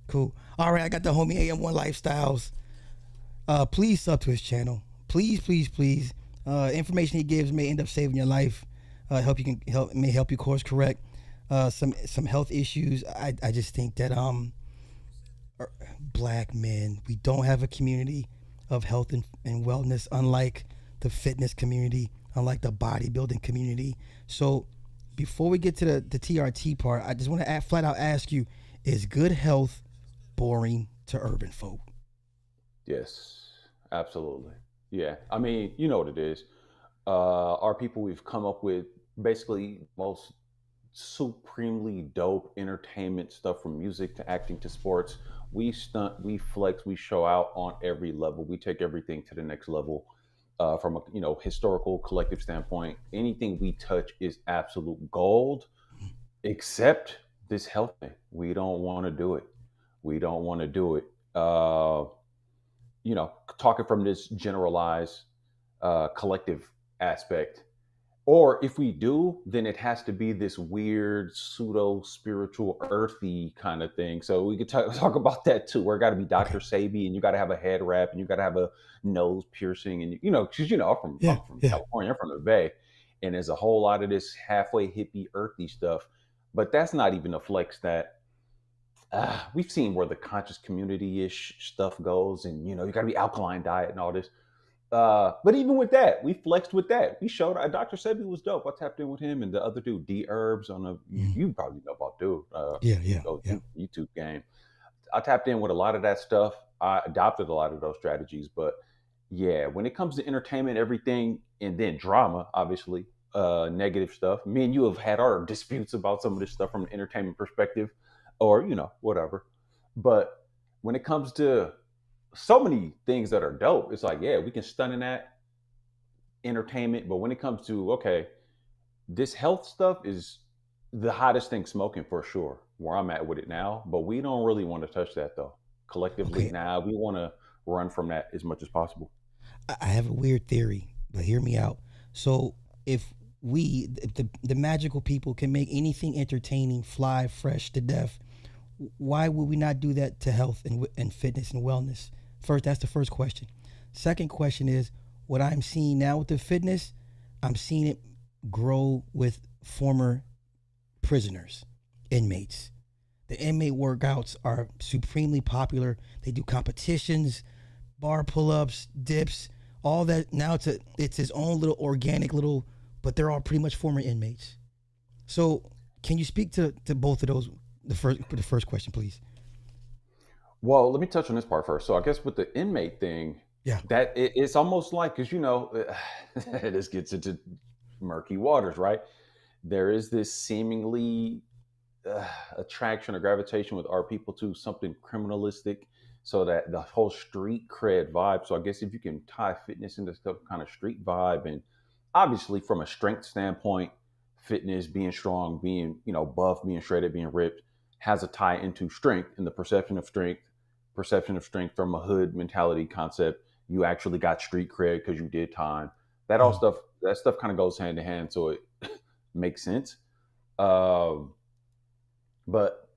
Cool. All right, I got the homie AM1 Lifestyles. Please sub to his channel. Please, please, please. Information he gives may end up saving your life. Help you can help may help you course correct some health issues. I just think that black men, we don't have a community of health and wellness, unlike the fitness community, unlike the bodybuilding community. So before we get to the TRT part, I just want to flat out ask you: is good health boring to urban folk? Yes, absolutely. Yeah. I mean, you know what it is. Our people, we've come up with basically most supremely dope entertainment stuff from music to acting to sports. We stunt, we flex, we show out on every level. We take everything to the next level. From a historical collective standpoint, anything we touch is absolute gold, except this health thing. We don't want to do it. We don't want to do it. Talking from this generalized collective aspect. Or if we do, then it has to be this weird pseudo spiritual earthy kind of thing. So we could talk about that too. Where it got to be Dr. Okay. Sabi, and you got to have a head wrap, and you got to have a nose piercing, and because Yeah. I'm from Yeah. California, I'm from the Bay, and there's a whole lot of this halfway hippie earthy stuff. But that's not even a flex that we've seen where the conscious community ish stuff goes, and you got to be alkaline diet and all this. But even with that, we flexed with that. We showed Dr. Sebi was dope. I tapped in with him and the other dude, D Herbs on the Mhm. you probably know about dude. Yeah. Yeah. Go Yeah. YouTube game. I tapped in with a lot of that stuff. I adopted a lot of those strategies. But yeah, when it comes to entertainment, everything, and then drama, obviously, negative stuff. Me and you have had our disputes about some of this stuff from an entertainment perspective, or whatever. But when it comes to so many things that are dope, it's like, yeah, we can stun in that entertainment. But when it comes to, okay, this health stuff is the hottest thing smoking for sure, where I'm at with it now. But we don't really want to touch that though. Collectively, Okay. now we want to run from that as much as possible. I have a weird theory, but hear me out. So if the magical people can make anything entertaining, fly fresh to death, why would we not do that to health and fitness and wellness? First, that's the first question. Second question is what I'm seeing now with the fitness. I'm seeing it grow with former prisoners, inmates. The inmate workouts are supremely popular. They do competitions, bar pull-ups, dips, all that. Now it's his own little organic little, but they're all pretty much former inmates. So can you speak to both of those? The first question, please. Well, let me touch on this part first. So I guess with the inmate thing, Yeah. it's almost like, because this gets into murky waters, right? There is this seemingly attraction or gravitation with our people to something criminalistic, so that the whole street cred vibe. So I guess if you can tie fitness into some kind of street vibe, and obviously from a strength standpoint, fitness, being strong, being buff, being shredded, being ripped, has a tie into strength and the perception of strength from a hood mentality concept. You actually got street cred because you did time. Mm. That stuff kind of goes hand in hand, so it makes sense. Um, but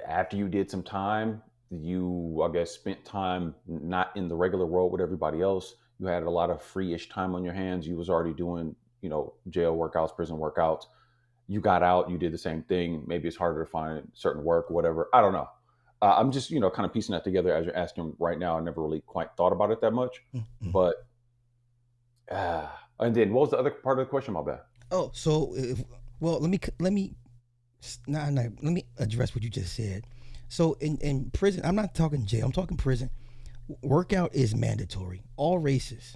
after you did some time, you, I guess, spent time not in the regular world with everybody else. You had a lot of free-ish time on your hands. You was already doing, jail workouts, prison workouts. You got out, you did the same thing. Maybe it's harder to find certain work, whatever. I don't know. I'm just, kind of piecing that together as you're asking right now. I never really quite thought about it that much. Mm-mm. But, and then what was the other part of the question? My bad. Oh, so well, let me address what you just said. So in prison, I'm not talking jail. I'm talking prison. Workout is mandatory, all races.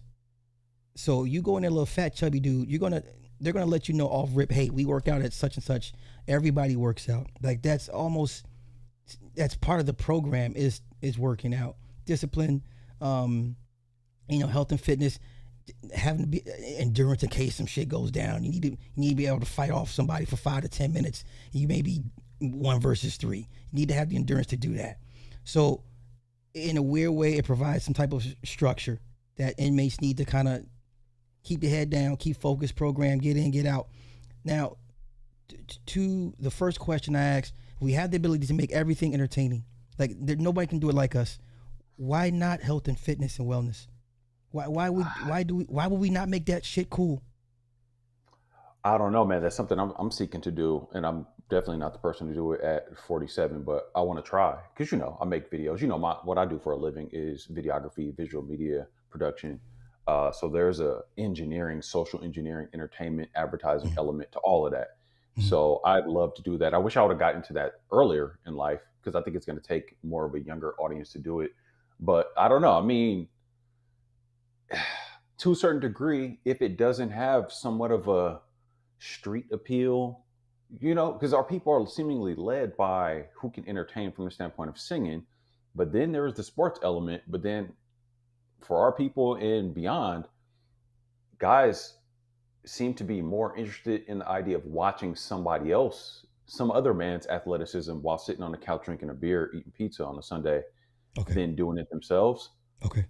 So you go in there, little fat chubby dude, they're gonna let you know off rip. Hey, we work out at such and such. Everybody works out. Like that's part of the program is working out, discipline, um, health and fitness, having to be endurance in case some shit goes down. You need to be able to fight off somebody for 5 to 10 minutes. You may be 1 versus 3. You need to have the endurance to do that. So in a weird way, it provides some type of structure that inmates need to kind of keep the head down, keep focused, program, get in, get out. Now, to the first question I asked, we have the ability to make everything entertaining. Like nobody can do it like us. Why not health and fitness and wellness? Why would we not make that shit cool? I don't know, man. That's something I'm seeking to do, and I'm definitely not the person to do it at 47. But I want to try because I make videos. What I do for a living is videography, visual media production. So there's a engineering, social engineering, entertainment, advertising Mm-hmm. element to all of that. Mm-hmm. So I'd love to do that. I wish I would have gotten into that earlier in life because I think it's going to take more of a younger audience to do it. But I don't know. I mean, to a certain degree, if it doesn't have somewhat of a street appeal, because our people are seemingly led by who can entertain from the standpoint of singing. But then there is the sports element. But then for our people and beyond, guys seem to be more interested in the idea of watching somebody else, some other man's athleticism while sitting on the couch drinking a beer, eating pizza on a Sunday, Okay. than doing it themselves. Okay.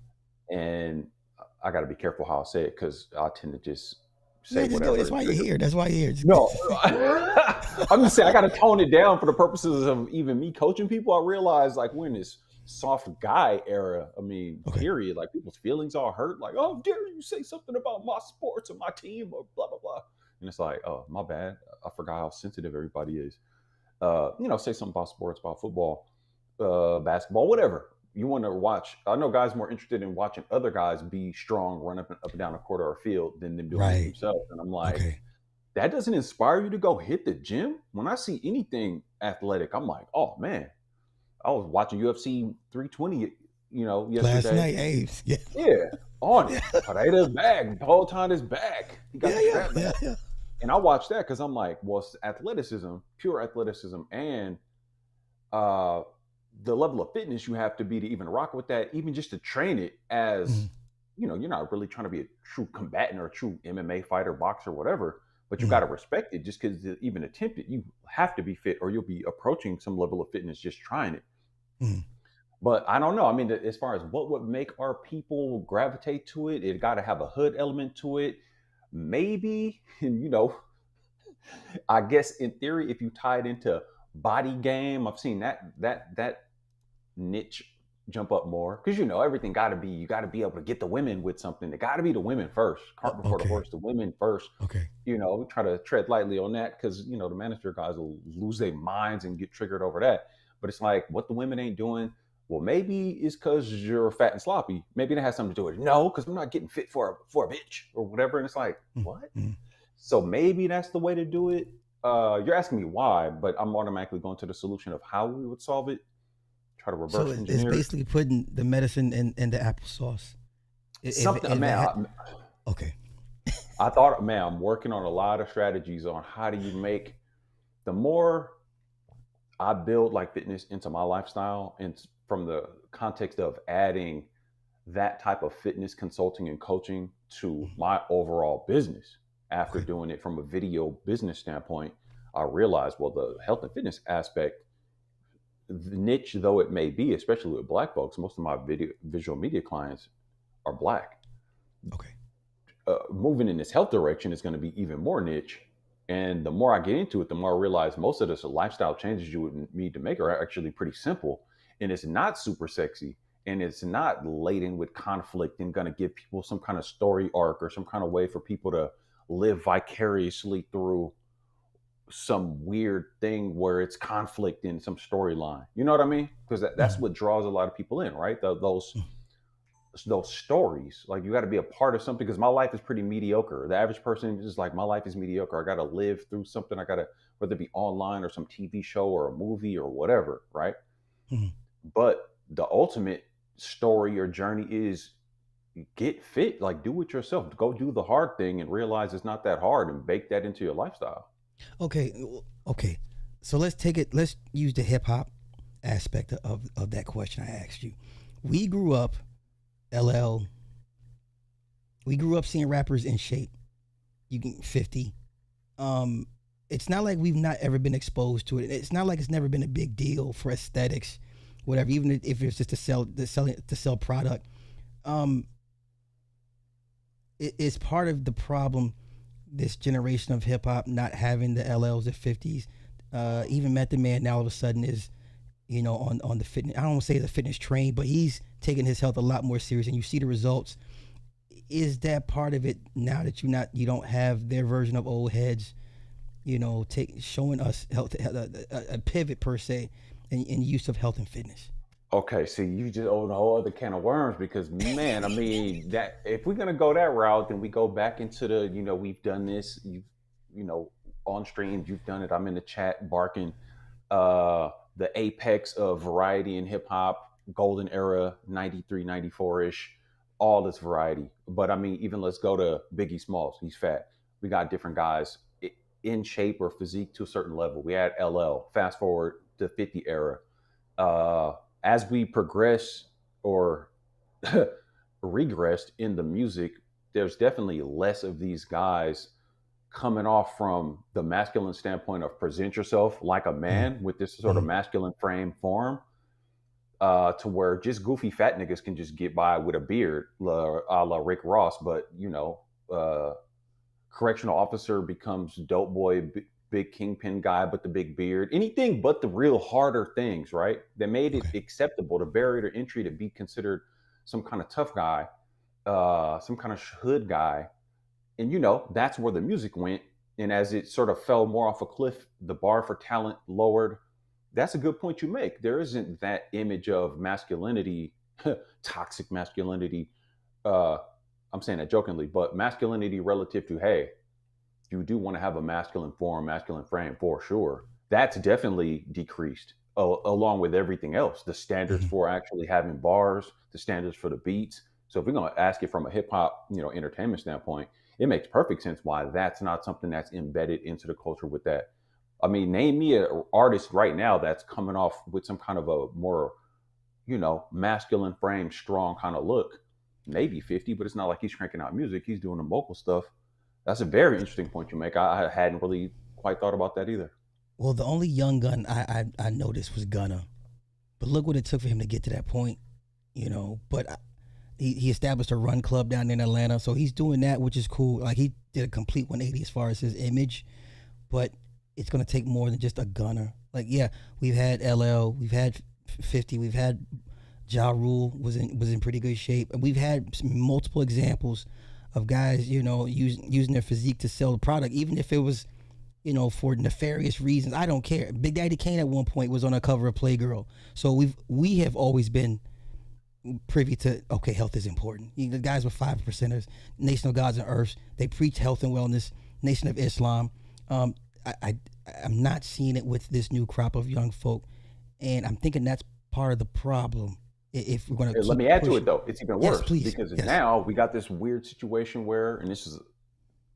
And I got to be careful how I say it because I tend to just Yeah, say just go. whatever. That's why you're here. That's why you're here. No, I'm just saying I got to tone it down for the purposes of even me coaching people. I realize like we're in this soft guy era. I mean, Okay. period. Like people's feelings are hurt. Like, oh, dare you say something about my sports or my team or blah blah blah. And it's like, oh, my bad. I forgot how sensitive everybody is. Say something about sports, about football, basketball, whatever you want to watch. I know guys more interested in watching other guys be strong, run up and down a quarter or field than them doing it Right. themselves. And I'm like, Okay. that doesn't inspire you to go hit the gym. When I see anything athletic, I'm like, oh man, I was watching UFC 320, yesterday. Last night, hey, yeah, Yeah, on it. Pereira's back. The whole time is back. He got the strap back. yeah. And I watched that because I'm like, well, it's athleticism, pure athleticism, and uh, the level of fitness you have to be to even rock with that, even just to train it as, Mm-hmm. you're not really trying to be a true combatant or a true MMA fighter, boxer, whatever, but you Mm-hmm. got to respect it just because to even attempt it, you have to be fit or you'll be approaching some level of fitness just trying it. Mm-hmm. But I don't know. I mean, as far as what would make our people gravitate to it, it got to have a hood element to it. Maybe, and I guess in theory, if you tie it into body game, I've seen that niche jump up more because everything got to be you got to be able to get the women with something. It got to be the women first, cart before the Okay. horse. The women first. Okay. We try to tread lightly on that because the manosphere guys will lose their minds and get triggered over that. But it's like what the women ain't doing. Well, maybe it's because you're fat and sloppy. Maybe that has something to do with it. No, because I'm not getting fit for a bitch or whatever. And it's like what? Mm-hmm. So maybe that's the way to do it. You're asking me why, but I'm automatically going to the solution of how we would solve it. Try to reverse So it's engineer it. basically putting the medicine in the applesauce. Okay. I thought, man, I'm working on a lot of strategies on how do you make the more I build like fitness into my lifestyle and from the context of adding that type of fitness consulting and coaching to my overall business after Okay. doing it from a video business standpoint, I realized, well, the health and fitness aspect, the niche though it may be, especially with black folks, most of my visual media clients are black. Okay. Moving in this health direction is going to be even more niche. And the more I get into it, the more I realize most of the lifestyle changes you would need to make are actually pretty simple. And it's not super sexy. And it's not laden with conflict and going to give people some kind of story arc or some kind of way for people to live vicariously through some weird thing where it's conflict in some storyline. You know what I mean? Because that's what draws a lot of people in, right? Those stories. Like you got to be a part of something because my life is pretty mediocre. The average person is just like, my life is mediocre. I got to live through something. I got to, whether it be online or some TV show or a movie or whatever, right? Mm-hmm. But the ultimate story or journey is get fit, like do it yourself. Go do the hard thing and realize it's not that hard and bake that into your lifestyle. Okay. So let's use the hip hop aspect of that question I asked you. We grew up, LL, we grew up seeing rappers in shape. You can 50. It's not like we've not ever been exposed to it. It's not like it's never been a big deal for aesthetics, whatever, even if it's just to sell product. It's part of the problem, this generation of hip hop not having the LLs at 50s. Even Method Man now all of a sudden is on the fitness. I don't want to say the fitness train, but he's taking his health a lot more serious, and you see the results. Is that part of it now that you don't have their version of old heads? Showing us health a pivot per se in use of health and fitness. Okay, see, you just open a whole other can of worms because, man, I mean, that if we're gonna go that route, then we go back into the, we've done this, you know, on stream, you've done it. I'm in the chat barking, the apex of variety in hip hop, golden era, 93, 94 ish, all this variety. But I mean, even let's go to Biggie Smalls. He's fat. We got different guys in shape or physique to a certain level. We had LL. Fast forward to 50 era. Uh, as we progress or regressed in the music, there's definitely less of these guys coming off from the masculine standpoint of present yourself like a Mm-hmm. man with this sort of masculine frame form, to where just goofy fat niggas can just get by with a beard, a la Rick Ross. But correctional officer becomes dope boy, big kingpin guy, but the big beard, anything but the real harder things, right? That made it Okay. acceptable, the barrier to entry to be considered some kind of tough guy, some kind of hood guy. And that's where the music went. And as it sort of fell more off a cliff, the bar for talent lowered. That's a good point you make. There isn't that image of masculinity, toxic masculinity. Uh, I'm saying that jokingly, but masculinity relative to, hey, you do want to have a masculine form, masculine frame for sure. That's definitely decreased, along with everything else. The standards Mm-hmm. for actually having bars, the standards for the beats. So if we're going to ask it from a hip hop, entertainment standpoint, it makes perfect sense why that's not something that's embedded into the culture with that. I mean, name me an artist right now that's coming off with some kind of a more, masculine frame, strong kind of look. Maybe 50, but it's not like he's cranking out music. He's doing the vocal stuff. That's a very interesting point you make. I hadn't really quite thought about that either. Well, the only young gun I noticed was Gunna, but look what it took for him to get to that point. But he established a run club down in Atlanta, so he's doing that, which is cool. Like he did a complete 180 as far as his image, but it's gonna take more than just a gunner. Like yeah, we've had LL, we've had 50, we've had Ja Rule was in pretty good shape, and we've had multiple examples of guys using their physique to sell the product, even if it was for nefarious reasons. I don't care. Big Daddy Kane at one point was on a cover of Playgirl, so we have always been privy to okay, health is important. The guys were 5%ers, Nation of Gods and Earths. They preach health and wellness. Nation of Islam. Um, I, I I'm not seeing it with this new crop of young folk, and I'm thinking that's part of the problem. If we're going to Let keep me add to it pushing, though. It's even yes, worse please, because yes. now we got this weird situation where, and this is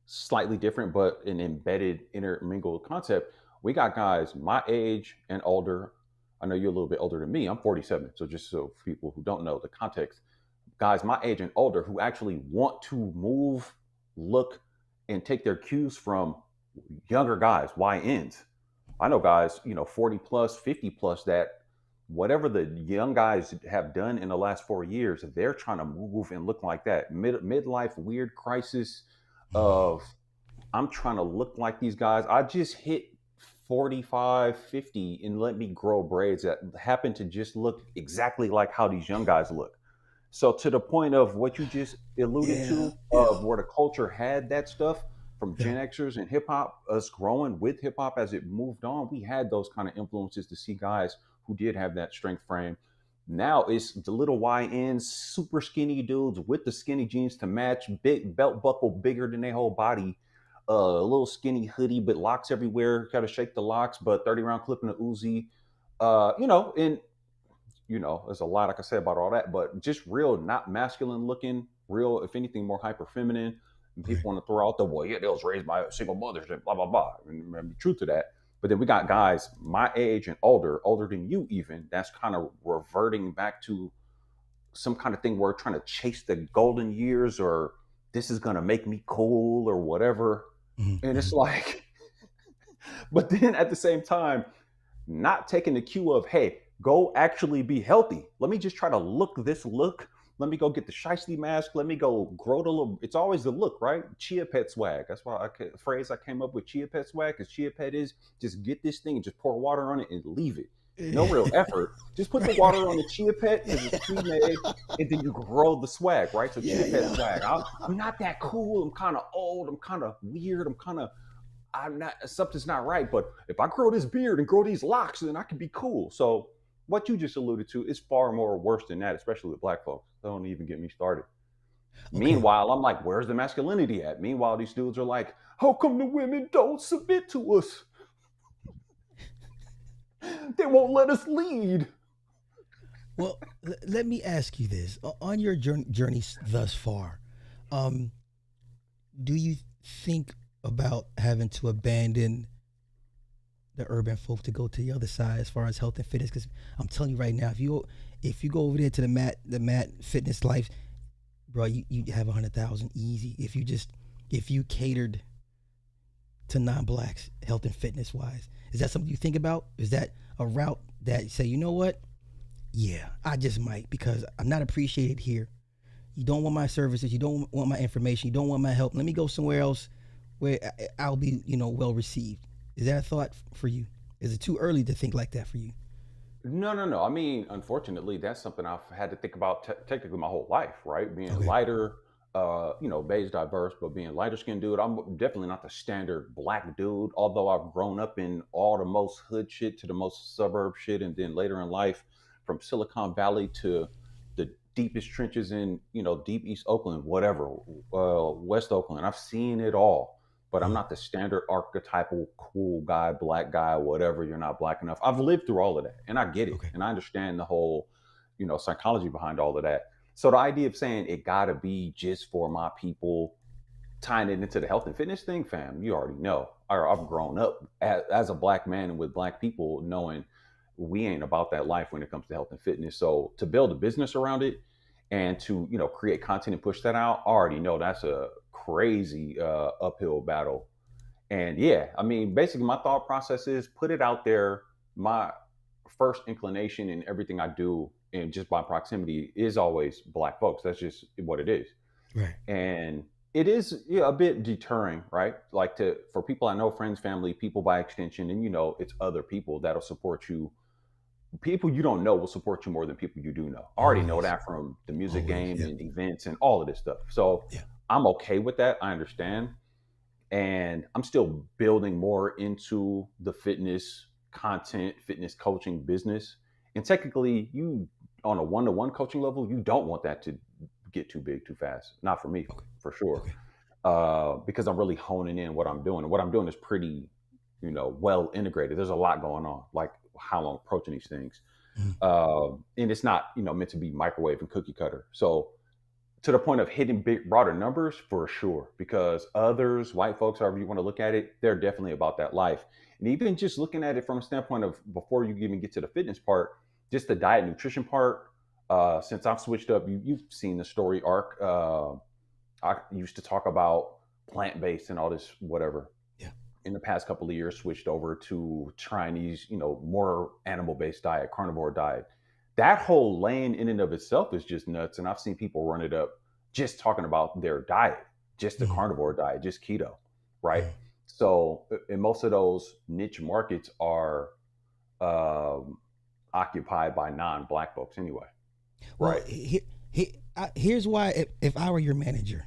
slightly different, but an embedded intermingled concept. We got guys my age and older. I know you're a little bit older than me. I'm 47. So just so people who don't know the context, guys my age and older who actually want to move, look, and take their cues from younger guys, YNs. I know guys, 40 plus, 50 plus that whatever the young guys have done in the last 4 years, they're trying to move and look like that. Midlife weird crisis of I'm trying to look like these guys. I just hit 45, 50, and let me grow braids that happen to just look exactly like how these young guys look. So to the point of what you just alluded Yeah, to yeah, of where the culture had that stuff from yeah. Gen Xers and hip hop, us growing with hip hop as it moved on, we had those kind of influences to see guys who did have that strength frame. Now it's the little YNs, super skinny dudes with the skinny jeans to match, big belt buckle bigger than their whole body, a little skinny hoodie, but locks everywhere. Got to shake the locks, but 30 round clip in the Uzi. And there's a lot I can say about all that, but just real, not masculine looking, real, if anything, more hyper feminine. And Right. people want to throw out the, well, yeah, they was raised by single mothers and blah, blah, blah. And the truth to that. But then we got guys my age and older than you even, that's kind of reverting back to some kind of thing where we're trying to chase the golden years or this is going to make me cool or whatever. And it's Mm-hmm. like, but then at the same time, not taking the cue of, hey, go actually be healthy. Let me just try to look this look. Let me go get the shiesty mask. Let me go grow the little. It's always the look, right? Chia pet swag. That's why phrase I came up with chia pet swag because chia pet is just get this thing and just pour water on it and leave it. No real effort. Just put the water on the chia pet because it's pre-made, and then you grow the swag, right? So Yeah, chia pet yeah. swag. I'm not that cool. I'm kind of old. I'm kind of weird. I'm not, something's not right. But if I grow this beard and grow these locks, then I can be cool. So what you just alluded to is far more worse than that, especially with black folks. Don't even get me started. Okay. Meanwhile, I'm like, where's the masculinity at? Meanwhile, these dudes are like, how come the women don't submit to us? They won't let us lead. Well, let me ask you this: on your journey thus far, um, do you think about having to abandon the urban folk to go to the other side as far as health and fitness? Because I'm telling you right now, if you go over there to the mat fitness life, bro, you have 100,000 easy. If you catered to non-blacks health and fitness wise, is that something you think about? Is that a route that you say, you know what? Yeah, I just might because I'm not appreciated here. You don't want my services. You don't want my information. You don't want my help. Let me go somewhere else where I'll be, well received. Is that a thought for you? Is it too early to think like that for you? No, no, no. I mean, unfortunately, that's something I've had to think about technically my whole life, right? Being Okay. lighter, beige diverse, but being lighter skinned dude, I'm definitely not the standard black dude. Although I've grown up in all the most hood shit to the most suburb shit, and then later in life, from Silicon Valley to the deepest trenches in, deep East Oakland, whatever, West Oakland. I've seen it all, but I'm Mhm. not the standard archetypal cool guy, black guy, whatever. You're not black enough. I've lived through all of that, and I get it, Okay. and I understand the whole, psychology behind all of that. So the idea of saying it gotta be just for my people, tying it into the health and fitness thing, fam, you already know. I've grown up as a black man and with black people, knowing we ain't about that life when it comes to health and fitness. So to build a business around it and to create content and push that out, I already know that's a crazy uphill battle. And yeah, I mean, basically, my thought process is put it out there. My first inclination in everything I do, and just by proximity, is always black folks. That's just what it is. Right. And it is, yeah, a bit deterring, right? Like for people I know, friends, family, people by extension, and it's other people that'll support you. People you don't know will support you more than people you do know. I already know Always. that from the music Always. game Yeah. and events and all of this stuff. So Yeah. I'm okay with that. I understand, and I'm still building more into the fitness content, fitness coaching business. And technically, you on a one-to-one coaching level, you don't want that to get too big too fast. Not for me, Okay. for sure, Okay. because I'm really honing in what I'm doing. And what I'm doing is pretty, well integrated. There's a lot going on, like how I'm approaching these things, Mhm. and it's not meant to be microwave and cookie cutter. So to the point of hitting big broader numbers for sure, because others, white folks, however you want to look at it, they're definitely about that life. And even just looking at it from a standpoint of before you even get to the fitness part, just the diet nutrition part. Since I've switched up, you've seen the story arc. I used to talk about plant based and all this whatever. Yeah. In the past couple of years, switched over to trying these, more animal based diet, carnivore diet. That whole lane in and of itself is just nuts. And I've seen people run it up just talking about their diet, just the Mhm. carnivore diet, just keto, right? Mhm. So, and most of those niche markets are um, occupied by non-black folks anyway, Well, right? here's why. If I were your manager,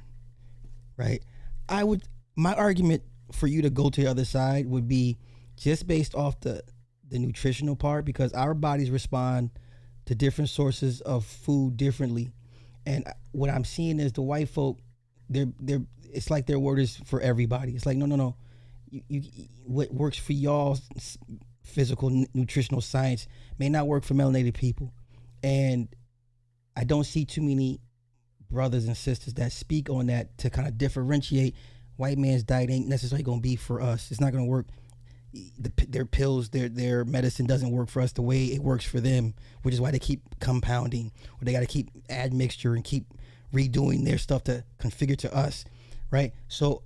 right, I would. My argument for you to go to the other side would be just based off the nutritional part because our bodies respond to different sources of food differently, and what I'm seeing is the white folk, they're it's like their word is for everybody. It's like no, no, no. You what works for y'all physical nutritional science may not work for melanated people, and I don't see too many brothers and sisters that speak on that to kind of differentiate. White man's diet ain't necessarily going to be for us. It's not going to work. Their pills, their medicine doesn't work for us the way it works for them, which is why they keep compounding or they got to keep add mixture and keep redoing their stuff to configure to us, right? So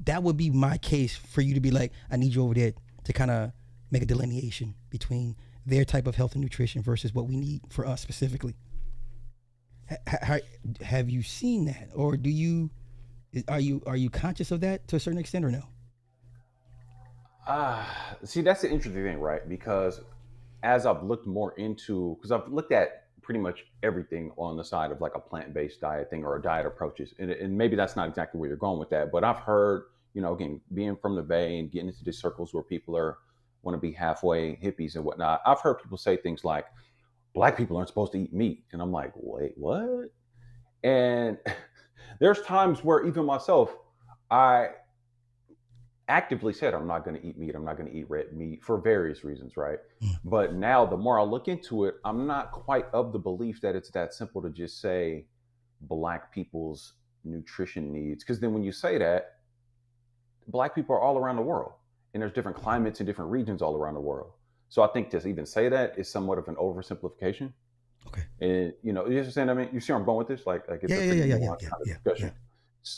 that would be my case for you to be like, I need you over there to kind of make a delineation between their type of health and nutrition versus what we need for us specifically. ha, have you seen that, or are you conscious of that to a certain extent, or no? See, that's the interesting thing, right? Because as I've looked more into, because I've looked at pretty much everything on the side of like a plant-based diet thing or a diet approaches, and maybe that's not exactly where you're going with that, but I've heard, again, being from the Bay and getting into these circles where people are want to be halfway hippies and whatnot, I've heard people say things like black people aren't supposed to eat meat, and I'm like, wait, what? And there's times where even myself, I actively said I'm not going to eat meat. I'm not going to eat red meat for various reasons, right? Mm. But now the more I look into it, I'm not quite of the belief that it's that simple to just say black people's nutrition needs. Because then when you say that, black people are all around the world, and there's different climates and different regions all around the world. So I think to even say that is somewhat of an oversimplification. Okay. And you understand. I mean, you see where I'm going with this? Like it's Yeah, a yeah, pretty yeah, yeah, yeah, nuanced yeah, kind of yeah, yeah. discussion.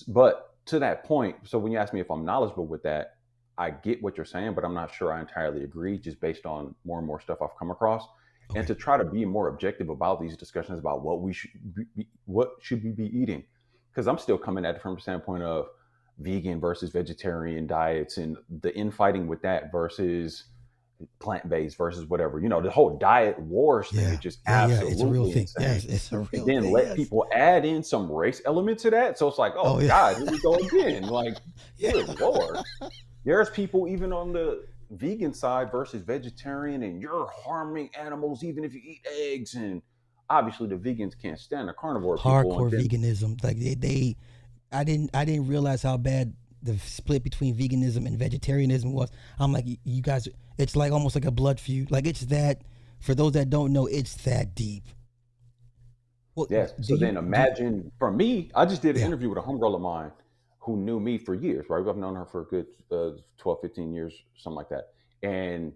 But to that point, so when you ask me if I'm knowledgeable with that, I get what you're saying, but I'm not sure I entirely agree, just based on more and more stuff I've come across. And Okay. to try to be more objective about these discussions about what should we be eating, because I'm still coming at it from a standpoint of vegan versus vegetarian diets and the infighting with that versus plant-based versus whatever. The whole diet wars thing is Yeah, just yeah, yeah. It's a real absolutely thing. insane. Yes, it's a And real then thing. let Yes. people add in some race element to that. So it's like, Oh oh yeah. God, here we go again. Like, Yeah. good Lord. There's people even on the vegan side versus vegetarian, and you're harming animals even if you eat eggs. And obviously the vegans can't stand the carnivore people. And Hardcore then veganism. Like I didn't realize how bad the split between veganism and vegetarianism was. I'm like, you guys, it's like almost like a blood feud. Like it's that. For those that don't know, it's that deep. Well, yes. do So you then do? imagine, for me, I just did an Yeah. interview with a homegirl of mine who knew me for years, right? I've known her for a good 12, 15 years, something like that. And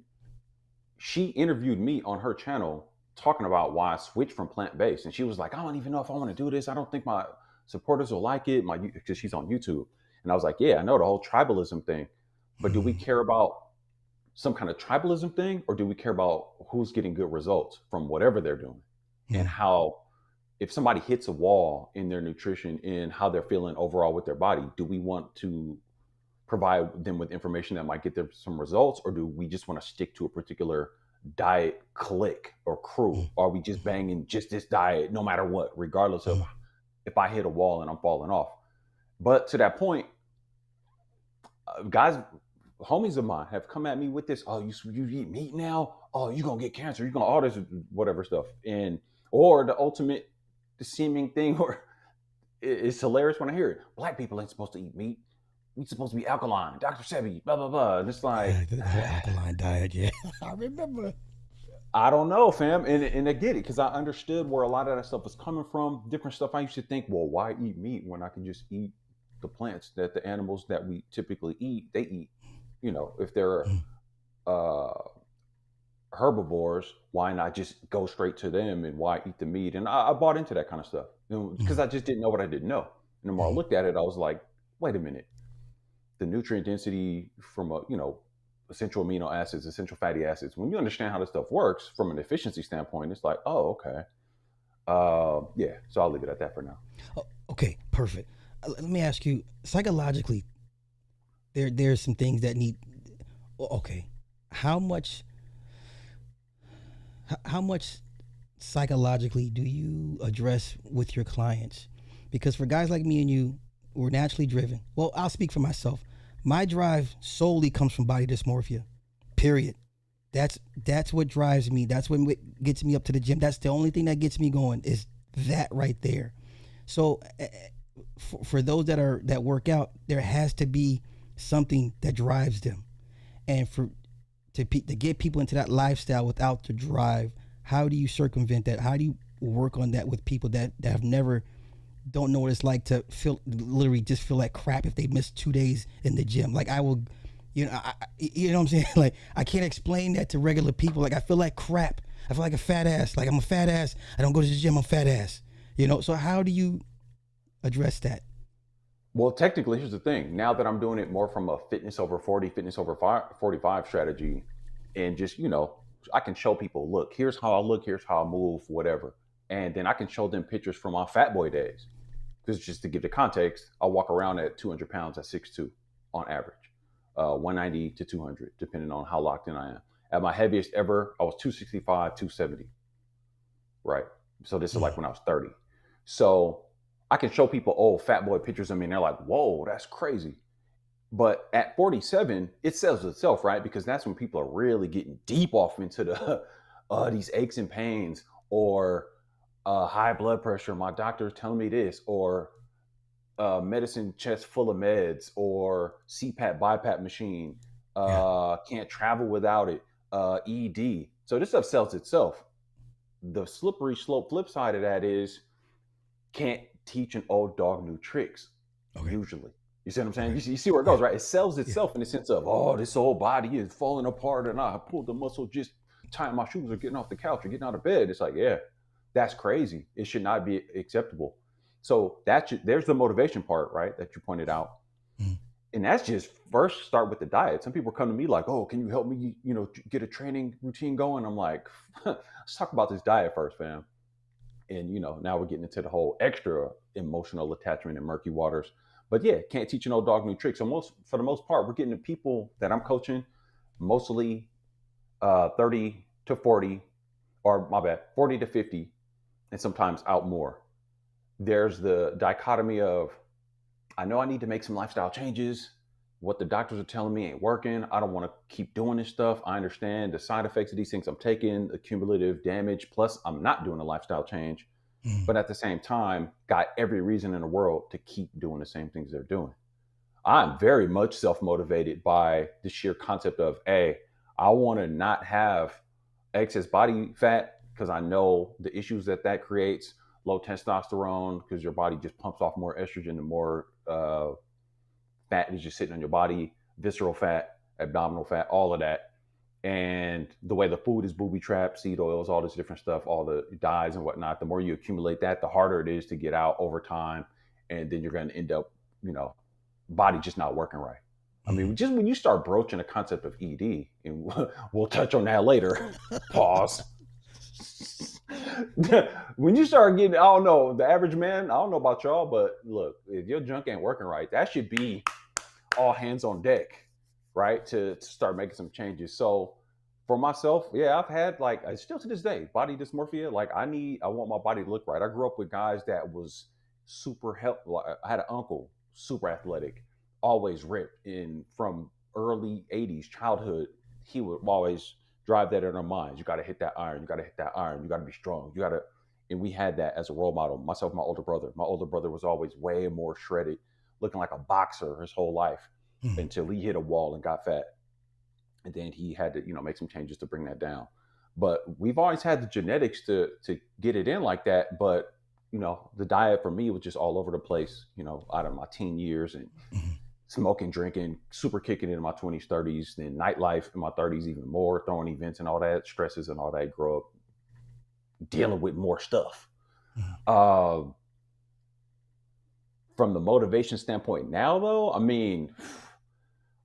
she interviewed me on her channel talking about why I switched from plant based. And she was like, I don't even know if I want to do this. I don't think my supporters will like it. Because she's on YouTube. And I was like, yeah, I know the whole tribalism thing. But do we Mm, care about some kind of tribalism thing, or do we care about who's getting good results from whatever they're doing, and mm, how, if somebody hits a wall in their nutrition and how they're feeling overall with their body, do we want to provide them with information that might get them some results, or do we just want to stick to a particular diet clique or crew? mm, Are we just banging just this diet no matter what, regardless of mm. if I hit a wall and I'm falling off? But to that point, guys, homies of mine have come at me with this. Oh, you eat meat now? Oh, you gonna get cancer? You gonna all this whatever stuff? And or the ultimate seeming thing, or it's hilarious when I hear it. Black people ain't supposed to eat meat. We supposed to be alkaline. Dr. Sebi, blah blah blah. And it's like, Yeah, the whole alkaline diet. Yeah, I remember. I don't know, fam. And I get it, because I understood where a lot of that stuff was coming from. Different stuff I used to think, well, why eat meat when I can just eat the plants that the animals that we typically eat, they eat. If they're Mm, uh, herbivores, why not just go straight to them, and why eat the meat? And I bought into that kind of stuff, because mm, I just didn't know what I didn't know. And the more I mm, looked at it, I was like, wait a minute. The nutrient density from essential amino acids, essential fatty acids. When you understand how this stuff works from an efficiency standpoint, it's like, oh, okay. Yeah. So I'll leave it at that for now. oh, okay, perfect. Let me ask you, psychologically, there's some things that need. Okay, how much how much psychologically do you address with your clients? Because for guys like me and you, we're naturally driven. Well, I'll speak for myself. My drive solely comes from body dysmorphia. Period. That's what drives me. That's what gets me up to the gym. That's the only thing that gets me going is that right there. So for those that work out, there has to be something that drives them. And to get people into that lifestyle without the drive, how do you circumvent that? How do you work on that with people that have never don't know what it's like to feel literally just feel like crap if they miss 2 days in the gym? Like I will, you know what I'm saying? Like I can't explain that to regular people. Like I feel like crap. I feel like a fat ass. Like I'm a fat ass. I don't go to the gym. I'm a fat ass. So how do you address that? Well, technically, here's the thing. Now that I'm doing it more from a fitness over 40, fitness over 45 strategy, and just, I can show people, look, here's how I look, here's how I move, whatever. And then I can show them pictures from my fat boy days. Because just to give the context, I walk around at 200 pounds at 6'2" on average, 190 to 200, depending on how locked in I am. At my heaviest ever, I was 265, 270. Right. So this is like Mm. when I was 30. So I can show people old fat boy pictures of me and they're like, whoa, that's crazy. But at 47, it sells itself, right? Because that's when people are really getting deep off into the these aches and pains, or high blood pressure. My doctor's telling me this, or medicine chest full of meds, or CPAP BiPAP machine. Yeah. Can't travel without it. ED. So this stuff sells itself. The slippery slope flip side of that is can't teach an old dog new tricks, Okay. usually. You see what I'm saying? Okay. You see where it Yeah. goes, right? It sells Yeah. itself in the sense of, oh, this whole body is falling apart and I pulled the muscle just tying my shoes or getting off the couch or getting out of bed. It's like, yeah, that's crazy. It should not be acceptable. So there's the motivation part, right? That you pointed out. Mm. And that's just first start with the diet. Some people come to me like, oh, can you help me, get a training routine going? I'm like, let's talk about this diet first, fam. And now we're getting into the whole extra emotional attachment in murky waters. But yeah, can't teach an old dog new tricks. So for the most part, we're getting the people that I'm coaching, mostly 30 to 40, or my bad, 40 to 50, and sometimes out more. There's the dichotomy of, I know I need to make some lifestyle changes. What the doctors are telling me ain't working. I don't want to keep doing this stuff. I understand the side effects of these things I'm taking, the cumulative damage. Plus, I'm not doing a lifestyle change. Mm. But at the same time, got every reason in the world to keep doing the same things they're doing. I'm very much self-motivated by the sheer concept of, hey, I want to not have excess body fat because I know the issues that creates. Low testosterone because your body just pumps off more estrogen, the more fat is just sitting on your body, visceral fat, abdominal fat, all of that. And the way the food is booby trapped, seed oils, all this different stuff, all the dyes and whatnot, the more you accumulate that, the harder it is to get out over time. And then you're going to end up, body just not working right. I Mm. mean, just when you start broaching the concept of ED, and we'll touch on that later, pause. When you start getting, I don't know, the average man, I don't know about y'all, but look, if your junk ain't working right, that should be all hands on deck, right? To start making some changes. So for myself, yeah, I've had like, still to this day, body dysmorphia. Like I want my body to look right. I grew up with guys that was super helpful. I had an uncle, super athletic, always ripped in from early 80s childhood. He would always drive that in our minds. You got to hit that iron. You got to hit that iron. You got to be strong. You got to, and we had that as a role model. Myself, my older brother. My older brother was always way more shredded, looking like a boxer his whole life Mm. until he hit a wall and got fat. And then he had to, make some changes to bring that down. But we've always had the genetics to get it in like that. But, the diet for me was just all over the place, out of my teen years and Mm. smoking, drinking, super kicking in my 20s, 30s, then nightlife in my 30s, even more, throwing events and all that, stresses and all that, grow up dealing with more stuff. Mm. From the motivation standpoint now, though, I mean,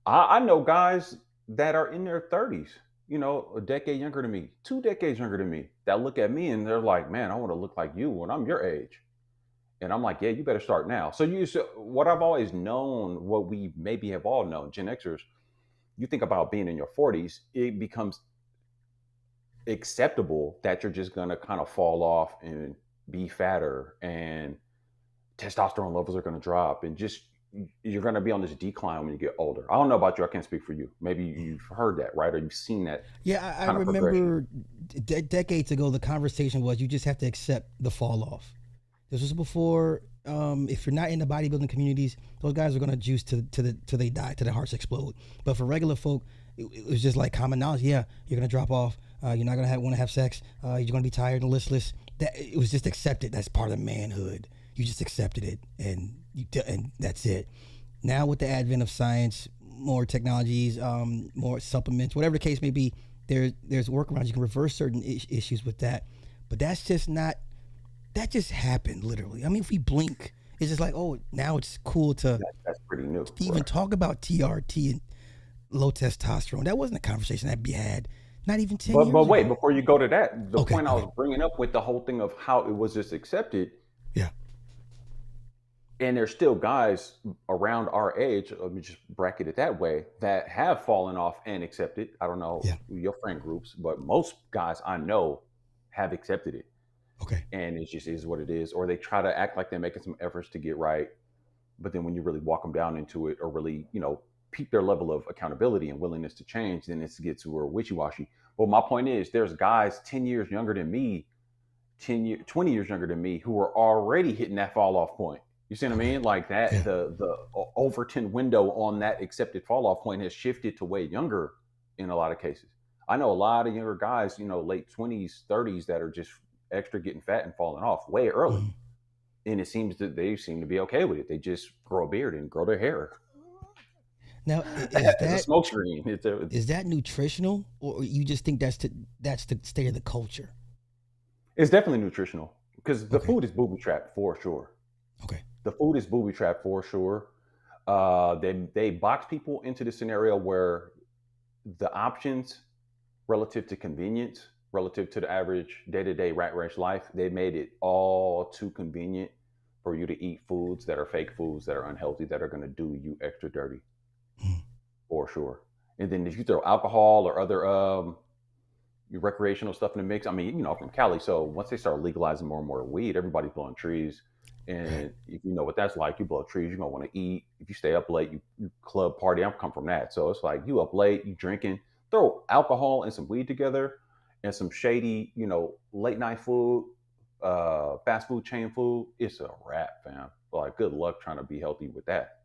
I know guys that are in their 30s, a decade younger than me, 2 decades younger than me, that look at me and they're like, man, I want to look like you when I'm your age. And I'm like, yeah, you better start now. So what I've always known, what we maybe have all known, Gen Xers, you think about being in your 40s, it becomes acceptable that you're just going to kind of fall off and be fatter, and testosterone levels are going to drop, and just you're going to be on this decline when you get older. I don't know about you. I can't speak for you. Maybe you've heard that, right? Or you've seen that Yeah, I kind of progression. remember decades ago, the conversation was you just have to accept the fall off. This was before, if you're not in the bodybuilding communities, those guys are going to juice till they die, till their hearts explode. But for regular folk, it was just like common knowledge. Yeah, you're going to drop off. You're not going to want to have sex. You're going to be tired and listless. That it was just accepted. That's part of manhood. You just accepted it, and that's it. Now with the advent of science, more technologies, more supplements, whatever the case may be, there's workarounds. You can reverse certain issues with that. But that's just not. That just happened, literally. I mean, if we blink, it's just like, oh, now it's cool to That's pretty new, even right? talk about TRT and low testosterone. That wasn't a conversation that be had not even 10 But years wait, ago. before you go to that, the Okay, point I okay. was bringing up with the whole thing of how it was just accepted, Yeah. And there's still guys around our age, let me just bracket it that way, that have fallen off and accepted. I don't know Yeah. your friend groups, but most guys I know have accepted it. Okay. And it just is what it is. Or they try to act like they're making some efforts to get right. But then when you really walk them down into it or really, peak their level of accountability and willingness to change, then it gets to where wishy-washy. But my point is there's guys 10 years younger than me, 20 years younger than me, who are already hitting that fall off point. You see what I Okay. mean? Like that, Yeah. the Overton window on that accepted fall off point has shifted to way younger in a lot of cases. I know a lot of younger guys, late 20s, 30s that are just extra getting fat and falling off way early. Mhm. And it seems that they seem to be okay with it. They just grow a beard and grow their hair Now, is as a that smoke screen. is that nutritional, or you just think that's the state of the culture? It's definitely nutritional because the Okay. food is booby trapped for sure. Okay. The food is booby trapped for sure. They box people into the scenario where the options relative to convenience, relative to the average day to day rat race life, they made it all too convenient for you to eat foods that are fake foods that are unhealthy that are going to do you extra dirty Mhm. for sure. And then if you throw alcohol or other your recreational stuff in the mix. I mean, I'm from Cali, so once they start legalizing more and more weed, everybody's blowing trees. Right. And if you know what that's like, you blow trees, you're gonna want to eat. If you stay up late, you club party. I'm come from that, so it's like you up late, you drinking, throw alcohol and some weed together, and some shady, late night food, fast food chain food. It's a wrap, fam. Like, good luck trying to be healthy with that.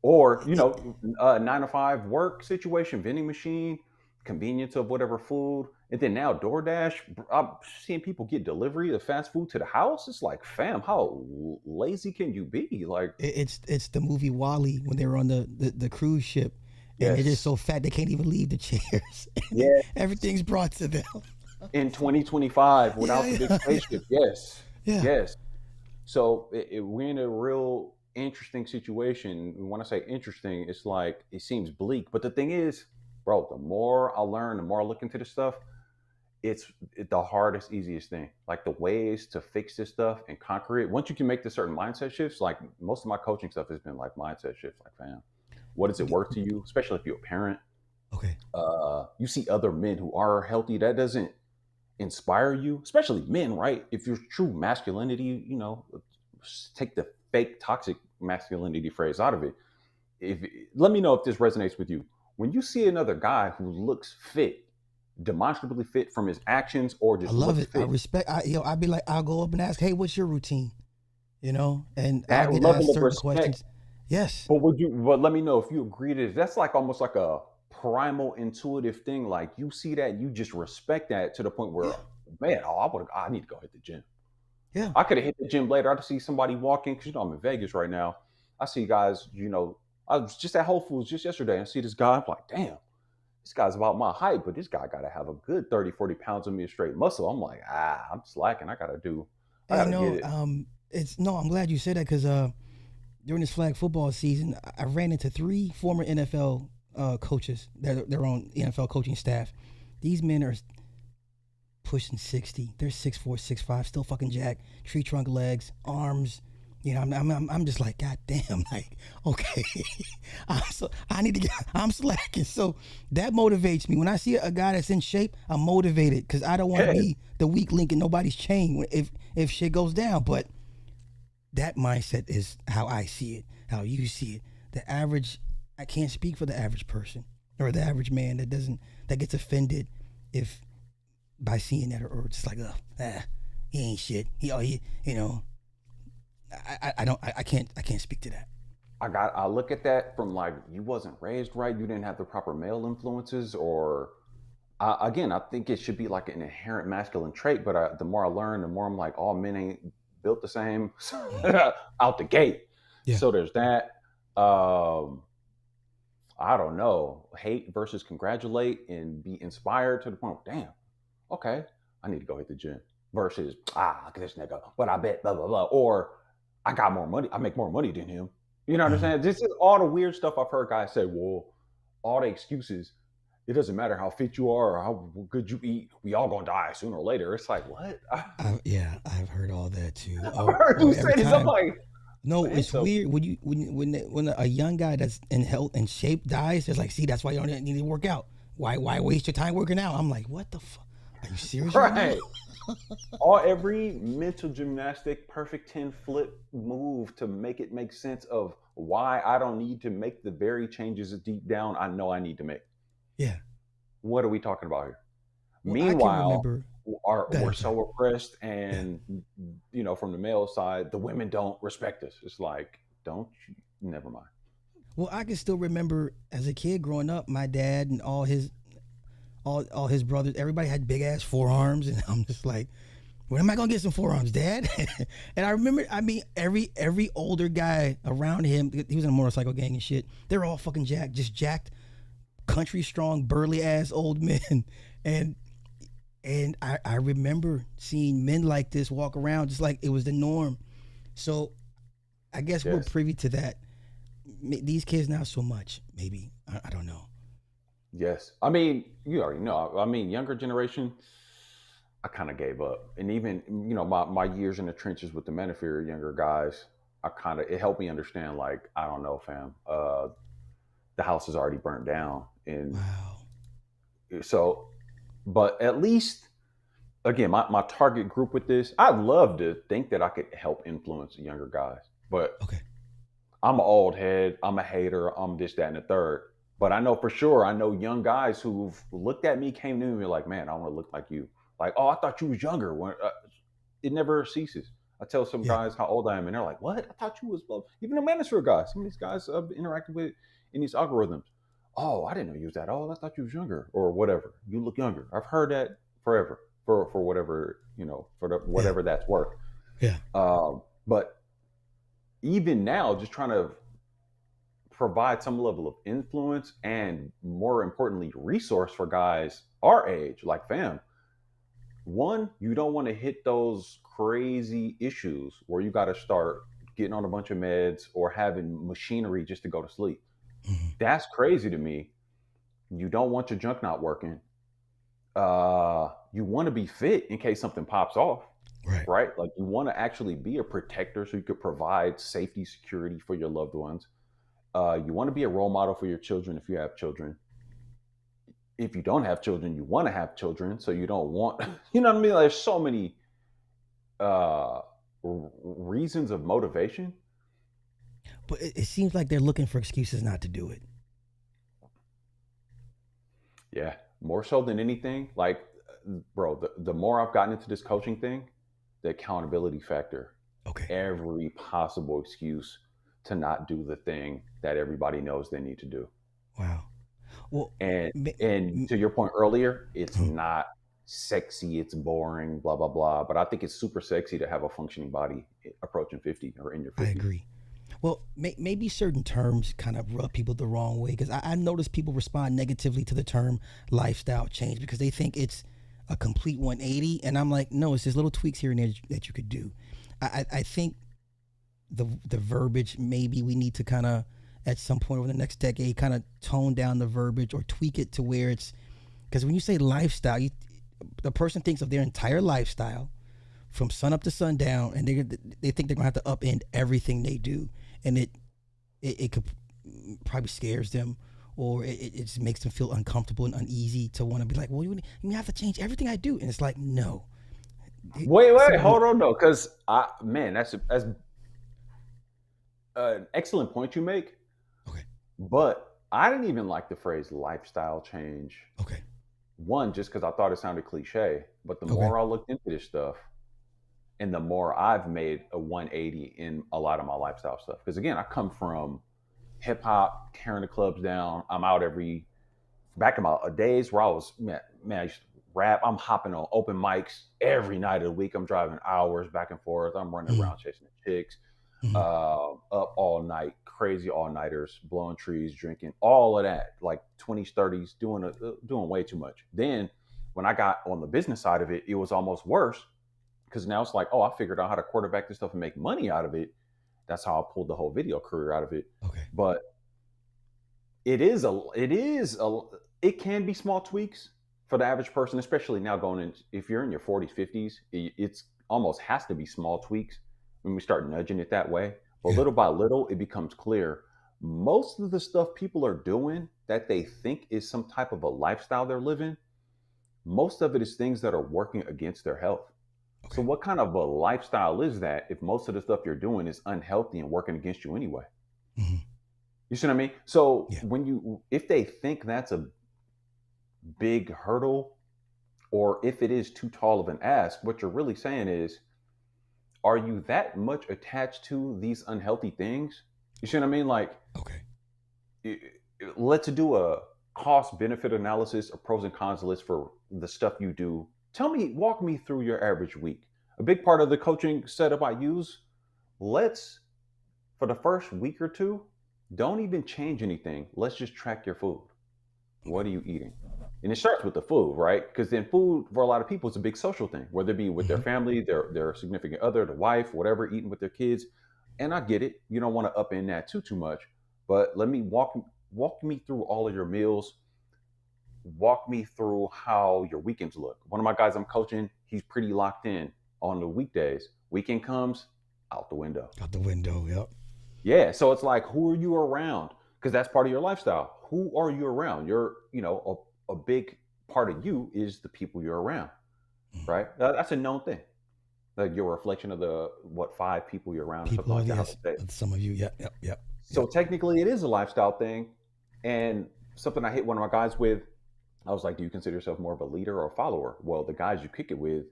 Or, It, 9 to 5 work situation, vending machine, convenience of whatever food. And then now DoorDash, I'm seeing people get delivery of fast food to the house. It's like, fam, how lazy can you be? Like, it's the movie Wally when they were on the cruise ship, and they're just yes, so fat they can't even leave the chairs. And yeah. everything's brought to them. In 2025, Yeah, without the big yeah, yeah, spaceship, yes, yeah. yes. So we're in a real interesting situation. And when I say interesting, it's like it seems bleak. But the thing is, bro, the more I learn, the more I look into this stuff, it's the hardest, easiest thing. Like the ways to fix this stuff and conquer it. Once you can make the certain mindset shifts, like most of my coaching stuff has been like mindset shifts. Like, fam, what is it worth to you? Especially if you're a parent. Okay. You see other men who are healthy. That doesn't inspire you, especially men, right? If you're true masculinity, take the fake toxic masculinity phrase out of it. If Let me know if this resonates with you. When you see another guy who looks fit, demonstrably fit from his actions or I just love looks it. I fit, respect. I'd be like, I'll go up and ask, "Hey, what's your routine?" And I'll that get asked level of certain respect. questions. Yes. But let me know if you agree to this. That's like almost like a primal intuitive thing. Like you see that, you just respect that to the point where, Yeah. man, I need to go hit the gym. Yeah. I could have hit the gym later. I see somebody walking because I'm in Vegas right now. I see guys. I was just at Whole Foods just yesterday and see this guy. I'm like, damn, this guy's about my height, but this guy got to have a good 30, 40 pounds of me straight muscle. I'm like, I'm slacking. I Hey, gotta get no. it. It's no. I'm glad you said that because during this flag football season, I ran into three former NFL coaches that they're on NFL coaching staff. These men are pushing 60. They're 6'4", 6'5", still fucking jacked, tree trunk legs, arms. I'm just like, God damn, like, okay, I need to get, I'm slacking. So that motivates me. When I see a guy that's in shape, I'm motivated because I don't want to Yeah, be the weak link in nobody's chain if shit goes down. But that mindset is how I see it, how you see it. The average, I can't speak for the average person or the average man that gets offended if by seeing that or just like, he ain't shit. He I can't speak to that. I look at that from like you wasn't raised right. You didn't have the proper male influences, or again, I think it should be like an inherent masculine trait. But the more I learn, the more I'm like, all men ain't built the same Mm. out the gate. Yeah. So there's that. Um, I don't know, hate versus congratulate and be inspired to the point of, damn, okay, I need to go hit the gym versus, this nigga, but I bet blah, blah, blah. Or I got more money. I make more money than him. You know what I'm Mm. saying? This is all the weird stuff I've heard guys say, well, all the excuses, it doesn't matter how fit you are or how good you eat. We all gonna die sooner or later. It's like, what? Yeah, I've heard all that too. I heard Oh, you every say this. I'm time like, No, Man, it's so weird when when a young guy that's in health and shape dies. It's like, see, that's why you don't need to work out. Why waste your time working out? I'm like, what the fuck? Are you serious right now? right. All every mental gymnastic, perfect 10 flip move to make it make sense of why I don't need to make the very changes deep down I know I need to make. Yeah. What are we talking about here? Well, I can Meanwhile, remember. Go ahead. we're I'm sorry. so oppressed, Yeah. and from the male side, the women don't respect us. It's like, don't you? Never mind. Well, I can still remember as a kid growing up, my dad and all his brothers, everybody had big ass forearms, and I'm just like, when am I gonna get some forearms, Dad? And I remember, I mean, every older guy around him, he was in a motorcycle gang and shit. They're all fucking jacked, just jacked, country strong, burly ass old men, and I remember seeing men like this walk around just like it was the norm. So I guess we're Yes, privy to that. These kids now so much, maybe I don't know. yes. I mean, you already know. I mean, younger generation, I kind of gave up, and even my years in the trenches with the Menafear younger guys, it helped me understand. Like, I don't know, fam. The house is already burnt down, and Wow. so, but at least again, my target group with this, I'd love to think that I could help influence younger guys, but Okay. I'm an old head, I'm a hater, I'm this, that, and the third. But I know for sure, I know young guys who've looked at me, came to me, and were like, man, I want to look like you. Like, oh, I thought you was younger. It never ceases. I tell some Yeah. guys how old I am, and they're like, what? I thought you was, well, even the manosphere guys, some of these guys I've interacted with in these algorithms. Oh, I didn't know you was that old. I thought you was younger or whatever. You look younger. I've heard that forever for whatever, Yeah. whatever that's worth. Yeah. But even now, just trying to provide some level of influence and more importantly, resource for guys our age, like fam. One, you don't want to hit those crazy issues where you got to start getting on a bunch of meds or having machinery just to go to sleep. Hmm. That's crazy to me. You don't want your junk not working. You want to be fit in case something pops off, Right. right? Like you want to actually be a protector so you could provide safety, security for your loved ones. You want to be a role model for your children if you have children. If you don't have children, you want to have children, so you don't want, you know what I mean? Like, there's so many uh, reasons of motivation. But it seems like they're looking for excuses not to do it. Yeah, more so than anything. Like, bro, the more I've gotten into this coaching thing, the accountability factor, Okay. every possible excuse to not do the thing that everybody knows they need to do. Wow. Well, And ma- and to your point earlier, it's hmm, not sexy, it's boring, blah blah blah. But I think it's super sexy to have a functioning body approaching 50 or in your I 50s. agree. Well, maybe certain terms kind of rub people the wrong way because I notice people respond negatively to the term lifestyle change because they think it's a complete 180, and I'm like, no, it's just little tweaks here and there that you could do. I think the verbiage maybe we need to kind of at some point over the next decade kind of tone down the verbiage or tweak it to where it's because when you say lifestyle, the person thinks of their entire lifestyle from sun up to sundown, and they think they're gonna have to upend everything they do, and it could probably scares them, or it just makes them feel uncomfortable and uneasy to want to be like, well, you have to change everything I do, and it's like, no, Wait, simple. hold on though, because man, that's an excellent point you make. Okay, But I didn't even like the phrase lifestyle change. okay, One, just because I thought it sounded cliche. But the okay, more I looked into this stuff, and the more I've made a 180 in a lot of my lifestyle stuff. Because again, I come from hip hop, tearing the clubs down. I'm out every back in my days where I was man, I used to rap. I'm hopping on open mics every night of the week. I'm driving hours back and forth. I'm running mm, around chasing the chicks, mm, up all night, crazy all nighters, blowing trees, drinking, all of that, like 20s, 30s, doing way too much. Then when I got on the business side of it, it was almost worse because now it's like, oh, I figured out how to quarterback this stuff and make money out of it. That's how I pulled the whole video career out of it. okay, But it can be small tweaks for the average person, especially now going in. If you're in your 40s, 50s, it's almost has to be small tweaks when we start nudging it that way. But Yeah. little by little, it becomes clear most of the stuff people are doing that they think is some type of a lifestyle they're living, most of it is things that are working against their health. So, Okay. what kind of a lifestyle is that if most of the stuff you're doing is unhealthy and working against you anyway? Hmm. You see what I mean? So, Yeah. if they think that's a big hurdle, or if it is too tall of an ask, what you're really saying is, are you that much attached to these unhealthy things? You see what I mean? Like, Okay. i- let's do a cost benefit analysis, a pros and cons list for the stuff you do. Walk me through your average week. A big part of the coaching setup I use, let's, for the first week or two, don't even change anything. Let's just track your food. What are you eating? And it starts with the food, right? Because then food for a lot of people is a big social thing, whether it be with their Hmm. family, their significant other, the wife, whatever, eating with their kids. And I get it. You don't want to up in that too much. But let me walk me through all of your meals. Walk me through how your weekends look. One of my guys I'm coaching, he's pretty locked in on the weekdays. Weekend comes, out the window. Out the window. Yep. Yeah. So it's like, who are you around? Because that's part of your lifestyle. Who are you around? A big part of you is the people you're around, Mhm. right? That's a known thing. Like you're a reflection of the what five people you're around or something People are like that. I yes. would say. Some of you. Yep. Yep. Yep. So Yep. technically, it is a lifestyle thing, and something I hit one of my guys with. I was like, "Do you consider yourself more of a leader or a follower?" Well, the guys you kick it with,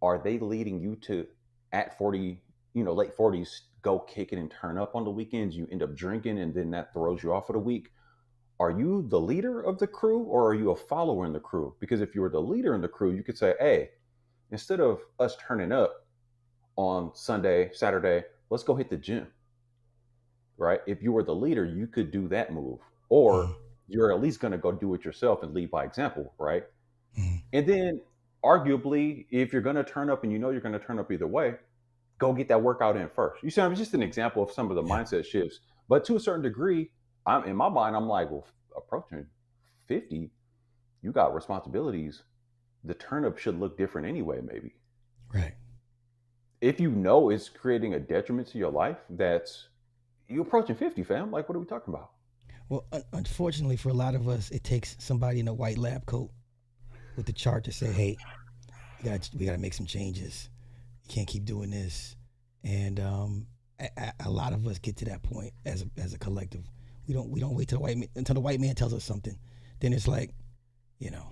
are they leading you to at 40, late 40s, go kick it and turn up on the weekends? You end up drinking, and then that throws you off for the week. Are you the leader of the crew or are you a follower in the crew? Because if you were the leader in the crew, you could say, hey, instead of us turning up on Sunday, Saturday, let's go hit the gym, right? If you were the leader, you could do that move. Or Hmm. you're at least going to go do it yourself and lead by example, right? Hmm. And then, arguably, if you're going to turn up and you know you're going to turn up either way, go get that workout in first. You see, I'm just an example of some of the Yeah. mindset shifts. But to a certain degree, I'm in my mind, I'm like, well, approaching 50, you got responsibilities. The turnip should look different anyway, maybe. Right. If you know it's creating a detriment to your life, that's you approaching 50, fam. Like, what are we talking about? Well, unfortunately for a lot of us, it takes somebody in a white lab coat with the chart to say, "Hey, we got to make some changes. You can't keep doing this." And a lot of us get to that point as a collective. We don't wait till until the white man tells us something. Then it's like, you know,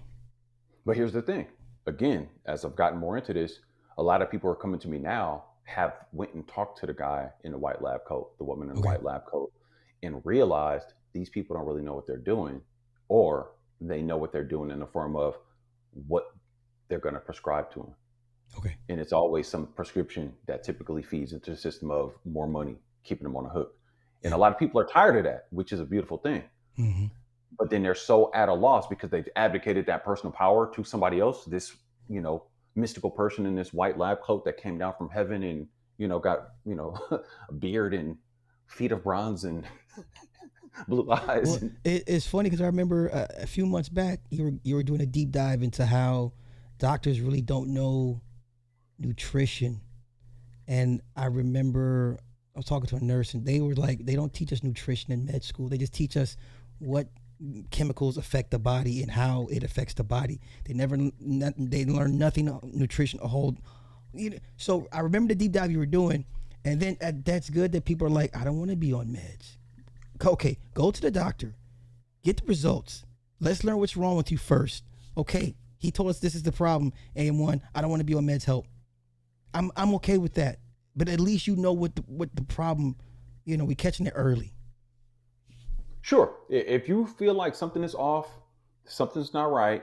But here's the thing. Again, as I've gotten more into this, a lot of people are coming to me now, have went and talked to the guy in the white lab coat, the woman in the okay, white lab coat, and realized these people don't really know what they're doing, or they know what they're doing in the form of what they're going to prescribe to them. okay, And it's always some prescription that typically feeds into the system of more money, keeping them on a hook. And a yeah, lot of people are tired of that, which is a beautiful thing. hmm, But then they're so at a loss because they've abdicated that personal power to somebody else, this, mystical person in this white lab coat that came down from heaven and, got, a beard and feet of bronze and blue eyes. Well, it's funny because I remember a few months back you were doing a deep dive into how doctors really don't know nutrition, and I remember I was talking to a nurse and they were like, they don't teach us nutrition in med school. They just teach us what chemicals affect the body and how it affects the body. They learn nothing on nutrition a whole. So I remember the deep dive you were doing, and then that's good that people are like, I don't want to be on meds. Okay, go to the doctor, get the results. Let's learn what's wrong with you first. Okay, he told us this is the problem. AM1, I don't want to be on meds. Help. I'm okay with that. But at least you know what the problem. We catching it early. Sure. If you feel like something is off, something's not right,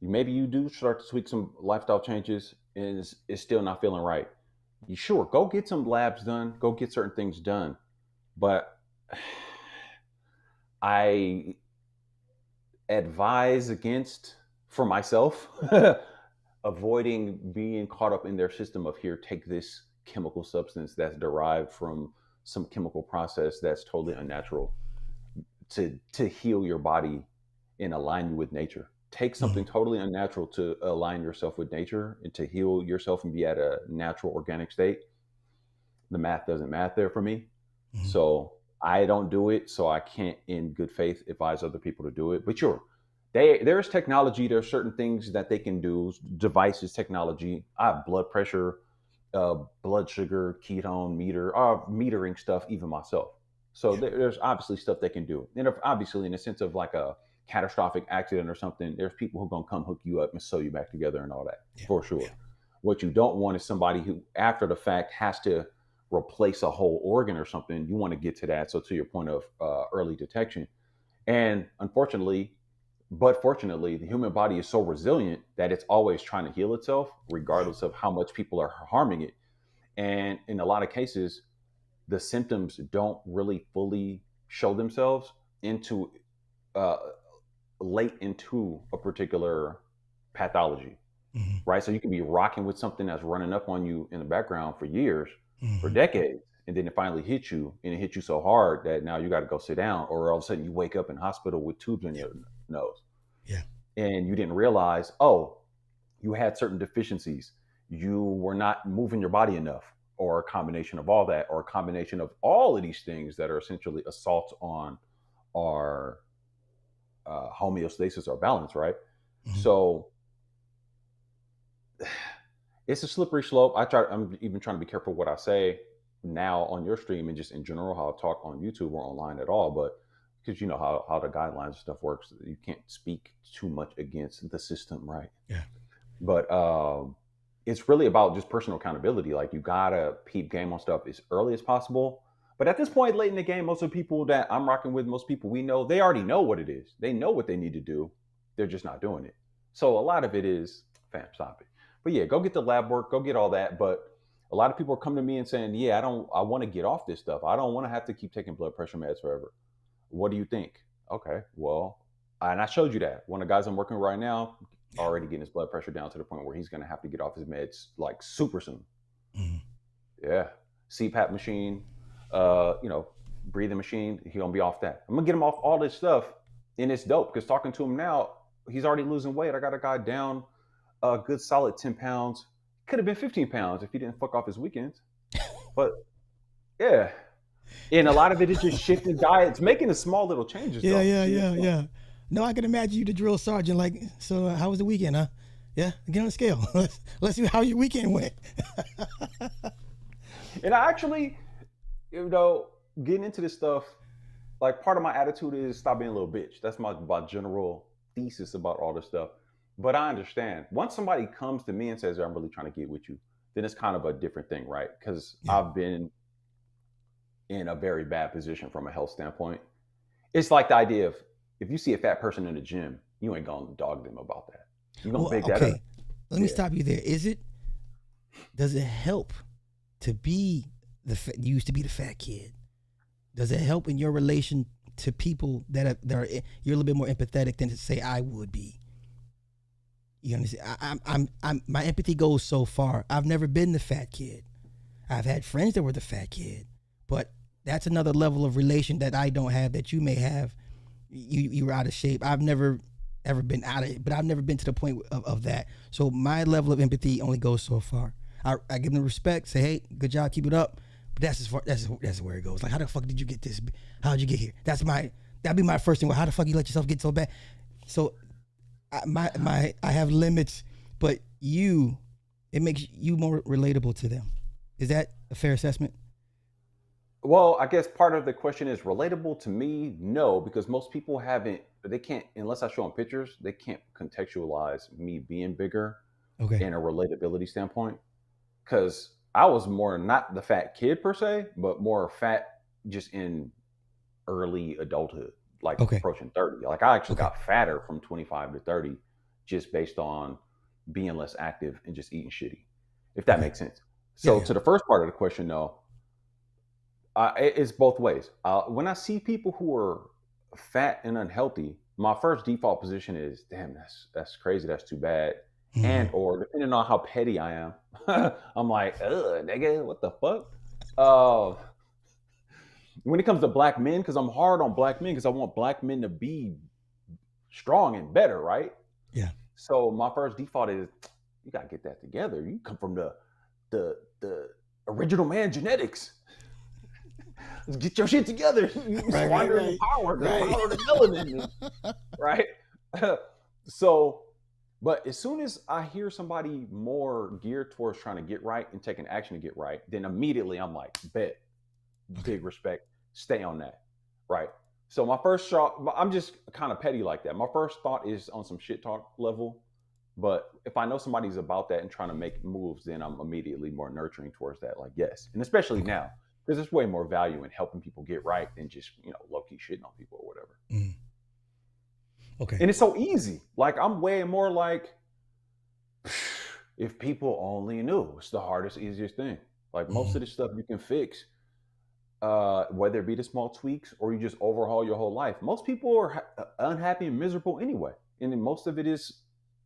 maybe you do start to tweak some lifestyle changes and it's still not feeling right. You sure go get some labs done, go get certain things done. But I advise against, for myself, avoiding being caught up in their system of here, take this chemical substance that's derived from some chemical process that's totally unnatural to heal your body and align you with nature. Take Mm-hmm. something totally unnatural to align yourself with nature and to heal yourself and be at a natural organic state. The math doesn't math there for me. Mhm. So I don't do it, so I can't, in good faith, advise other people to do it. But sure, there's technology. There's certain things that they can do. Devices, technology. I have blood pressure, blood sugar, ketone meter, metering stuff, even myself. So Yeah. there's obviously stuff they can do, and if, obviously, in the sense of like a catastrophic accident or something, there's people who are gonna come hook you up and sew you back together and all that Yeah. for Yeah. sure. What you don't want is somebody who, after the fact, has to replace a whole organ or something. You want to get to that. So to your point of early detection, and unfortunately, but fortunately, the human body is so resilient that it's always trying to heal itself, Right. regardless of how much people are harming it. And in a lot of cases, the symptoms don't really fully show themselves into uh, late into a particular pathology, Hmm. right? So you can be rocking with something that's running up on you in the background for years, for Hmm. decades, and then it finally hits you, and it hits you so hard that now you got to go sit down, or all of a sudden you wake up in hospital with tubes in Yeah. your nose, Yeah. and you didn't realize, oh, you had certain deficiencies, you were not moving your body enough, or a combination of all that, or a combination of all of these things that are essentially assaults on our homeostasis or balance, right? Hmm. So it's a slippery slope. I'm even trying to be careful what I say now on your stream and just in general how I talk on YouTube or online at all. But because you know how the guidelines and stuff works, you can't speak too much against the system, right? Yeah. But it's really about just personal accountability. Like you gotta peep game on stuff as early as possible. But at this point, late in the game, most of the people that I'm rocking with, most people we know, they already know what it is. They know what they need to do. They're just not doing it. So a lot of it is, fam, stop it. But yeah, go get the lab work, go get all that. But a lot of people are coming to me and saying, yeah, I want to get off this stuff. I don't want to have to keep taking blood pressure meds forever. What do you think? Okay, well, and I showed you that. One of the guys I'm working with right now Yeah. already getting his blood pressure down to the point where he's going to have to get off his meds like super soon. Hmm. Yeah, CPAP machine, breathing machine. He gonna be off that. I'm gonna get him off all this stuff, and it's dope because talking to him now, he's already losing weight. I got a guy down a good solid 10 pounds. Could have been 15 pounds if he didn't fuck off his weekends. But yeah, and a lot of it is just shifting diets, making the small little changes Yeah. though. Yeah. To your Yeah. point. Yeah. No, I can imagine you, the drill sergeant. Like, so how was the weekend, huh? Yeah. Get on the scale. Let's see how your weekend went. And I actually, you know, getting into this stuff, like part of my attitude is stop being a little bitch. That's my general thesis about all this stuff. But I understand once somebody comes to me and says, I'm really trying to get with you, then it's kind of a different thing, right? Because Yeah. I've been in a very bad position from a health standpoint. It's like the idea of if you see a fat person in the gym, you ain't gonna dog them about that. You're gonna Well, big that up. okay. Let me Yeah. stop you there. Does it help to be you used to be the fat kid? Does it help in your relation to people you're a little bit more empathetic than to say I would be? You understand? My empathy goes so far. I've never been the fat kid. I've had friends that were the fat kid, but that's another level of relation that I don't have that you may have. You were out of shape. I've never ever been out of it, but I've never been to the point of that. So my level of empathy only goes so far. I give them respect, say, hey, good job, keep it up. But that's as far that's where it goes. Like, how the fuck did you get this? How'd you get here? That'd be my first thing. Well, how the fuck you let yourself get so bad? So I have limits, but it makes you more relatable to them. Is that a fair assessment? Well, I guess part of the question is relatable to me. No, because most people haven't. They can't unless I show them pictures. They can't contextualize me being bigger Okay. in a relatability standpoint. Because I was more not the fat kid per se, but more fat just in early adulthood, like Okay. approaching 30. Like I actually Okay. got fatter from 25 to 30 just based on being less active and just eating shitty, if that Okay. makes sense. Yeah. So Yeah. to the first part of the question, though, it's both ways. When I see people who are fat and unhealthy, my first default position is, damn, that's crazy. That's too bad. And Hmm. or depending on how petty I am, I'm like, ugh, nigga, what the fuck? Uh, when it comes to black men, because I'm hard on black men, because I want black men to be strong and better, right? Yeah. So my first default is, you gotta get that together. You come from the original man genetics. Get your shit together. You squandering the power of the melanin, right? So, but as soon as I hear somebody more geared towards trying to get right and taking action to get right, then immediately I'm like, bet, big respect, stay on that, right? So my first shot, I'm just kind of petty like that. My first thought is on some shit talk level, but if I know somebody's about that and trying to make moves, then I'm immediately more nurturing towards that. Like, yes, and especially now, because there's way more value in helping people get right than just low key shitting on people or whatever. Mm. Okay. And it's so easy. Like, I'm way more like, if people only knew. It's the hardest, easiest thing. Like, most of this stuff you can fix, whether it be the small tweaks or you just overhaul your whole life. Most people are unhappy and miserable anyway. And then most of it is,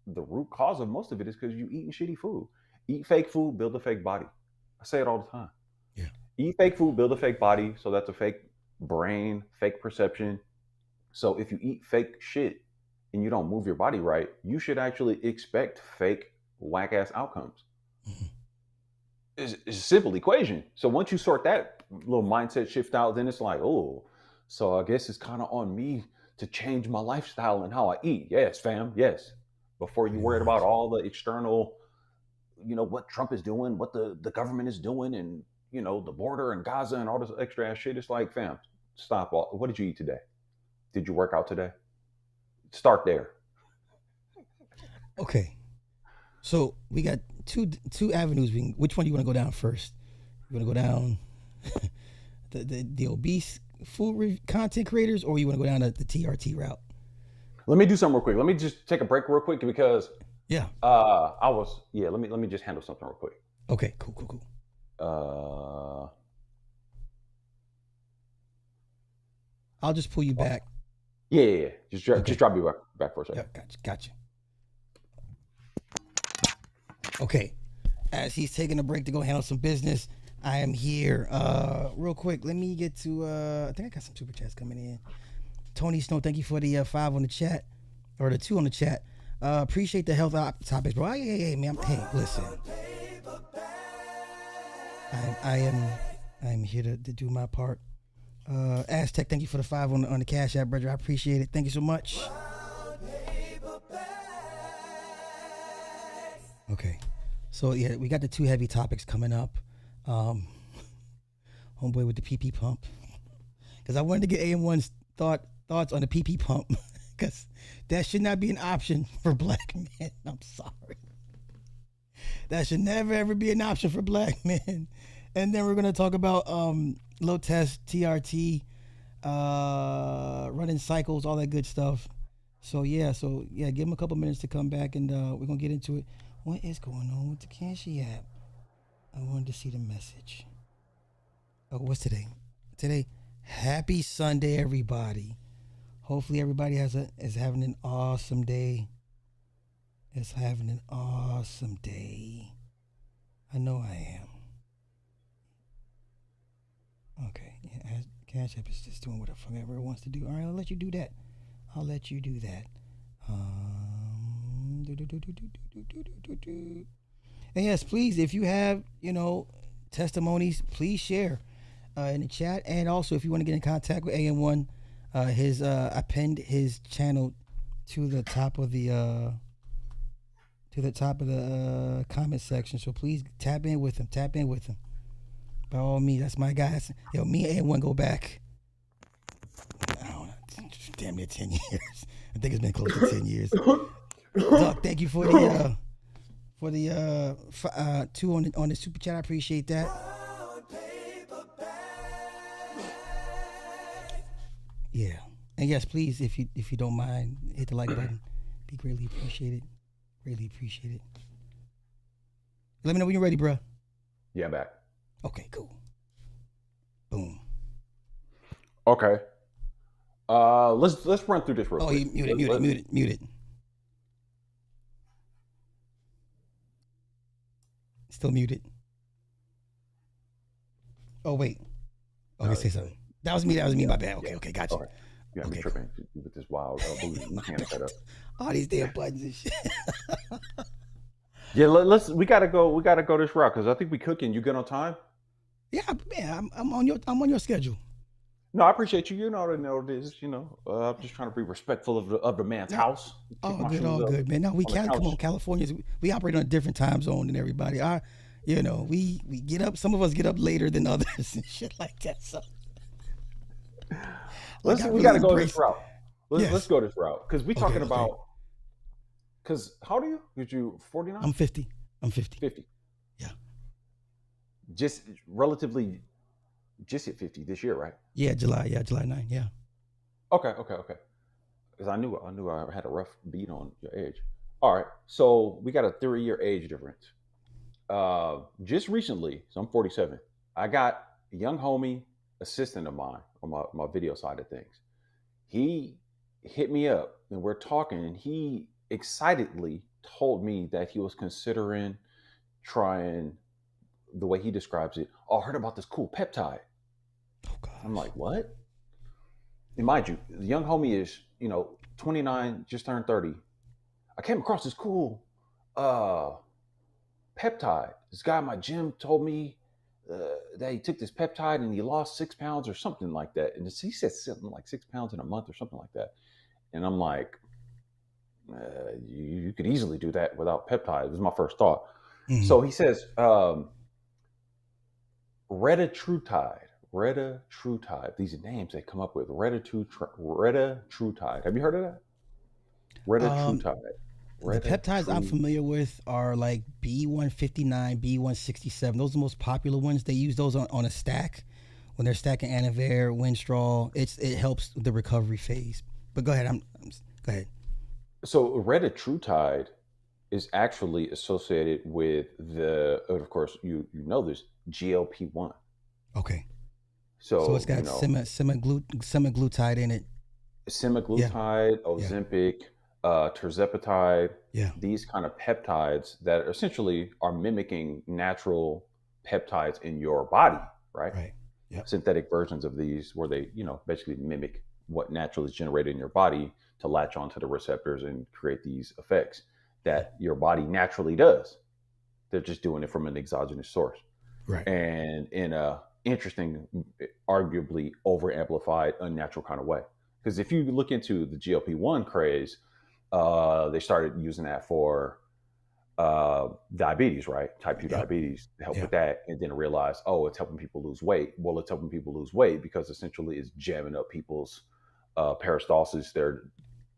the root cause of most of it is because you eating shitty food. Eat fake food, build a fake body. I say it all the time. Yeah. Eat fake food, build a fake body. So that's a fake brain, fake perception. So if you eat fake shit and you don't move your body right, you should actually expect fake, whack ass outcomes. It's a simple equation. So once you sort that little mindset shift out, then it's like, oh, so I guess it's kind of on me to change my lifestyle and how I eat. Yes, fam. Yes. Before you worried about all the external, what Trump is doing, what the government is doing, and, the border and Gaza and all this extra ass shit. It's like, fam, stop. What did you eat today? Did you work out today? Start there. Okay. So we got two avenues. Which one do you want to go down first? You want to go down the obese food content creators, or you want to go down the TRT route? Let me do something real quick. Let me just take a break real quick because let me just handle something real quick. Okay, cool. I'll just pull you back. Yeah. Just drop me back for a second. Yeah, gotcha. Okay. As he's taking a break to go handle some business, I am here. Real quick, let me get to I think I got some super chats coming in. Tony Snow, thank you for the 5 on the chat, or the 2 on the chat. Appreciate the health topics, bro. Hey, man. Hey, listen. I am here to do my part. Aztec, thank you for the 5 on the Cash App, brother. I appreciate it. Thank you so much. Okay. So yeah, we got the 2 heavy topics coming up. Homeboy with the PP pump. Because I wanted to get AM1's thoughts on the PP pump. Because that should not be an option for black men. I'm sorry. That should never ever be an option for black men. And then we're gonna talk about low test, TRT, running cycles, all that good stuff. So yeah, give them a couple minutes to come back, and we're gonna get into it. What is going on with the Cash App? I wanted to see the message. Oh, what's today? Today, happy Sunday, everybody. Hopefully everybody is having an awesome day. Is having an awesome day. I know I am. Okay, yeah, Cash App is just doing whatever it wants to do. All right, I'll let you do that. And yes, please, if you have, testimonies, please share in the chat. And also, if you want to get in contact with AM1, I pinned his channel to the top of the comment section. So please tap in with him. By all means, that's my guy. Me and AM1 go back, I don't know, damn near 10 years. I think it's been close to 10 years. Doc, thank you for the 2 on the super chat. I appreciate that. Yeah, and yes, please, if you don't mind, hit the like button. Be greatly appreciated. Let me know when you're ready, bro. Yeah, I'm back. Okay, cool. Boom. Okay. Let's run through this real quick. Oh, you muted. Still muted. Oh wait. Okay, say something. That was me. My bad. Okay, gotcha. All right. Yeah, I'm tripping with this wild booty hand setup. All these damn buttons and shit. Yeah, we gotta go this route because I think we cooking. You good on time? Yeah, man, I'm on your schedule. No, I appreciate you. You know, I know it is. I'm just trying to be respectful of the man's No, house. Kick my shoes all up good, man. No, we on the can't come couch. on. Californians, we operate on a different time zone than everybody. We get up. Some of us get up later than others and shit like that. So, like, I We really got to go this embrace. route. Let's Yes. go this route because we Okay. talking Okay. about. Because how old are you? Did you 49? I'm 50. I'm 50. 50. Yeah. Just relatively just hit 50 this year, right? Yeah. July. Yeah. July 9. Yeah. Okay. Because I knew I had a rough beat on your age. All right, so we got a 3-year age difference. Just recently, so I'm 47. I got a young homie, assistant of mine on my video side of things. He hit me up and we're talking, and he excitedly told me that he was considering trying the way he describes it. Oh, I heard about this cool peptide. Oh I'm gosh. like, what? And mind you, the young homie is, 29, just turned 30. I came across this cool uh, peptide. This guy at my gym told me that he took this peptide and he lost 6 pounds or something like that. And he said something like 6 pounds in a month or something like that. And I'm like, you could easily do that without peptides. Was my first thought. Mm-hmm. So he says, retatrutide. Retatrutide. These are names they come up with. Retatrutide. Have you heard of that? Um, Retatrutide. the peptides I'm Retatru. familiar with are like B159, B167. Those are the most popular ones. They use those on a stack when they're stacking Anavar, Winstrol. It helps the recovery phase. But go ahead. Go ahead. So retatrutide is actually associated with of course, you know this, GLP-1. Okay. So it's So, got semaglutide in it. Yeah. semaglutide, Yeah. Ozempic, tirzepatide, Yeah. these kind of peptides that essentially are mimicking natural peptides in your body, right? Right. Yep. Synthetic versions of these where they, basically mimic what naturally is generated in your body to latch onto the receptors and create these effects that your body naturally does. They're just doing it from an exogenous source. Right. And in a interesting, arguably over amplified, unnatural kind of way. Because if you look into the GLP-1 craze, they started using that for diabetes, right? Type 2 Yep. diabetes to help Yeah. with that. And then realize, oh, it's helping people lose weight. Well, it's helping people lose weight because essentially it's jamming up people's peristalsis, their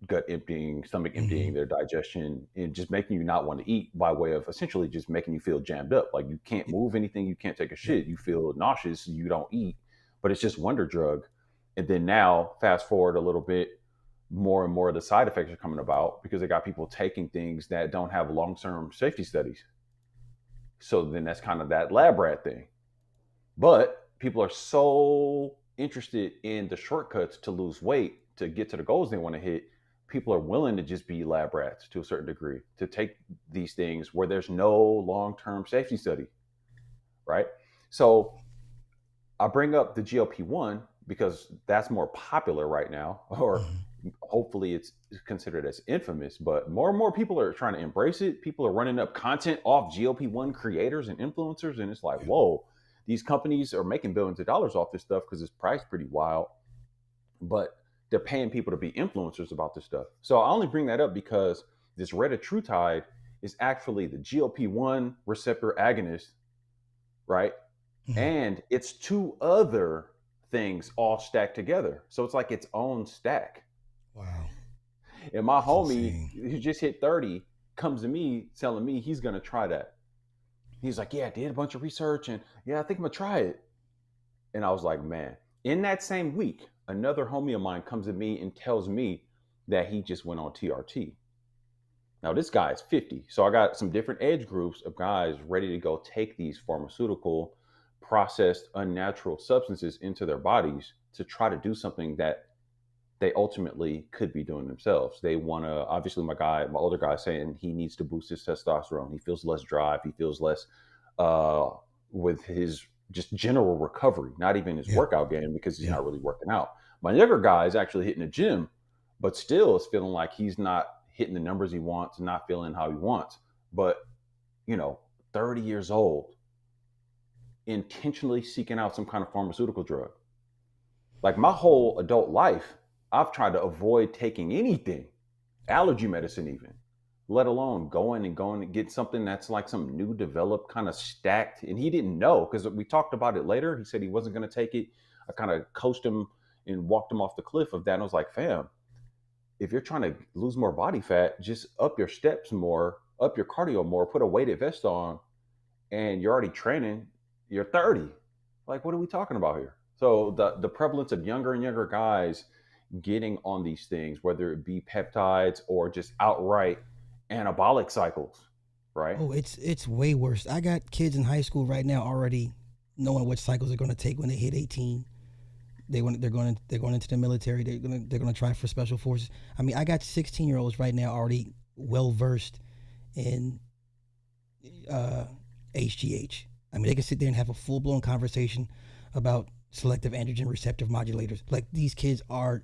gut emptying, stomach Mm-hmm. emptying, their digestion, and just making you not want to eat by way of essentially just making you feel jammed up. Like you can't move anything, you can't take a Yep. shit, you feel nauseous, you don't eat, but it's just wonder drug. And then now, fast forward a little bit, more and more of the side effects are coming about because they got people taking things that don't have long term safety studies. So then that's kind of that lab rat thing. But people are so interested in the shortcuts to lose weight, to get to the goals they want to hit. People are willing to just be lab rats to a certain degree, to take these things where there's no long term safety study, right? So I bring up the GLP-1 because that's more popular right now, or Mm-hmm. hopefully it's considered as infamous, but more and more people are trying to embrace it. People are running up content off GLP-1 creators and influencers, and it's like, Yeah. whoa, these companies are making billions of dollars off this stuff because it's priced pretty wild, but they're paying people to be influencers about this stuff. So I only bring that up because this retatrutide is actually the GLP-1 receptor agonist, right? Mm-hmm. And it's two other things all stacked together. So it's like its own stack. Wow. And my That's homie insane. who just hit 30 comes to me telling me he's going to try that. He's like, yeah, I did a bunch of research and yeah, I think I'm going to try it. And I was like, man, in that same week, another homie of mine comes to me and tells me that he just went on TRT. Now, this guy is 50. So I got some different age groups of guys ready to go take these pharmaceutical, processed, unnatural substances into their bodies to try to do something that they ultimately could be doing themselves. They want to, obviously, my older guy, is saying he needs to boost his testosterone. He feels less drive. He feels less uh, with his just general recovery, not even his Yeah. workout game because he's Yeah. not really working out. My younger guy is actually hitting the gym, but still is feeling like he's not hitting the numbers he wants, not feeling how he wants. But, you know, 30 years old, intentionally seeking out some kind of pharmaceutical drug. Like my whole adult life, I've tried to avoid taking anything, allergy medicine even, let alone going to get something that's like some new developed kind of stacked. And he didn't know because we talked about it later. He said he wasn't going to take it. I kind of coached him and walked him off the cliff of that. And I was like, fam, if you're trying to lose more body fat, just up your steps more, up your cardio more, put a weighted vest on, and you're already training, you're 30. Like, what are we talking about here? So the prevalence of younger and younger guys getting on these things, whether it be peptides or just outright anabolic cycles, right? Oh, it's way worse. I got kids in high school right now already knowing what cycles they're going to take when they hit 18. They're going into the military. They're gonna try for special forces. I mean, I got 16-year-olds right now already well versed in HGH. I mean, they can sit there and have a full blown conversation about selective androgen receptor modulators. Like these kids are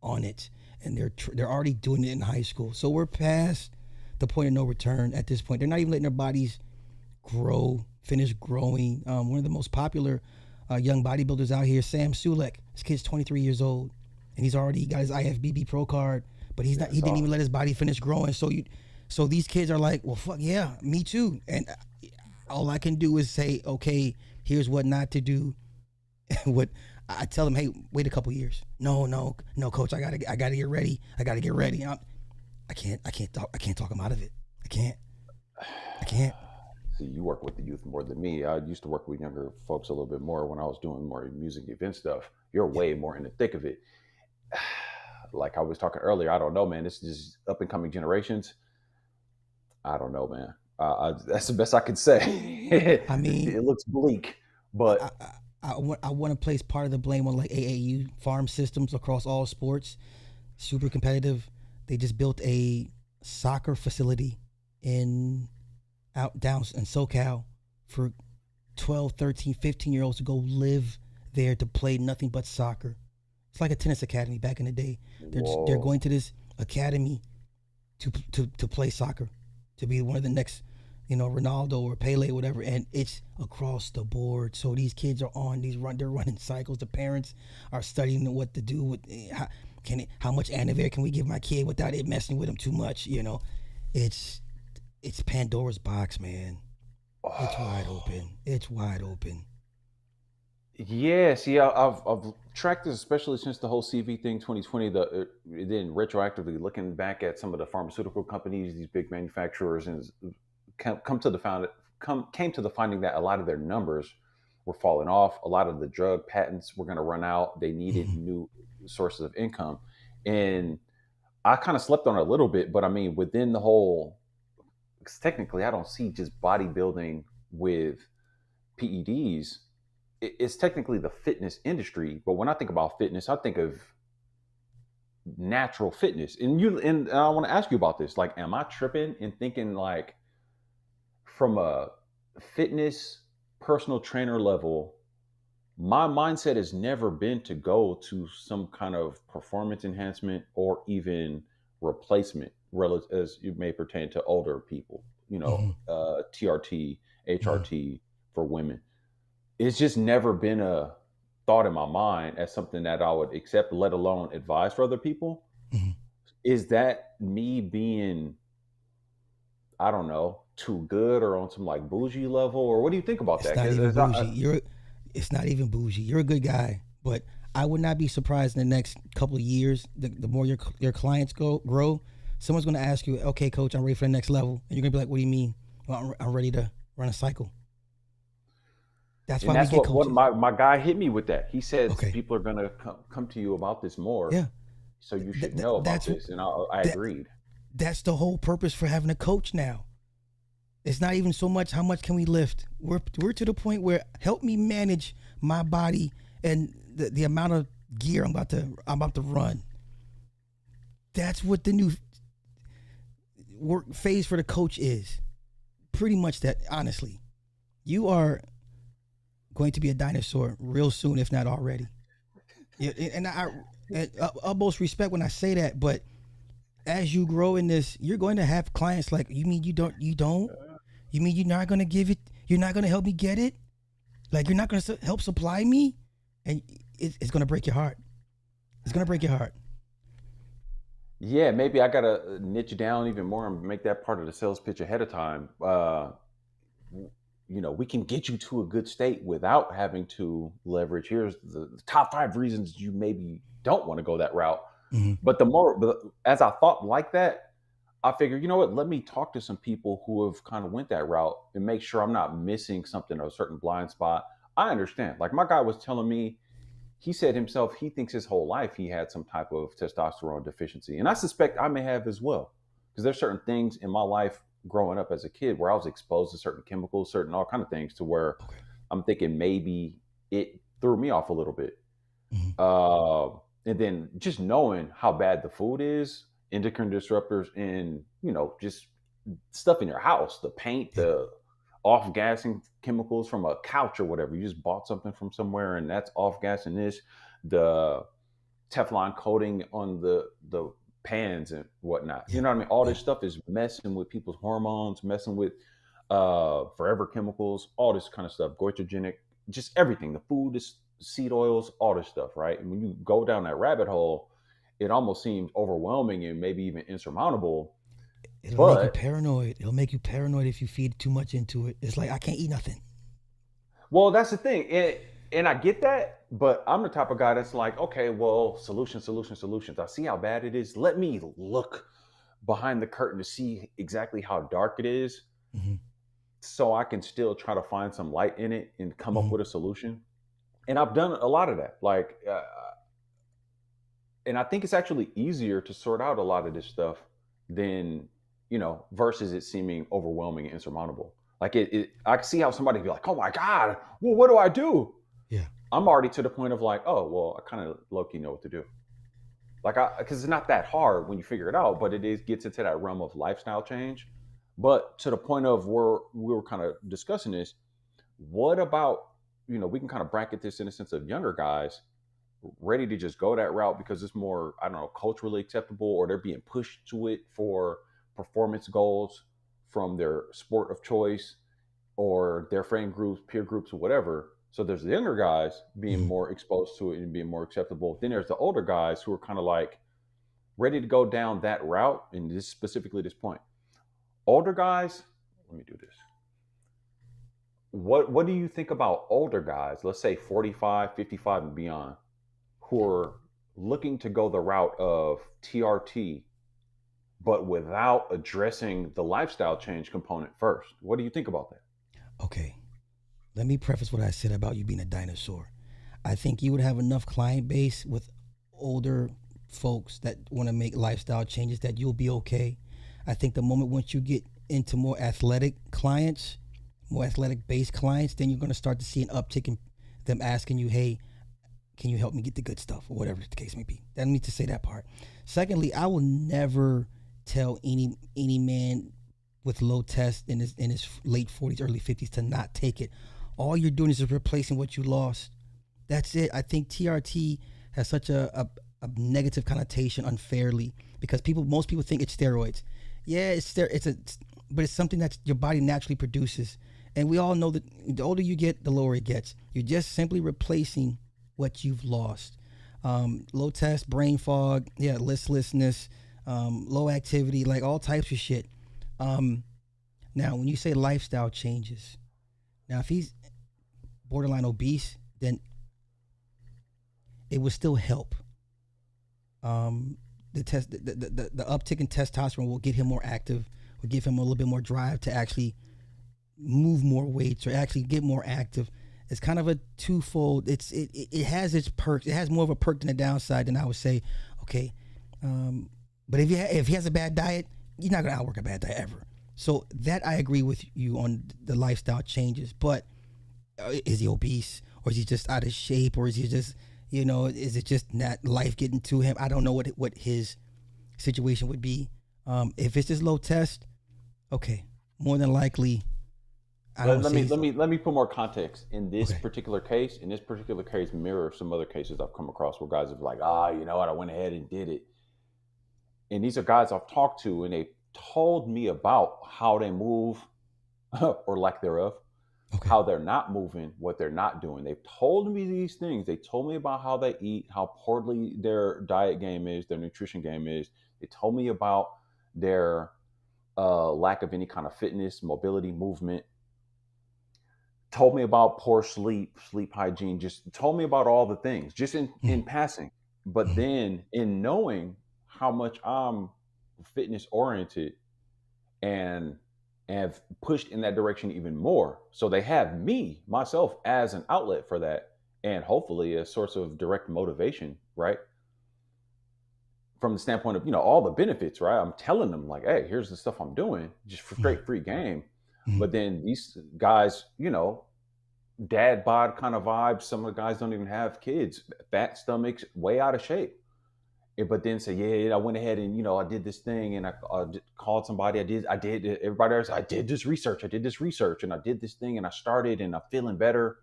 on it, and they're already doing it in high school. So we're past the point of no return at this point. They're not even letting their bodies finish growing. One of the most popular young bodybuilders out here, Sam Sulek. This kid's 23 years old, and he's already got his IFBB Pro card, but he's not. He didn't even let his body finish growing. So these kids are like, well, fuck yeah, me too. And all I can do is say, okay, here's what not to do. What I tell them, hey, wait a couple years. No, coach, I gotta get ready. I can't talk him out of it. I can't. See, you work with the youth more than me. I used to work with younger folks a little bit more when I was doing more music event stuff. You're way more in the thick of it. Like I was talking earlier, I don't know, man. This is up and coming generations. I don't know, man. That's the best I can say. I mean, it looks bleak, but I want to place part of the blame on like AAU farm systems across all sports. Super competitive. They just built a soccer facility down in SoCal for 12, 13, 15-year-olds to go live there to play nothing but soccer. It's like a tennis academy back in the day. They're going to this academy to play soccer, to be one of the next, Ronaldo or Pele or whatever, and it's across the board. So these kids are they're running cycles. The parents are studying what to do with how much Anavar can we give my kid without it messing with him too much. It's Pandora's box, man. It's wide open. It's wide open. Yeah, see, I've tracked this, especially since the whole CV thing, 2020. Then retroactively looking back at some of the pharmaceutical companies, these big manufacturers, and came to the finding that a lot of their numbers were falling off. A lot of the drug patents were going to run out. They needed new sources of income, and I kind of slept on it a little bit. But I mean, within the whole, because technically, I don't see just bodybuilding with PEDs. It's technically the fitness industry, but when I think about fitness, I think of natural fitness. And I want to ask you about this. Like, am I tripping and thinking like from a fitness personal trainer level, my mindset has never been to go to some kind of performance enhancement or even replacement, as you may pertain to older people, TRT, HRT for women. It's just never been a thought in my mind as something that I would accept, let alone advise for other people. Is that me being, I don't know, too good or on some like bougie level? Or what do you think about It's that? not even bougie. It's not even bougie. You're a good guy, but I would not be surprised in the next couple of years, the more your clients grow, someone's going to ask you, okay, coach, I'm ready for the next level. And you're going to be like, what do you mean? Well, I'm ready to run a cycle. That's why that's we get what coaches. my guy hit me with that. He said Okay. people are going to come to you about this more. Yeah. So you should know about this. And I that, agreed. That's the whole purpose for having a coach now. It's not even so much how much can we lift. We're to the point where help me manage my body and the amount of gear I'm about to run. That's what the new work phase for the coach is. Pretty much that, honestly. You are going to be a dinosaur real soon, if not already. Yeah, and I utmost respect when I say that, but as you grow in this, you're going to have clients like, you mean you don't? You mean you're not going to give it? You're not going to help me get it? Like you're not going to help supply me, and it's going to break your heart. It's going to break your heart. Yeah, maybe I gotta niche down even more and make that part of the sales pitch ahead of time. We can get you to a good state without having to leverage. Here's the top 5 reasons you maybe don't want to go that route. Hmm. But as I thought like that, I figured, you know what? Let me talk to some people who have kind of went that route and make sure I'm not missing something or a certain blind spot. I understand. Like my guy was telling me, he said himself, he thinks his whole life he had some type of testosterone deficiency, and I suspect I may have as well, because there's certain things in my life growing up as a kid where I was exposed to certain chemicals, certain all kind of things, to where Okay. I'm thinking maybe it threw me off a little bit. Hmm. Uh, and then just knowing how bad the food is, endocrine disruptors, and just stuff in your house, the paint, Yeah. the off gassing chemicals from a couch or whatever. You just bought something from somewhere and that's off gassing this, the Teflon coating on the pans and whatnot. You Yeah. know what I mean? All Yeah. this stuff is messing with people's hormones, messing with forever chemicals, all this kind of stuff, goitrogenic, just everything. The food is seed oils, all this stuff, right? And when you go down that rabbit hole, it almost seems overwhelming and maybe even insurmountable. It'll make you But paranoid. It'll make you paranoid if you feed too much into it. It's like I can't eat nothing. well, that's the thing. And I get that, but I'm the type of guy that's like, okay, well, solutions. I see how bad it is. Let me look behind the curtain to see exactly how dark it is, Hmm. so I can still try to find some light in it and come up Hmm. with a solution. And I've done a lot of that. And I think it's actually easier to sort out a lot of this stuff than, versus it seeming overwhelming and insurmountable. Like I can see how somebody be like, oh my God, well, what do I do? Yeah. I'm already to the point of like, oh, well, I kind of low key know what to do. Because it's not that hard when you figure it out, but it is gets into that realm of lifestyle change. But to the point of where we were kind of discussing this, what about, we can kind of bracket this in a sense of younger guys ready to just go that route because it's more, I don't know, culturally acceptable, or they're being pushed to it for performance goals from their sport of choice or their friend groups, peer groups, or whatever. So there's the younger guys being Hmm. more exposed to it and being more acceptable. Then there's the older guys who are kind of like ready to go down that route. And this specifically this point, older guys. Let me do this. What do you think about older guys? Let's say 45, 55, and beyond, who are looking to go the route of TRT, but without addressing the lifestyle change component first. What do you think about that? Okay. Let me preface what I said about you being a dinosaur. I think you would have enough client base with older folks that want to make lifestyle changes that you'll be okay. I think the moment once you get into more athletic clients, more athletic based clients, then you're going to start to see an uptick in them asking you, hey, can you help me get the good stuff or whatever the case may be. I need to say that part. Secondly, I will never tell any man with low test in his late 40s, early 50s to not take it. All you're doing is just replacing what you lost. That's it. I think TRT has such a negative connotation unfairly because most people think it's steroids. Yeah, but it's something that your body naturally produces, and we all know that the older you get, the lower it gets. You're just simply replacing what you've lost. Low test, brain fog, yeah, listlessness, low activity, like all types of shit. Um, Now, when you say lifestyle changes, now if he's borderline obese, then it would still help. Um, the uptick in testosterone will get him more active, will give him a little bit more drive to actually move more weights or actually get more active. It's kind of a twofold. It has its perks. It has more of a perk than a downside. Than I would say, okay, um, but if he has a bad diet, you're not gonna outwork a bad diet ever. So that I agree with you on the lifestyle changes. But is he obese or is he just out of shape or is he just is it just not life getting to him? I don't know what his situation would be. If it's just low test, okay, more than likely, I don't Let, want to let say me he's let me let me put more context in this okay. particular case. In this particular case, mirror some other cases I've come across where guys have like, ah, you know what, I went ahead and did it. And these are guys I've talked to, and they told me about how they move or lack thereof. Okay. how they're not moving, what they're not doing. They've told me these things. They told me about how they eat, how poorly their diet game is, their nutrition game is. They told me about their lack of any kind of fitness, mobility, movement. Told me about poor sleep, sleep hygiene. Just told me about all the things, just in Mm, passing. But mm, then, in knowing how much I'm fitness oriented and have pushed in that direction even more. So they have me, myself, as an outlet for that, and hopefully a source of direct motivation, right? From the standpoint of, all the benefits, right? I'm telling them, like, hey, here's the stuff I'm doing, just for mm, straight free game. mm. But then these guys, dad bod kind of vibes. Some of the guys don't even have kids, fat stomachs, way out of shape. But then say, yeah, I went ahead and I did this thing, and I called somebody. I did. Everybody else, I did this research. And I did this thing, and I started, and I'm feeling better.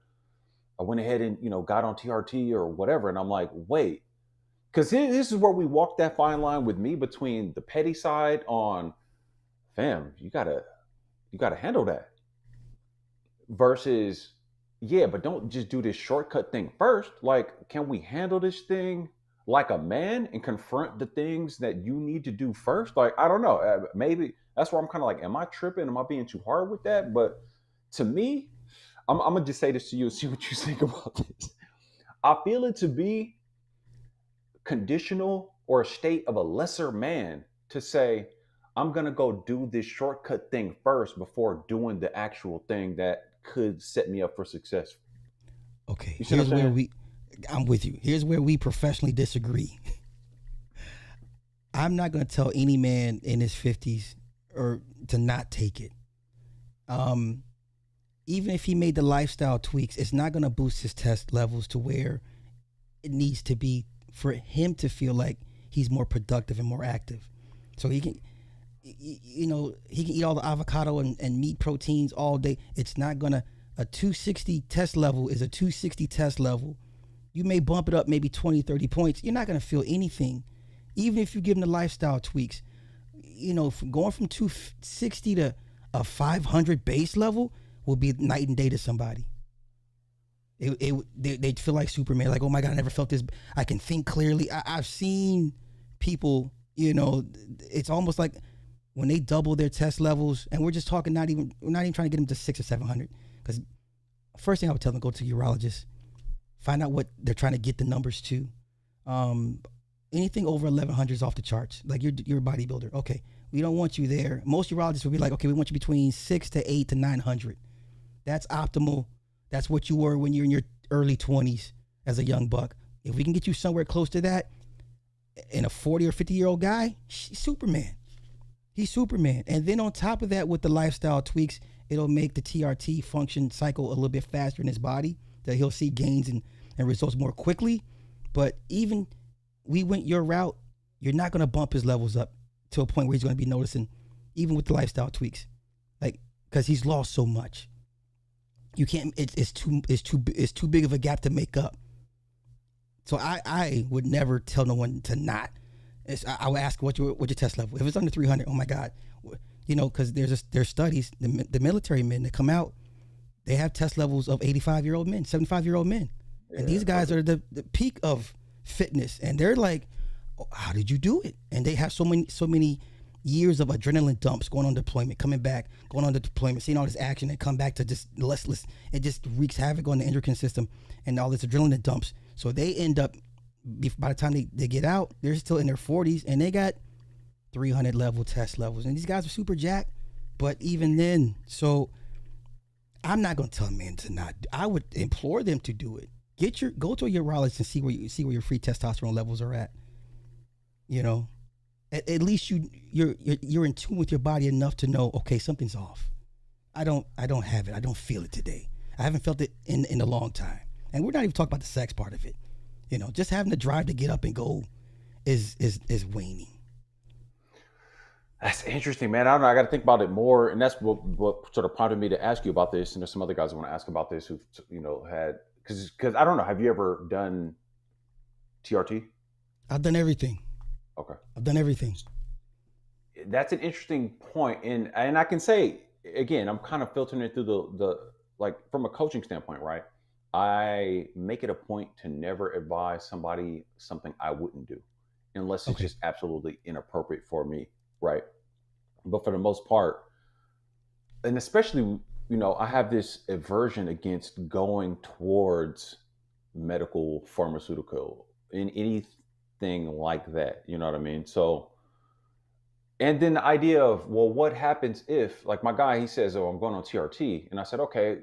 I went ahead and got on TRT or whatever, and I'm like, wait, because this is where we walk that fine line with me between the petty side on, fam, you gotta handle that, versus, yeah, but don't just do this shortcut thing first. Like, can we handle this thing like a man and confront the things that you need to do first? Like, I don't know. Maybe that's where I'm kind of like, am I tripping? Am I being too hard with that? But to me, I'm gonna just say this to you and see what you think about this. I feel it to be conditional or a state of a lesser man to say, I'm going to go do this shortcut thing first before doing the actual thing that could set me up for success. Okay. You see what I'm saying? I'm with you. Here's where we professionally disagree. I'm not going to tell any man in his 50s or to not take it. Um, Even if he made the lifestyle tweaks, it's not going to boost his test levels to where it needs to be for him to feel like he's more productive and more active. So he can, he can eat all the avocado and meat proteins all day. It's not gonna, a 260 test level is a 260 test level. You may bump it up maybe 20, 30 points. You're not gonna feel anything, even if you give him the lifestyle tweaks. From going from 260 to a 500 base level will be night and day to somebody. They'd feel like Superman, like, oh my God, I never felt this. I can think clearly. I've seen people, it's almost like when they double their test levels, and we're just talking, we're not even trying to get them to 600 or 700. Because first thing I would tell them, go to a urologist, find out what they're trying to get the numbers to. Anything over 1100 is off the charts. Like, you're a bodybuilder. Okay, we don't want you there. Most urologists will be like, okay, we want you between 6 to 8 to 900. That's optimal. That's what you were when you're in your early 20s as a young buck. If we can get you somewhere close to that, in a 40 or 50-year-old guy, he's Superman. He's Superman. And then on top of that, with the lifestyle tweaks, it'll make the TRT function cycle a little bit faster in his body, that he'll see gains and results more quickly. But even we went your route, you're not going to bump his levels up to a point where he's going to be noticing, even with the lifestyle tweaks, like, because he's lost so much. You can't. It's too big of a gap to make up. So I would never tell no one to not. I would ask what's your test level. If it's under 300, oh my God, because there's studies. The military men that come out, they have test levels of 85-year-old men, 75-year-old men, and these guys are the peak of fitness, and they're like, oh, how did you do it? And they have so many years of adrenaline dumps, going on deployment, coming back, going on the deployment, seeing all this action, and come back to just less. It just wreaks havoc on the endocrine system and all this adrenaline dumps. So they end up, by the time they get out, they're still in their 40s, and they got 300 level test levels. And these guys are super jacked, but even then, so I'm not going to tell a man to not. I would implore them to do it. Go to a urologist and see where your free testosterone levels are at. At least you're in tune with your body enough to know, okay, something's off. I don't have it. I don't feel it today. I haven't felt it in a long time. And we're not even talking about the sex part of it. Just having the drive to get up and go is waning. That's interesting, man. I don't know. I got to think about it more, and that's what sort of prompted me to ask you about this. And there's some other guys I want to ask about this who had, because I don't know. Have you ever done TRT? I've done everything. Okay. I've done everything. That's an interesting point, and I can say again, I'm kind of filtering it through like from a coaching standpoint, right? I make it a point to never advise somebody something I wouldn't do unless it's Okay. just absolutely inappropriate for me, right? But for the most part, and especially, I have this aversion against going towards medical, pharmaceutical, in anything like that. You know what I mean? So, and then the idea of, well, what happens if, like my guy, he says, oh, I'm going on TRT. And I said, okay,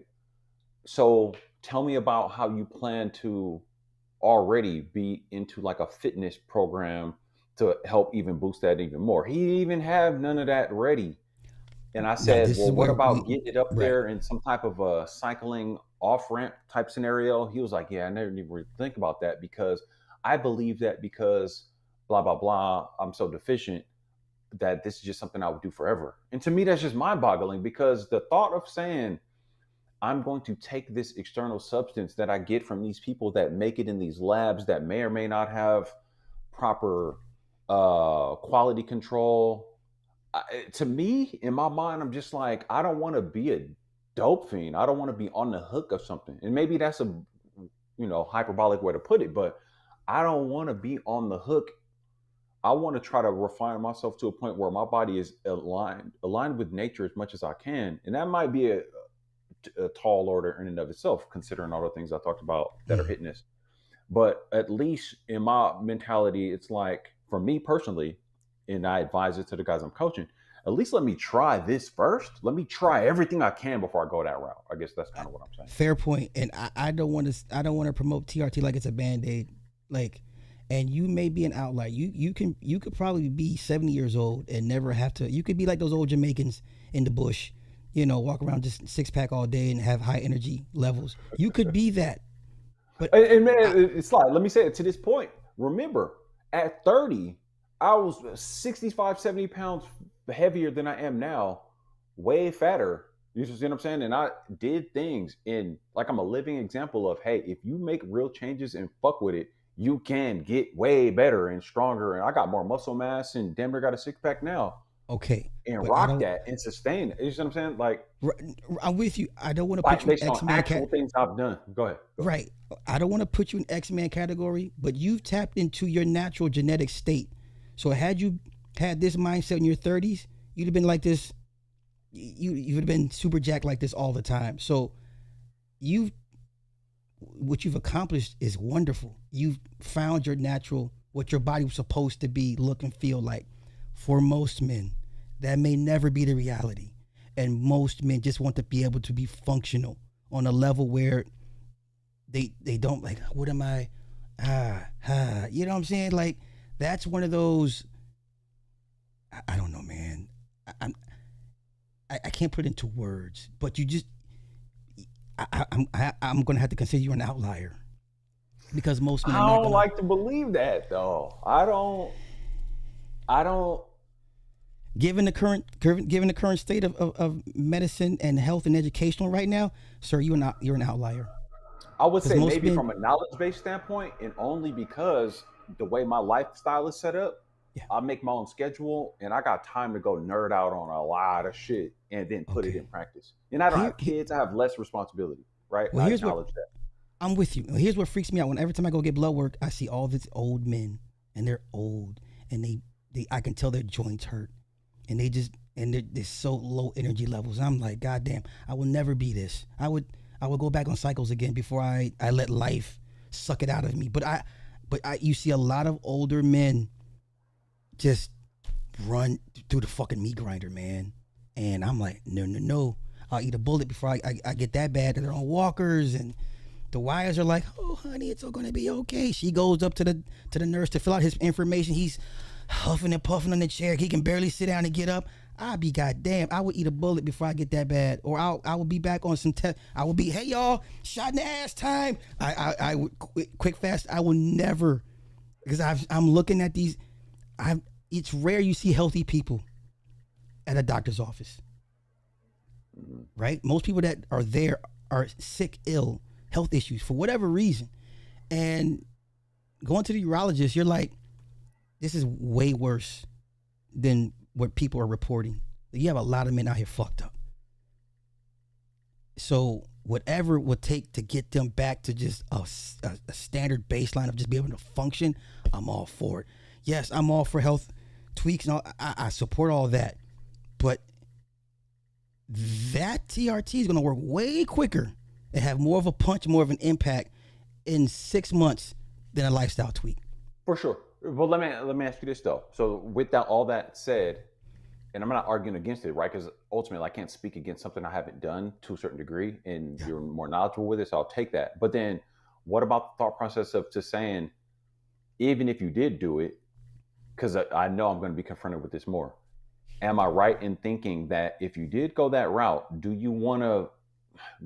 so tell me about how you plan to already be into like a fitness program to help even boost that even more. He didn't even have none of that ready. And I Now said, this is well, what where about we getting it up right. there in some type of a cycling off ramp type scenario? He was like, yeah, I never even really think about that because I believe that because blah, blah, blah, I'm so deficient that this is just something I would do forever. And to me, that's just mind boggling because the thought of saying, I'm going to take this external substance that I get from these people that make it in these labs that may or may not have proper quality control. To me, in my mind, I'm just like, I don't want to be a dope fiend. I don't want to be on the hook of something. And maybe that's a hyperbolic way to put it, but I don't want to be on the hook. I want to try to refine myself to a point where my body is aligned with nature as much as I can. And that might be a tall order in and of itself, considering all the things I talked about that are Mm. hitting this. But at least in my mentality, it's like for me personally, and I advise it to the guys I'm coaching, at least let me try this first. Let me try everything I can before I go that route. I guess that's kind of what I'm saying. Fair point. And I don't want to. I don't want to promote TRT like it's a band aid. Like, and you may be an outlier. You could probably be 70 years old and never have to. You could be like those old Jamaicans in the bush. Walk around just six pack all day and have high energy levels. You could be that, but And man, I, it's like, let me say it to this point. Remember, at 30, I was 65, 70 pounds heavier than I am now, way fatter. You see what I'm saying? And I did things in, like, I'm a living example of, hey, if you make real changes and fuck with it, you can get way better and stronger. And I got more muscle mass and damn near got a six pack now okay, and but I rock don't. that and sustain it. You see what I'm saying? r- I'm with you. I don't want to put Like you in based on X Man actual cat. things I've done. Go ahead. Go ahead. Right. I don't want to put you in X Man category, but you've tapped into your natural genetic state. So had you had this mindset in your 30s, you'd have been like this. You would have been super jacked like this all the time. So you, what you've accomplished is wonderful. You've found your natural, what your body was supposed to be, look and feel like. For most men, that may never be the reality, and most men just want to be able to be functional on a level where they don't like, what am I, you know what I'm saying? Like, that's one of those. I don't know, man. I'm I can't put it into words, but you just I'm gonna have to consider you an outlier because most men I are not don't gonna. like to believe that though. I don't. Given the current state of medicine and health and educational right now, sir, you're an outlier I would because say most maybe men. from a knowledge based standpoint, and only because the way my lifestyle is set up, Yeah. I make my own schedule and I got time to go nerd out on a lot of shit and then put it in Okay. practice. And I don't Here, have here kids, I have less responsibility, right? well, I here's what acknowledge that. I'm with you. Here's what freaks me out. When every time I go get blood work, I see all these old men, and they're old, and they I can tell their joints hurt, and they're so low energy levels. I'm like, God damn, I will never be this. I would go back on cycles again before I let life suck it out of me. But you see a lot of older men just run through the fucking meat grinder, man. And I'm like, no, no, no. I'll eat a bullet before I get that bad. They're on walkers, and the wires are like, oh honey, it's all gonna be okay. She goes up to the nurse to fill out his information. He's huffing and puffing on the chair. He can barely sit down and get up. I'd be goddamn. I would eat a bullet before I get that bad, or I will be back on some test. I will be, hey y'all, shot in the ass time. I would quick fast. I will never, because I'm looking at these. I It's rare you see healthy people at a doctor's office, Mhm. right? Most people that are there are sick, ill, health issues for whatever reason, and going to the urologist, you're like, this is way worse than what people are reporting. You have a lot of men out here fucked up. So whatever it would take to get them back to just a standard baseline of just being able to function, I'm all for it. Yes, I'm all for health tweaks and all. I support all that. But that TRT is going to work way quicker and have more of a punch, more of an impact in 6 months than a lifestyle tweak. For sure. Well, let me ask you this though. So with that, all that said, and I'm not arguing against it, right? Because ultimately, I can't speak against something I haven't done to a certain degree, and you're more knowledgeable with it, so I'll take that. But then, what about the thought process of just saying, even if you did do it, because I know I'm going to be confronted with this more. Am I right in thinking that if you did go that route, do you want to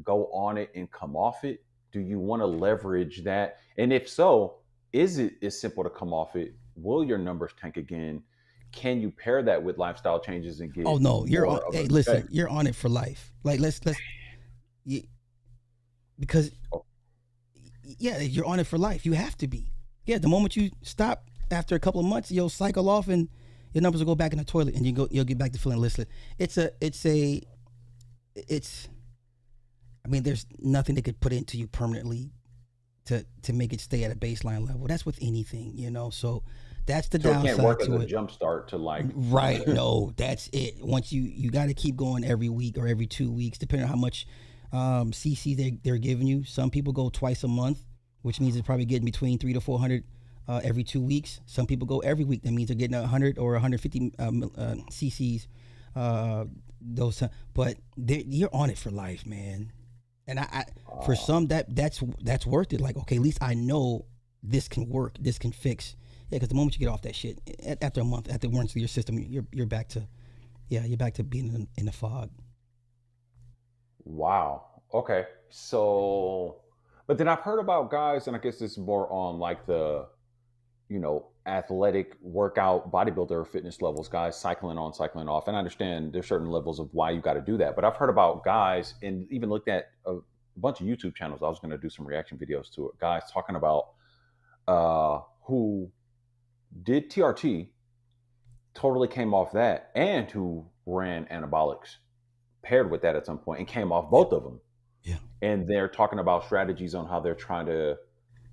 go on it and come off it? Do you want to leverage that? And if so, is it as simple to come off it? Will your numbers tank again? Can you pair that with lifestyle changes and get? Oh no, you're on. Hey, listen, you're on it for life. Like because yeah, you're on it for life. You have to be. Yeah, the moment you stop after a couple of months, you'll cycle off and your numbers will go back in the toilet, and you'll get back to feeling listless. I mean, there's nothing that could put into you permanently to make it stay at a baseline level. That's with anything, you know. So that's the downside. It can't work as a it. Jump start to like. Right. No, that's it. Once you got to keep going every week or every 2 weeks, depending on how much CC they're giving you. Some people go twice a month, which means they're probably getting between 300 to 400 every 2 weeks. Some people go every week. That means they're getting 100 or 150 CCs. But you're on it for life, man. And I for some that's worth it. Like, okay, at least I know this can work. This can fix. Yeah, because the moment you get off that shit, after a month, after it runs through your system, you're back to, you're back to being in the fog. Wow. Okay. So, but then I've heard about guys, and I guess this is more on like the, athletic workout bodybuilder fitness levels, guys cycling on, cycling off. And I understand there's certain levels of why you got to do that. But I've heard about guys, and even looked at a bunch of YouTube channels. I was going to do some reaction videos to it. Guys talking about who did TRT, totally came off that, and who ran anabolics paired with that at some point and came off both of them. Yeah. And they're talking about strategies on how they're trying to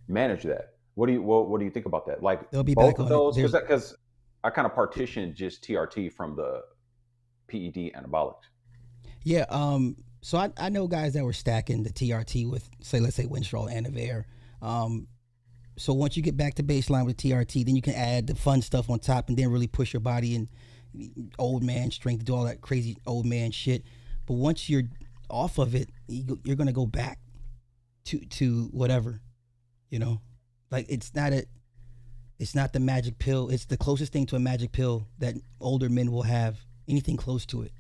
manage that. What do you think about that? Like, they'll be both back of on those, it. because I kind of partitioned just TRT from the PED anabolics. Yeah. So I know guys that were stacking the TRT with, let's say Winstrol and Anavar. So once you get back to baseline with TRT, then you can add the fun stuff on top and then really push your body and old man strength, do all that crazy old man shit. But once you're off of it, you're going to go back to whatever, like it's not the magic pill. It's the closest thing to a magic pill that older men will have, anything close to it.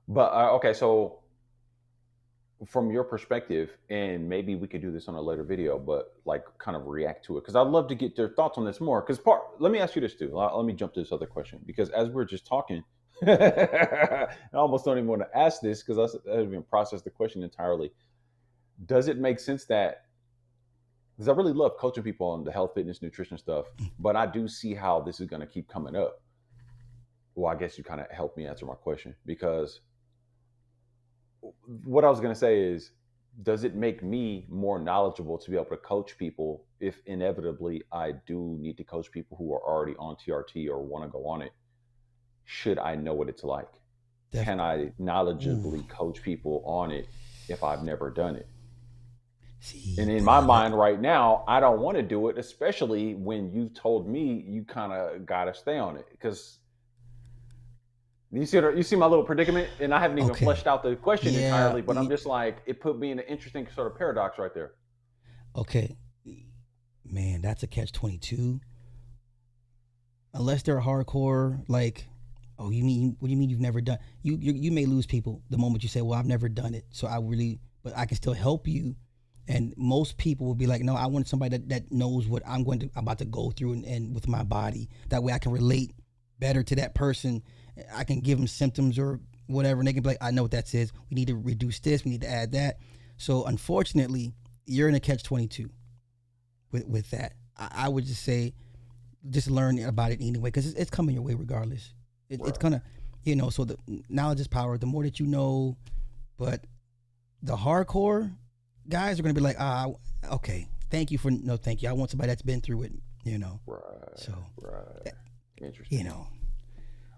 But okay, so from your perspective, and maybe we could do this on a later video, but like kind of react to it, because I'd love to get their thoughts on this more. Because let me ask you this too. Let me jump to this other question, because as we're just talking, I almost don't even want to ask this because I haven't even processed the question entirely. Does it make sense that, because I really love coaching people on the health, fitness, nutrition stuff, but I do see how this is going to keep coming up. Well, I guess you kind of helped me answer my question, because what I was going to say is, does it make me more knowledgeable to be able to coach people if inevitably I do need to coach people who are already on TRT or want to go on it? Should I know what it's like? Definitely. Can I knowledgeably coach people on it if I've never done it? See, and in my mind right now, I don't want to do it, especially when you told me you kind of got to stay on it. Because you see my little predicament, and I haven't even fleshed out the question entirely, but I'm just like, it put me in an interesting sort of paradox right there. Okay. Man, that's a catch-22. Unless they're hardcore, like, oh, what do you mean you've never done? You may lose people the moment you say, well, I've never done it, so but I can still help you. And most people will be like, no, I want somebody that knows what I'm about to go through and with my body. That way I can relate better to that person. I can give them symptoms or whatever, and they can be like, I know what that says. We need to reduce this. We need to add that. So unfortunately, you're in a catch-22 with that. I would just say, just learn about it anyway, because it's coming your way regardless. It's gonna, so the knowledge is power. The more that you know, but The hardcore guys are gonna be like, okay, thank you for no, thank you. I want somebody that's been through it, you know. Right, So, right. you Interesting. know,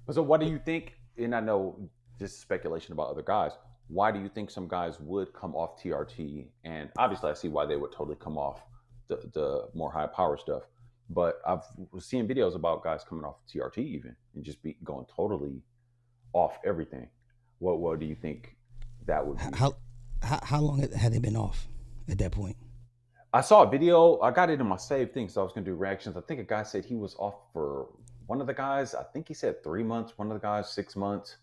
But so, what do you think? And I know just speculation about other guys. Why do you think some guys would come off TRT? And obviously, I see why they would totally come off the more high power stuff. But I've seen videos about guys coming off TRT even and just be going totally off everything. What do you think that would be? how how long had they been off at that point? I saw a video. I got it in my saved thing, so I was gonna do reactions. I think a guy said he was off for one of the guys. I think he said 3 months. One of the guys 6 months,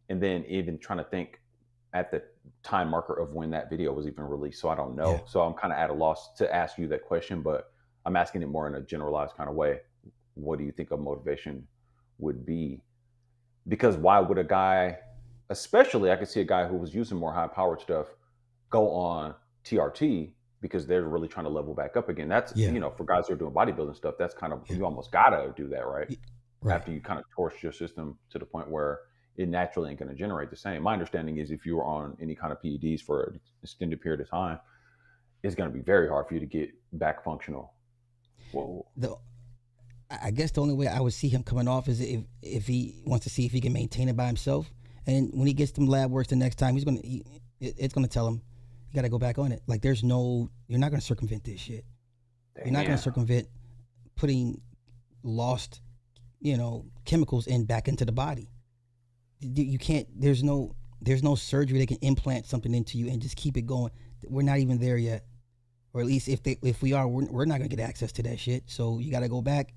and then even trying to think at the time marker of when that video was even released. So I don't Yeah, know. So I'm kind of at a loss to ask you that question, but I'm asking it more in a generalized kind of way. What do you think a motivation would be? Because why would a guy, especially I could see a guy who was using more high powered stuff, go on TRT because they're really trying to level back up again. That's, yeah, for guys who are doing bodybuilding stuff, that's kind of, yeah. you almost gotta do that, right? Right. After you kind of torch your system to the point where it naturally ain't going to generate the same. My understanding is if you were on any kind of PEDs for an extended period of time, it's going to be very hard for you to get back functional. Whoa. The I guess the only way I would see him coming off is if he wants to see if he can maintain it by himself. And when he gets them lab works the next time, it's gonna tell him you got to go back on it. Like you're not gonna circumvent this shit. You're not gonna Damn. circumvent putting lost, chemicals back into the body. You can't. There's no surgery that can implant something into you and just keep it going. We're not even there yet. Or at least if we are, we're not gonna get access to that shit. So you got to go back,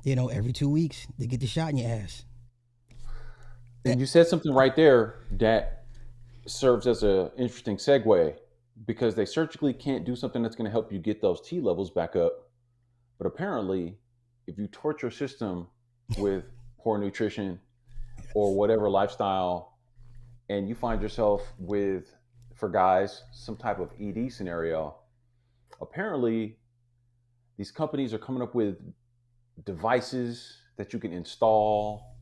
every 2 weeks to get the shot in your ass. And That, you said something right there that serves as an interesting segue because they surgically can't do something that's going to help you get those T levels back up. But apparently, if you torch your system with poor nutrition or whatever lifestyle, and you find yourself with, for guys, some type of ED scenario, apparently these companies are coming up with devices that you can install,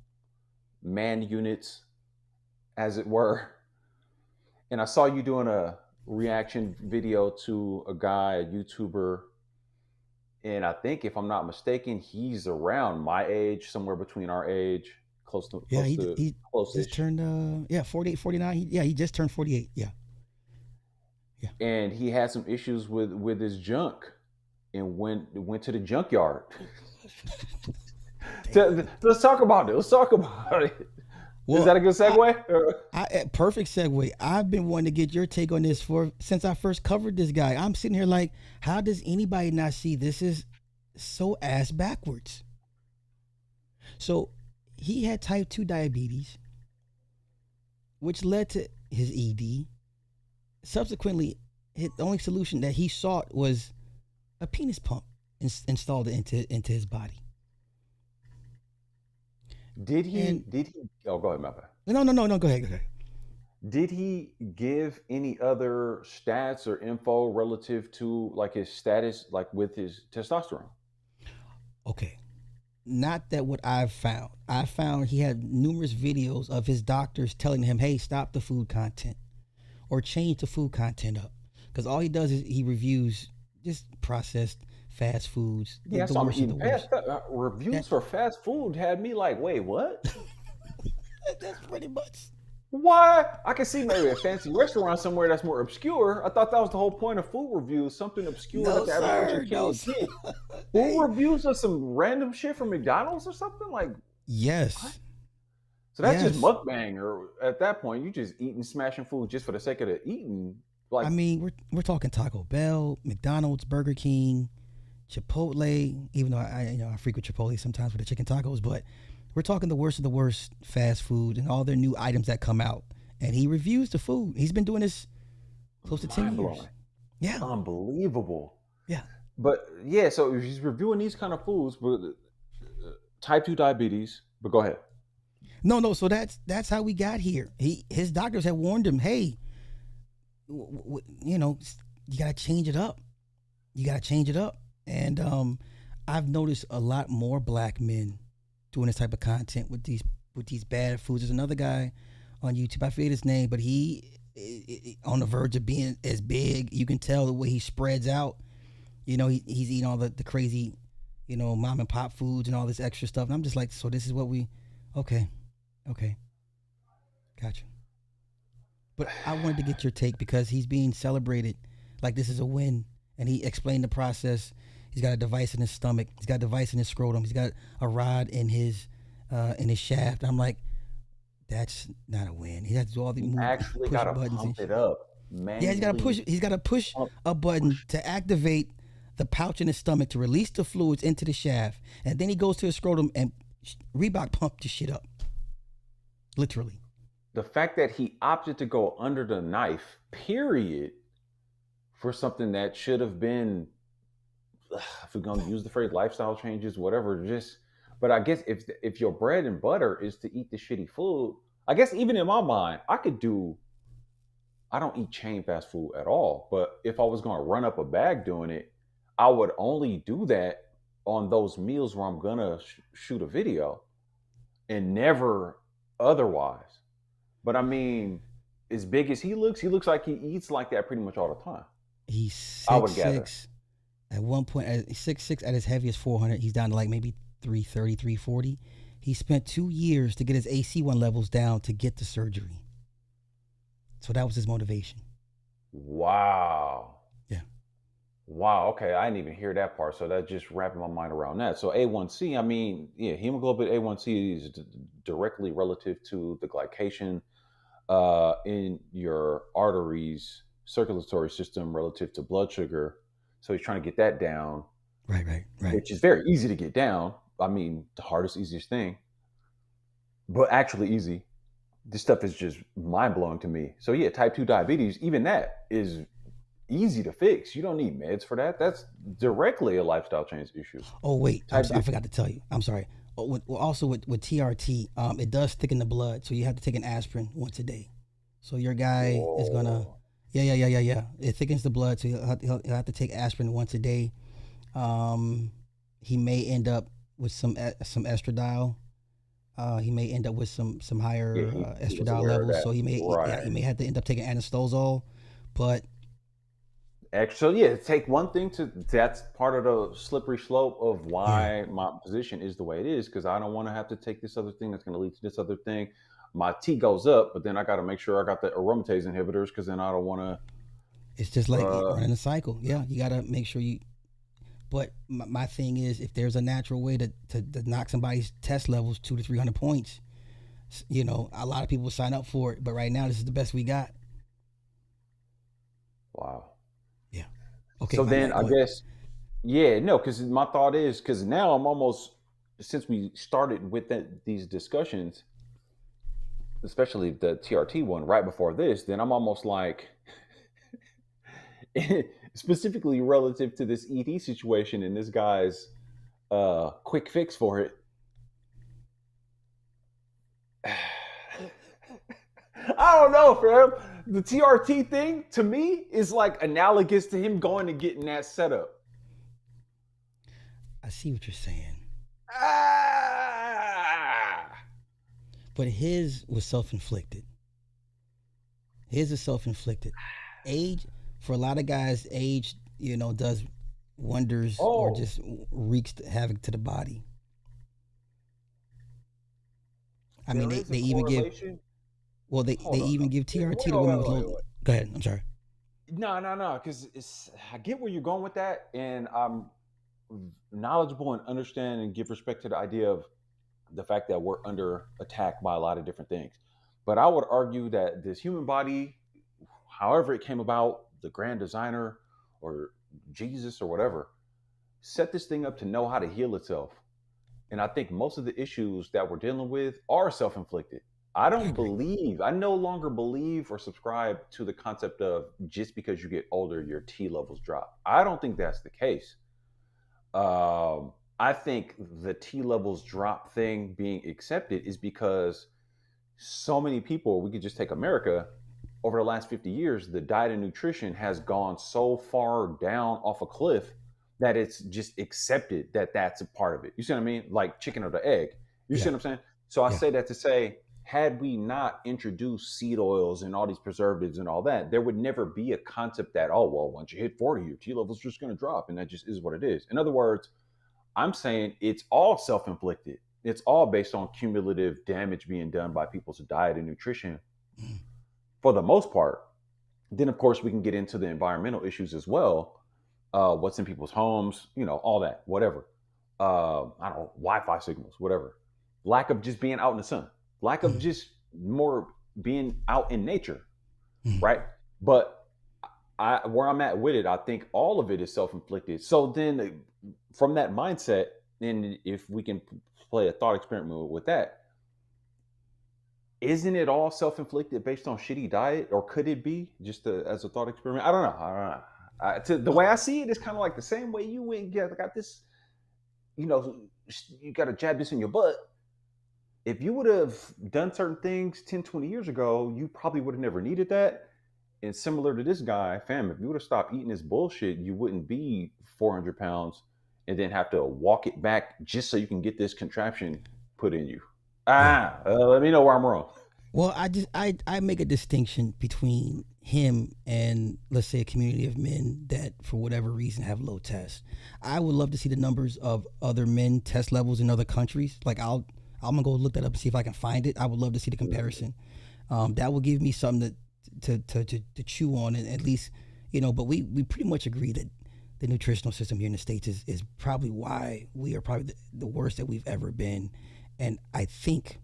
man units, as it were. And I saw you doing a reaction video to a guy, a YouTuber, and I think if I'm not mistaken, he's around my age, somewhere between our age, close to yeah, close he to he just close-ish. turned 48, 49. He just turned 48. Yeah, yeah. And he had some issues with his junk and went to the junkyard. Damn. Let's talk about it. Let's talk about it. Is Well, that a good I, segue? perfect segue. I've been wanting to get your take on this for since I first covered this guy. I'm sitting here like, how does anybody not see this is so ass backwards? So he had type 2 diabetes, which led to his ED. Subsequently, the only solution that he sought was a penis pump installed into his body. Did he? And Did he? Oh, go ahead, my bad. no. Go ahead. Go ahead. Did he give any other stats or info relative to like his status, like with his testosterone? Okay. Not that what I've found. I found he had numerous videos of his doctors telling him, "Hey, stop the food content or change the food content up." Because all he does is he reviews just processed fast foods, Yeah, the so I'm worst of the eating worst. fast. Reviews That for fast food had me like, wait, what? that's pretty much. Why? I can see maybe a fancy restaurant somewhere that's more obscure. I thought that was the whole point of food reviews, something obscure that No the average person sir, no can't sir. get. Food Hey, reviews of some random shit from McDonald's or something? Like, what? yes, So that's just yes. mukbang, or at that point, you just eating, smashing food just for the sake of the eating. I Like, mean, we're talking Taco Bell, McDonald's, Burger King, Chipotle. Even though I frequent Chipotle sometimes for the chicken tacos, but we're talking the worst of the worst fast food and all their new items that come out. And he reviews the food. He's been doing this close to 10 years. mind-blowing. Yeah, Unbelievable. yeah. But yeah, so if he's reviewing these kind of foods, but type 2 diabetes, but go ahead. No. So that's how we got here. His doctors had warned him, hey, you gotta change it up. You gotta change it up. And I've noticed a lot more black men doing this type of content with these bad foods. There's another guy on YouTube. I forget his name, but he on the verge of being as big. You can tell the way he spreads out. He's eating all the crazy, mom and pop foods and all this extra stuff. And I'm just like, so this is what we, okay, okay, gotcha. But I wanted to get your take because he's being celebrated like this is a win. And he explained the process. He's got a device in his stomach. He's got a device in his scrotum. He's got a rod in his shaft. I'm like, that's not a win. He has to do all the He move, actually push got to buttons and pump it shit. up Yeah, he's got to manually. push. He's got to push Pump, a button push. to activate the pouch in his stomach to release the fluids into the shaft, and then he goes to his scrotum and Reebok pumped the shit up, literally. The fact that he opted to go under the knife, period, for something that should have been, if we're gonna use the phrase lifestyle changes, whatever, just. But I guess if your bread and butter is to eat the shitty food, I guess even in my mind, I could do. I don't eat chain fast food at all, but if I was gonna run up a bag doing it, I would only do that on those meals where I'm gonna shoot a video, and never otherwise. But I mean, as big as he looks like he eats like that pretty much all the time. He's I six would gather. six. At one point, at 6'6", at his heaviest 400, he's down to like maybe 330, 340. He spent 2 years to get his AC1 levels down to get the surgery. So that was his motivation. Wow. Yeah. Wow. Okay, I didn't even hear that part. So that's just wrapping my mind around that. So A1C, I mean, yeah, hemoglobin A1C is directly relative to the glycation in your arteries, circulatory system relative to blood sugar. So he's trying to get that down, Right. which is very easy to get down. I mean, the hardest, easiest thing, but actually easy. This stuff is just mind blowing to me. So yeah, type 2 diabetes, even that is easy to fix. You don't need meds for that. That's directly a lifestyle change issue. Oh wait, Type I 2. forgot to tell you. I'm sorry. Also with TRT, it does thicken the blood, so you have to take an aspirin once a day. So your guy is gonna, Whoa. yeah. It thickens the blood, so he'll have to take aspirin once a day. Um, he may end up with some estradiol. He may end up with some Yeah, higher he was estradiol aware of levels, that. so Right. he may have to end up taking anastozole. But Actually, yeah, take one thing to that's part of the slippery slope of yeah, why my position is the way it is, because I don't want to have to take this other thing that's going to lead to this other thing. My T goes up, but then I got to make sure I got the aromatase inhibitors because then I don't want it's just to. like running a cycle. Yeah, you gotta make sure you. But my thing is, if there's a natural way to knock somebody's test levels 200 to 300 points, a lot of people sign up for it. But right now, this is the best we got. Wow. Yeah. Okay, So my then bad. I Go ahead. guess, yeah, no, because my thought is, because now I'm almost, since we started with these discussions, especially the TRT one right before this, then I'm almost like, specifically relative to this ED situation and this guy's quick fix for it. I don't know, fam. The TRT thing to me is like analogous to him going and getting that setup. I see what you're saying, Ah! but his was self-inflicted. His is self-inflicted. Age for a lot of guys, age does wonders or Oh, just wreaks havoc to the body. I mean, there they, is a they even give correlation. well they Hold on. even give Wait, TRT wait, to women with wait, low. wait, wait. Go ahead. I'm sorry. No, because it's. I get where you're going with that, and I'm knowledgeable and understand and give respect to the idea of the fact that we're under attack by a lot of different things. But I would argue that this human body, however it came about, the grand designer or Jesus or whatever, set this thing up to know how to heal itself. And I think most of the issues that we're dealing with are self inflicted. I agree. I no longer believe or subscribe to the concept of just because you get older, your T levels drop. I don't think that's the case. I think the T levels drop thing being accepted is because so many people, we could just take America, over the last 50 years, the diet and nutrition has gone so far down off a cliff that it's just accepted that that's a part of it. You see what I mean? Like chicken or the egg. You see Yeah. what I'm saying? So I Yeah. say that to say, had we not introduced seed oils and all these preservatives and all that, there would never be a concept that, oh, well, once you hit 40, your T level's just going to drop. And that just is what it is. In other words, I'm saying it's all self inflicted. It's all based on cumulative damage being done by people's diet and nutrition for the most part. Then, of course, we can get into the environmental issues as well. What's in people's homes, all that, whatever. I don't know, Wi-Fi signals, whatever. Lack of just being out in the sun, lack of just more being out in nature, right? But where I'm at with it, I think all of it is self-inflicted. So then, from that mindset, and if we can play a thought experiment with that, isn't it all self-inflicted based on shitty diet, or could it be just as a thought experiment? I don't know. The way I see it is kind of like the same way you went. Got this, you got to jab this in your butt. If you would have done certain things 10, 20 years ago, you probably would have never needed that. And similar to this guy, fam, if you would have stopped eating this bullshit, you wouldn't be 400 pounds and then have to walk it back just so you can get this contraption put in you. Let me know where I'm wrong. Well, I make a distinction between him and, let's say, a community of men that for whatever reason have low tests. I would love to see the numbers of other men test levels in other countries. Like I'm gonna go look that up and see if I can find it. I would love to see the comparison. That will give me something to chew on, and at least, but we pretty much agree that the nutritional system here in the States is probably why we are probably the worst that we've ever been. And I think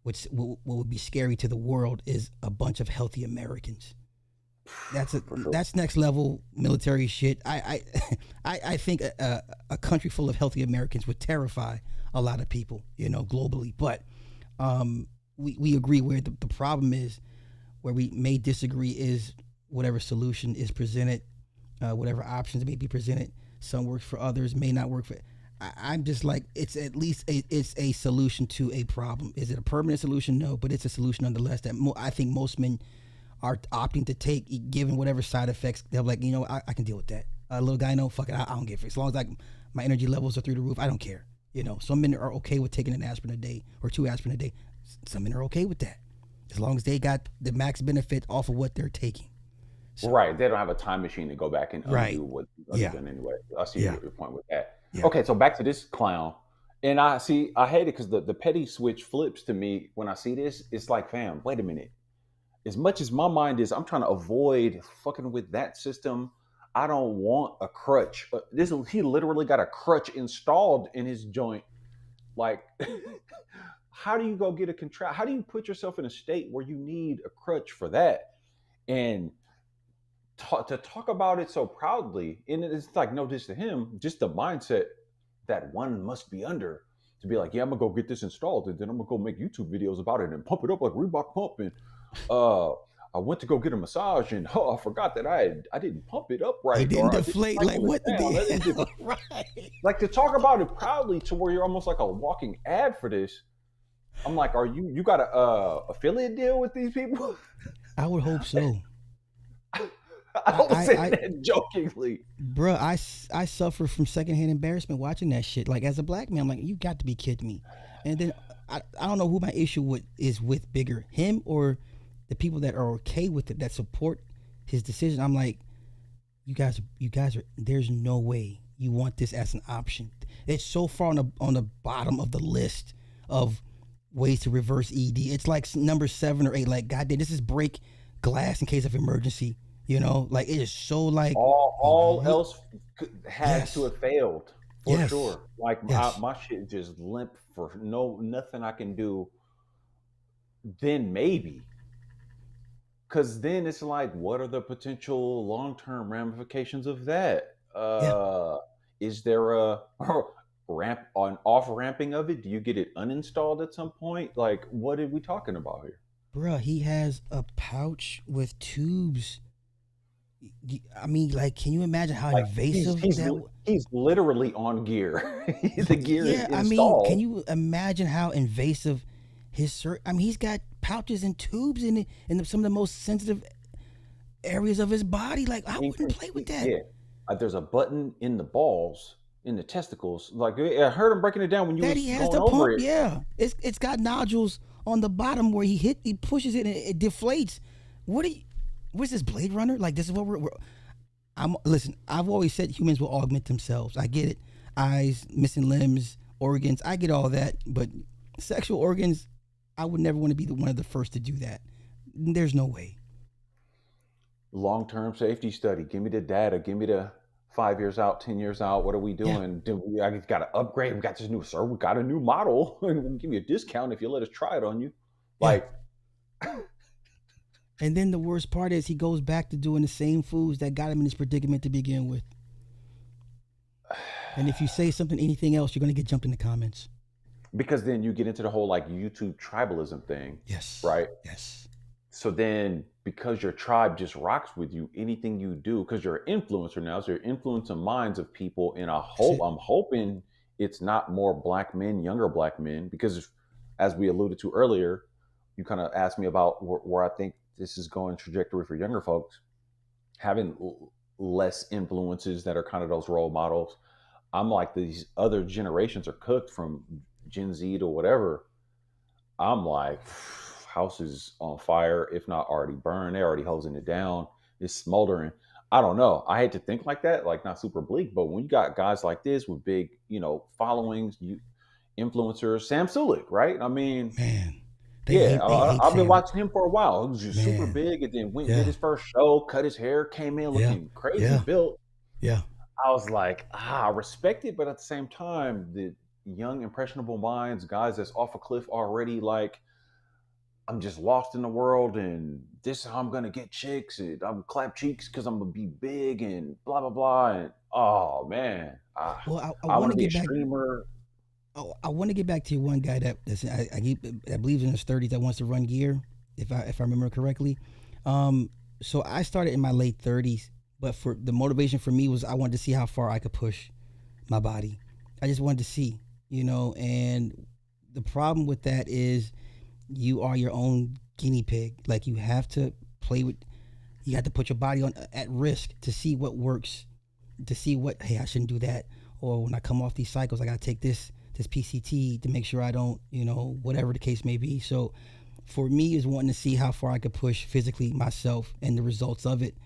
what would be scary to the world is a bunch of healthy Americans. That's next level military shit. I think a country full of healthy Americans would terrify a lot of people, globally. But we agree where the problem is, where we may disagree, is whatever solution is presented, whatever options may be presented. Some works for others, may not work for. I'm just like, it's at least it's a solution to a problem. Is it a permanent solution? No, but it's a solution nonetheless that I think most men are opting to take, given whatever side effects. They're like, I can deal with that. Little guy, no, fuck it, I don't give it. As long as my energy levels are through the roof, I don't care. Some men are okay with taking an aspirin a day or 2 aspirin a day. Some men are okay with that, as long as they got the max benefit off of what they're taking. So, right, they don't have a time machine to go back and undo what they've done anyway. I see your point with that. Yeah. Okay, so back to this clown. And I hate it because the petty switch flips to me when I see this. It's like, fam, wait a minute. As much as my mind is, I'm trying to avoid fucking with that system. I don't want a crutch. He literally got a crutch installed in his joint. Like, how do you go get a contract? How do you put yourself in a state where you need a crutch for that? And to talk about it so proudly, and it's like no diss to him, just the mindset that one must be under to be like, yeah, I'm gonna go get this installed, and then I'm gonna go make YouTube videos about it and pump it up like Reebok pump. And I went to go get a massage, and I forgot that I didn't pump it up right. It didn't deflate. Like what the hell? Right. Like, to talk about it proudly to where you're almost like a walking ad for this. I'm like, are you got a affiliate deal with these people? I would hope so. I don't say that jokingly. Bruh, I suffer from secondhand embarrassment watching that shit. Like, as a black man, I'm like, you got to be kidding me. And then I don't know who my issue is with bigger, him or the people that are okay with it, that support his decision. I'm like, you guys are, there's no way you want this as an option. It's so far on the bottom of the list of ways to reverse ED. It's like number 7 or 8. Like, goddamn, this is break glass in case of emergency. Like, it is so like all else had to have failed for sure. Like, my shit just limp for nothing I can do. Then maybe, because then it's like, what are the potential long-term ramifications of that? Is there a off ramping of it? Do you get it uninstalled at some point? Like, what are we talking about here? Bruh, he has a pouch with tubes. I mean, like, can you imagine how invasive he's literally on gear. The gear is installed. I mean, can you imagine how invasive he's got pouches and tubes in some of the most sensitive areas of his body. Like, I wouldn't play with that. Yeah, there's a button in the balls, in the testicles. Like, I heard him breaking it down when you was he has going to over pump. it. Yeah, it's got nodules on the bottom where he pushes it and it deflates. What are you? What's this Blade Runner? Like this is what we're listen. I've always said humans will augment themselves. I get it. Eyes, missing limbs, organs. I get all that, but sexual organs, I would never want to be one of the first to do that. There's no way. Long-term safety study. Give me the data. Give me the 5 years out, 10 years out. What are we Yeah, doing? I got to upgrade. We got this new sir. We got a new model, and we'll give you a discount if you let us try it on you. yeah. Like, And then the worst part is he goes back to doing the same foods that got him in this predicament to begin with. And if you say something, anything else, you're gonna get jumped in the comments. because then you get into the whole like YouTube tribalism thing, Yes, right? yes. So then, because your tribe just rocks with you, anything you do, because you're an influencer now, so you're influencing minds of people. And That's it. I'm hoping it's not more black men, younger black men, because as we alluded to earlier, you kind of asked me about where I think this is going trajectory for younger folks, having less influences that are kind of those role models. I'm like, these other generations are cooked from Gen Z to whatever. I'm like, house is on fire, if not already burned. They're already hosing it down. It's smoldering. I don't know. I hate to think like that, like not super bleak, but when you got guys like this with big, followings, influencers, Sam Sulik, right? I mean, Man, yeah, they hate I've been Sam. watching him for a while. He was just super Man, big, and then went and did yeah, his first show, cut his hair, came in yeah, looking crazy yeah, built. yeah. I was like, I respect it, but at the same time, the young impressionable minds, guys that's off a cliff already, like, I'm just lost in the world, and this is how I'm gonna get chicks, and I'm clap cheeks because I'm gonna be big, and blah blah blah. And oh man, Well, I I want want to to be a get back. streamer. I want to get back to one guy that believes in his 30s that wants to run gear, if I remember correctly. So I started in my late 30s, but for the motivation for me was I wanted to see how far I could push my body. I just wanted to see, and the problem with that is you are your own guinea pig. Like you have to play with, you have to put your body on at risk to see what works, to see what, hey, I shouldn't do that, or when I come off these cycles, I gotta take this PCT to make sure I don't, whatever the case may be. So for me is wanting to see how far I could push physically myself and the results of it.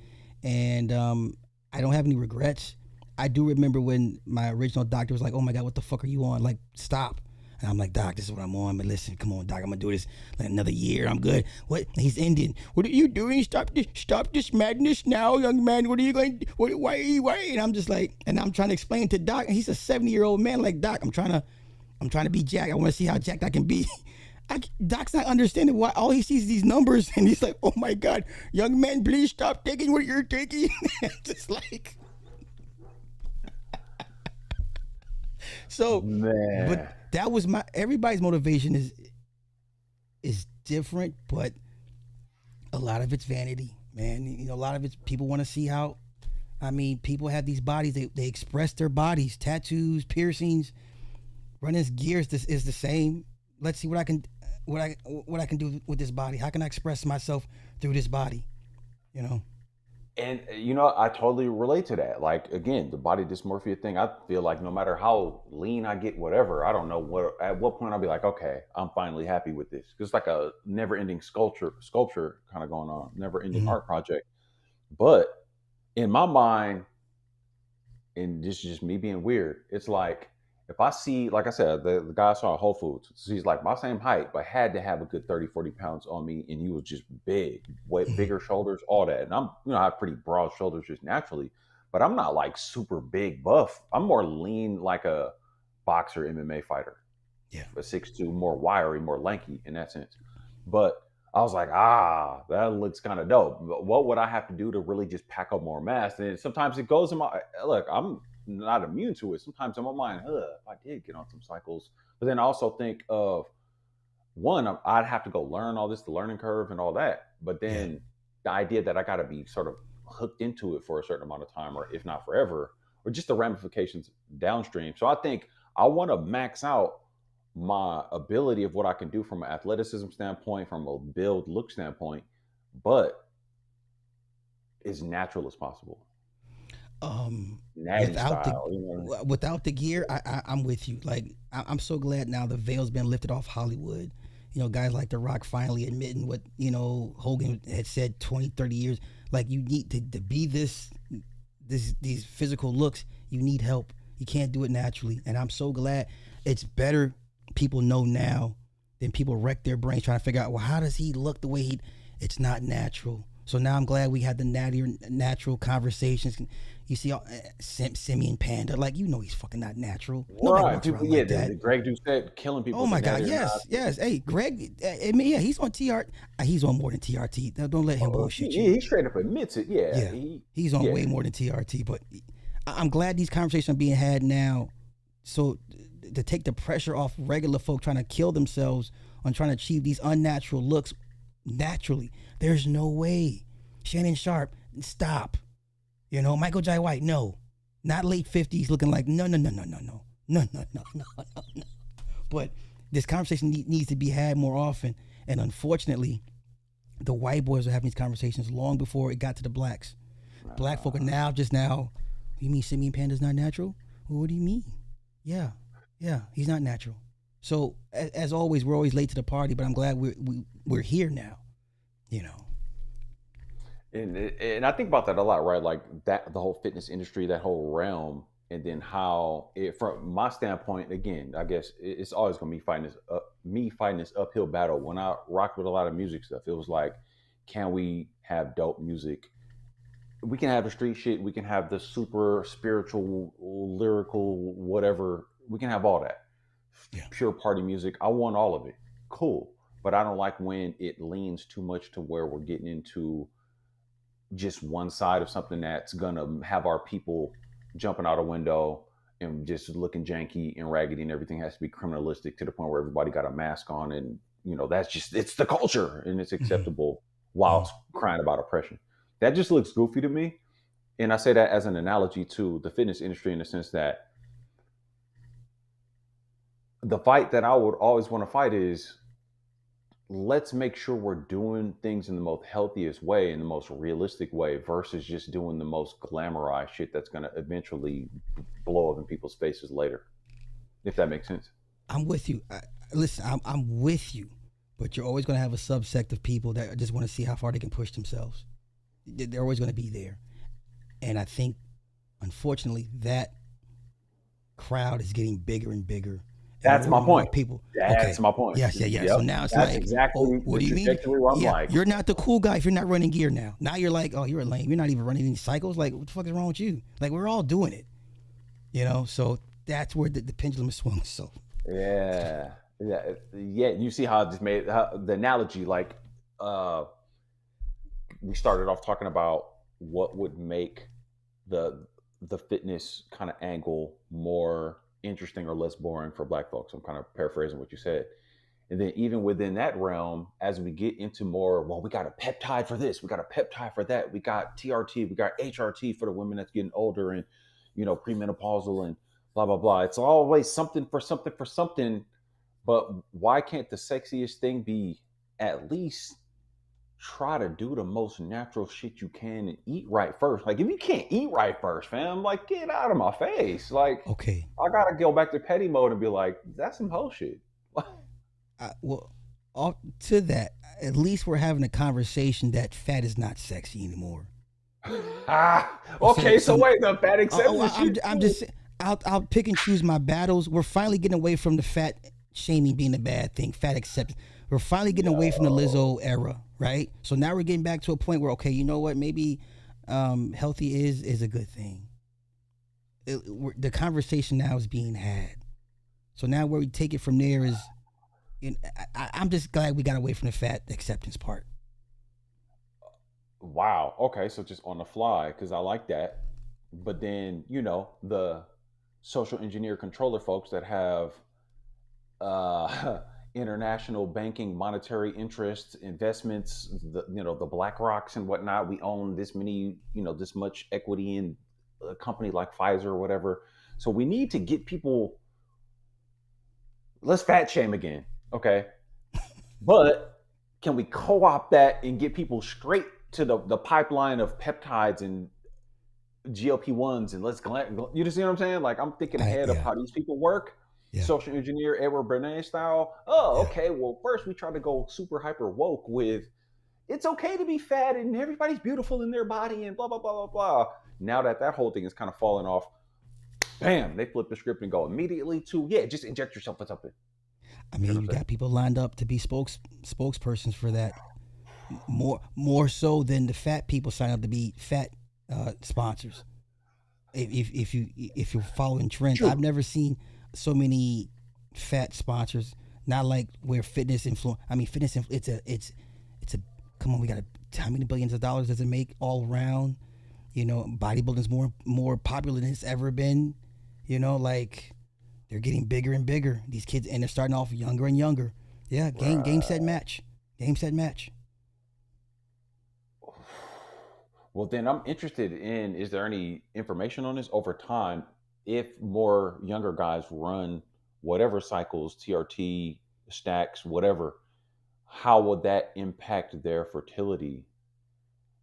And I don't have any regrets. I do remember when my original doctor was like, "Oh my God, what the fuck are you on? Like, stop." And I'm like, "Doc, this is what I'm on. But listen, come on, Doc, I'm gonna do this like another year. I'm good." What? He's Indian. What are you doing? Stop this madness now, young man. What are you going? Why? And I'm just like, and I'm trying to explain to Doc, and he's a 70-year-old man. Like, Doc, I'm trying to be jacked. I want to see how jacked I can be. Doc's not understanding why. All he sees is these numbers, and he's like, "Oh my God, young man, please stop taking what you're taking." Just like so, but Man, that was my everybody's motivation is different, but a lot of it's vanity, man. A lot of it's people want to see how. I mean, people have these bodies. They express their bodies, tattoos, piercings, running gears. This is the same. Let's see what I can do with this body. How can I express myself through this body? You know. and I totally relate to that. Like again, the body dysmorphia thing. I feel like no matter how lean I get, whatever, I don't know at what point I'll be like, okay, I'm finally happy with this. It's like a never-ending sculpture kind of going on, never-ending Mm-hmm. art project. But in my mind, and this is just me being weird, it's like if I see, like I said, the guy I saw at Whole Foods, so he's like my same height, but had to have a good 30, 40 pounds on me, and he was just big, way Mm-hmm. bigger shoulders, all that. And I'm, I have pretty broad shoulders just naturally, but I'm not like super big buff. I'm more lean like a boxer MMA fighter, Yeah. a 6'2", more wiry, more lanky in that sense. But I was like, that looks kind of dope. But what would I have to do to really just pack up more mass? And sometimes it goes in my look. I'm not immune to it. Sometimes in my mind, if I did get on some cycles, but then I also think of one, I'd have to go learn all this, the learning curve and all that. But Yeah. then the idea that I got to be sort of hooked into it for a certain amount of time, or if not forever, or just the ramifications downstream. So I think I want to max out my ability of what I can do from an athleticism standpoint, from a build look standpoint, but as natural as possible, natty Without the style. You know, without the gear, I'm with you. Like I'm so glad now the veil's been lifted off Hollywood. guys like The Rock finally admitting what, Hogan had said 20, 30 years. Like, you need to be these physical looks. You need help. You can't do it naturally. And I'm so glad it's better people know now than people wreck their brains trying to figure out, well, how does he look the way it's not natural. So now I'm glad we had the natural conversations. You see, Simeon Panda, like, he's fucking not natural. Nobody Right. walks People, around yeah, like that. the Greg Doucette killing people Oh with my the God, natty or not. yes. Hey, Greg, I mean, yeah, he's on TRT. He's on more than TRT. Don't let him bullshit you. He straight up admits it. Yeah. Yeah, he's on way more than TRT. But I'm glad these conversations are being had now, so to take the pressure off regular folk trying to kill themselves on trying to achieve these unnatural looks naturally. There's no way. Shannon Sharp, stop. Michael Jai White, no. Not late 50s looking like, no. But this conversation needs to be had more often. And unfortunately, the white boys are having these conversations long before it got to the blacks. Black folk are now, you mean Simeon Panda's not natural? Well, what do you mean? Yeah, he's not natural. So as always, we're always late to the party, but I'm glad we're here now. And I think about that a lot, right? Like that, the whole fitness industry, that whole realm, and then how it, from my standpoint, again, I guess it's always going to be me fighting this uphill battle. When I rocked with a lot of music stuff, it was like, can we have dope music? We can have the street shit. We can have the super spiritual, lyrical, whatever. We can have all that. Yeah. Pure party music. I want all of it. Cool. But I don't like when it leans too much to where we're getting into just one side of something that's gonna have our people jumping out a window and just looking janky and raggedy, and everything has to be criminalistic to the point where everybody got a mask on, and that's just, it's the culture and it's acceptable while it's crying about oppression. That just looks goofy to me. And I say that as an analogy to the fitness industry, in the sense that the fight that I would always want to fight is, let's make sure we're doing things in the most healthiest way, in the most realistic way, versus just doing the most glamorized shit that's going to eventually blow up in people's faces later. If that makes sense. I'm with you. Listen, I'm with you, but you're always going to have a subsect of people that just want to see how far they can push themselves. They're always going to be there. And I think, unfortunately, that crowd is getting bigger and bigger. That's my point. People. That's my point. Yes. Yep. So now it's that's like, exactly what do you mean? I'm like, you're not the cool guy if you're not running gear now. Now you're like, oh, you're a lame. You're not even running any cycles. Like, what the fuck is wrong with you? Like, we're all doing it. So that's where the pendulum is swung. So yeah. You see how I just made the analogy. Like, we started off talking about what would make the fitness kind of angle more interesting or less boring for Black folks. I'm kind of paraphrasing what you said. And then even within that realm, as we get into more, well, we got a peptide for this, we got a peptide for that, we got TRT, we got HRT for the women that's getting older and premenopausal and blah blah blah. It's always something for something for something. But why can't the sexiest thing be at least try to do the most natural shit you can and eat right first? Like, if you can't eat right first, fam, like, get out of my face. Like, okay, I gotta go back to petty mode and be like, that's some whole shit. To that, at least we're having a conversation that fat is not sexy anymore. Okay, so wait, the fat acceptance. I'm just, I'll pick and choose my battles. We're finally getting away from the fat shaming being a bad thing, fat acceptance. We're finally getting away from the Lizzo era, right? So now we're getting back to a point where, okay, you know what? Maybe healthy is a good thing. The conversation now is being had. So now where we take it from there is, I'm just glad we got away from the fat acceptance part. Wow. Okay, so just on the fly, because I like that. But then, the social engineer controller folks that have international banking, monetary interests, investments, the Black Rocks and whatnot. We own this many, this much equity in a company like Pfizer or whatever. So we need to get people, let's fat shame again. Okay. But can we co-opt that and get people straight to the pipeline of peptides and GLP-1s, and you see what I'm saying? Like, I'm thinking ahead of how these people work. Yeah. social engineer Edward Bernays style. Oh, Yeah. okay. Well, first we try to go super hyper woke with it's okay to be fat and everybody's beautiful in their body and blah blah blah blah blah. Now that whole thing is kind of falling off, bam, they flip the script and go immediately to just inject yourself with something. I You know mean, what you I'm saying? got people lined up to be spokespersons for that. More so than the fat people sign up to be fat sponsors. If you're following trends, I've True. never seen so many fat sponsors. Not like where fitness influence. I mean, it's a come on. We got how many billions of dollars does it make all around? Bodybuilding's more popular than it's ever been. Like they're getting bigger and bigger. These kids, and they're starting off younger and younger. Yeah, game set Right. match, game set match. Well, then I'm interested in is there any information on this over time? If more younger guys run whatever cycles, TRT, stacks, whatever, how would that impact their fertility?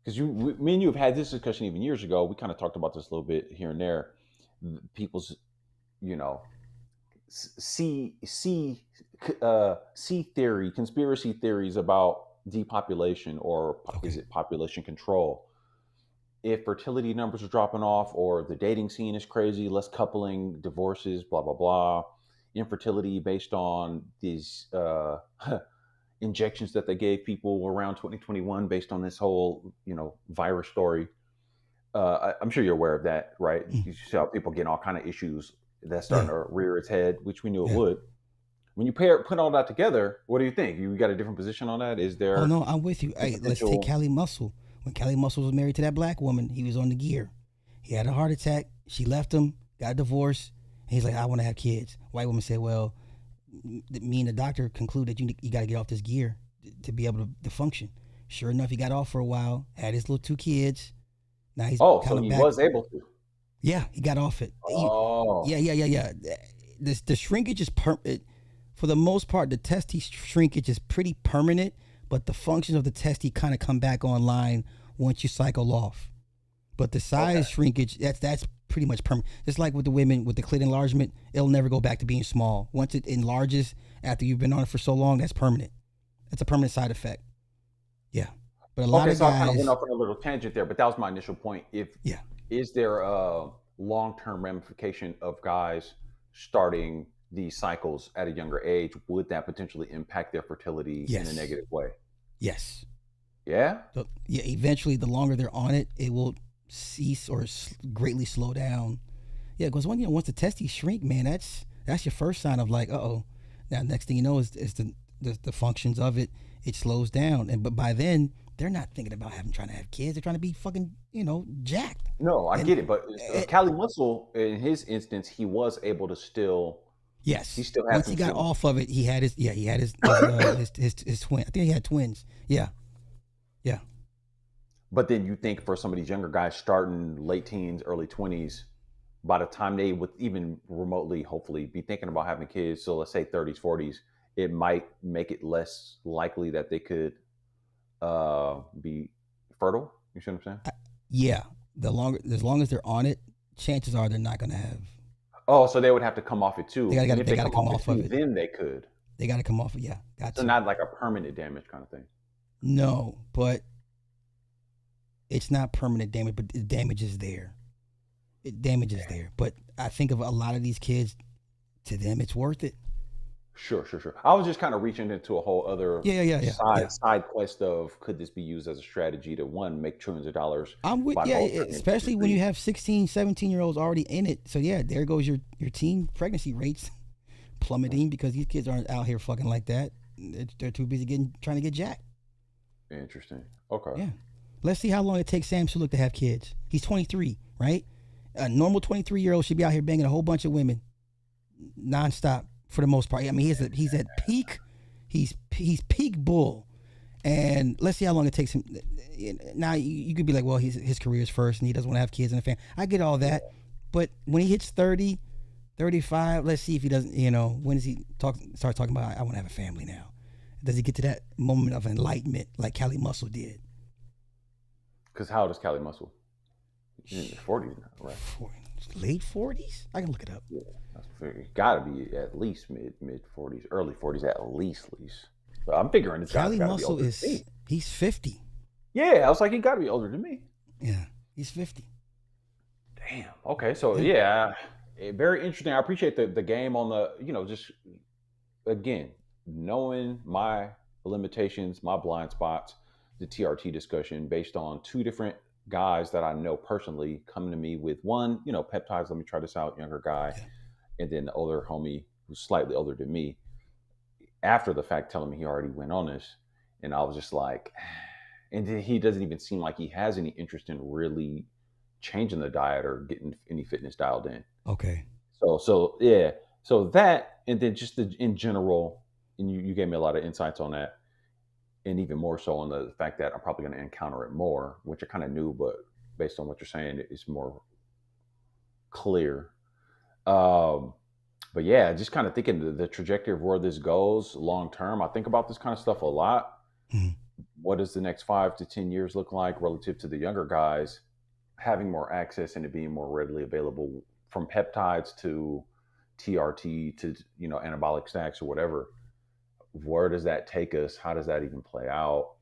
Because me and you have had this discussion even years ago. We kind of talked about this a little bit here and there. People's, you know, C theory, conspiracy theories about depopulation or is Okay. it population control? If fertility numbers are dropping off or the dating scene is crazy, less coupling, divorces, blah blah blah, infertility based on these injections that they gave people around 2021 based on this whole virus story. I'm sure you're aware of that, right? Mm, You see how people get all kind of issues that's starting yeah, to rear its head, which we knew it yeah. would. When you put all that together, what do you think? You got a different position on that? Is Oh there no, I'm with you. a Hey, let's take potential? Callie Muscle. When Callie Muscle was married to that black woman, he was on the gear. He had a heart attack. She left him, got a divorce, and he's like, I want to have kids. White woman said, well, me and the doctor concluded you got to get off this gear to be able to function. Sure enough, he got off for a while, had his little two kids. Now he's Oh, so kind of he back. was able to. Yeah, he got off it. Oh, Yeah. The shrinkage is for the most part. The testy shrinkage is pretty permanent, but the functions of the testy kind of come back online once you cycle off. But the okay. size shrinkage, that's pretty much permanent. Just like with the women with the clit enlargement, it'll never go back to being small. Once it enlarges after you've been on it for so long, that's permanent. That's a permanent side effect. Yeah. But a lot Okay, of so I kind of went guys, off on a little tangent there, but that was my initial point. If yeah, is there a long-term ramification of guys starting these cycles at a younger age? Would that potentially impact their fertility in a yes, negative way? yes. Yeah. So, yeah, eventually, the longer they're on it, it will cease or greatly slow down. Yeah, because once the testes shrink, man, that's your first sign of like, oh. Now, next thing you know is the functions of it. It slows down, and but by then they're not thinking about trying to have kids. They're trying to be fucking jacked. No, I And get it, but uh, Cali Muscle, in his instance, he was able to still. He yes, still had once he some got siblings. off of it, he had his twin. I think he had twins. Yeah, yeah. But then you think for some of these younger guys starting late teens, early 20s, by the time they would even remotely, hopefully, be thinking about having kids, so let's say 30s, 40s, it might make it less likely that they could be fertile. You see what I'm saying? I, yeah. As long as they're on it, chances are they're not gonna have. Oh, so they would have to come off it They too. gotta, And gotta if they they gotta come come off it off of too, it. then they could. They gotta come off it. Yeah, got So to. not like a permanent damage kind of thing. No, but it's not permanent damage, but the damage is there. Damage is there. But I think of a lot of these kids, to them, it's worth it. Sure. I was just kind of reaching into a whole other Yeah. side quest of could this be used as a strategy to one make trillions of dollars I'm with by yeah, both turning into especially when you industries. have 16, 17-year-olds already in it. So yeah, there goes your teen pregnancy rates plummeting because these kids aren't out here fucking like that. They're too busy trying to get jacked. Interesting. Okay. Yeah. Let's see how long it takes Sam Sulek to have kids. He's 23, right? A normal 23-year-old should be out here banging a whole bunch of women nonstop for the most part. I mean, he's at peak. He's peak bull. And let's see how long it takes him. Now you could be like, well, his career is first, and he doesn't want to have kids and a family. I get all that, but when he hits 30, 35, let's see if he doesn't. When does he start talking about I want to have a family now? Does he get to that moment of enlightenment like Callie Muscle did? Because how old is Cali Muscle? He's in his 40s now, right? late 40s. I can look it up. Yeah, that's got to be at least mid 40s, early 40s at least. But I'm figuring this guy's Cali got to be Muscle older than me. he's 50. Yeah, I was like, he got to be older than me. Yeah, he's 50. Damn. Okay, so Yeah. yeah, very interesting. I appreciate the game on the just again knowing my limitations, my blind spots, the TRT discussion based on two different guys that I know personally coming to me with one, peptides. Let me try this out, younger guy, Yeah. and then the older homie who's slightly older than me. After the fact, telling me he already went on this, and I was just like, and then he doesn't even seem like he has any interest in really changing the diet or getting any fitness dialed in. Okay. So yeah, so that, and then just in general, and you gave me a lot of insights on that, and even more so on the fact that I'm probably going to encounter it more, which I kind of knew, but based on what you're saying, it's more clear. Um, but yeah, just kind of thinking the trajectory of where this goes long term. I think about this kind of stuff a lot. Mhm. What does the next 5 to 10 years look like relative to the younger guys having more access and it being more readily available, from peptides to TRT to anabolic stacks or whatever? Where does that take us? How does that even play out?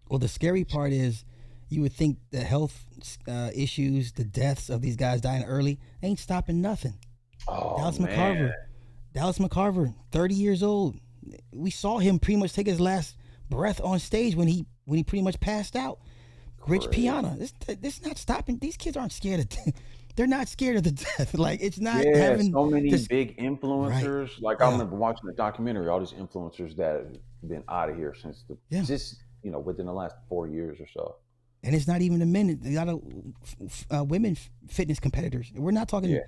Well, the scary part is you would think the health issues, the deaths of these guys dying early ain't stopping nothing. Oh Dallas man, McCarver, Dallas McCarver, 30 years old. We saw him pretty much take his last breath on stage when he pretty much passed out. Rich crazy. Piana, this not stopping. These kids aren't scared of. They're not scared of the death. Like it's not Yeah, having so many this. big Right. influencers. Like I Yeah. remember watching the documentary, all these influencers that have been out of here since Yeah. just within the last 4 years or so. And it's not even the men. A lot of women fitness competitors. We're not talking Yeah,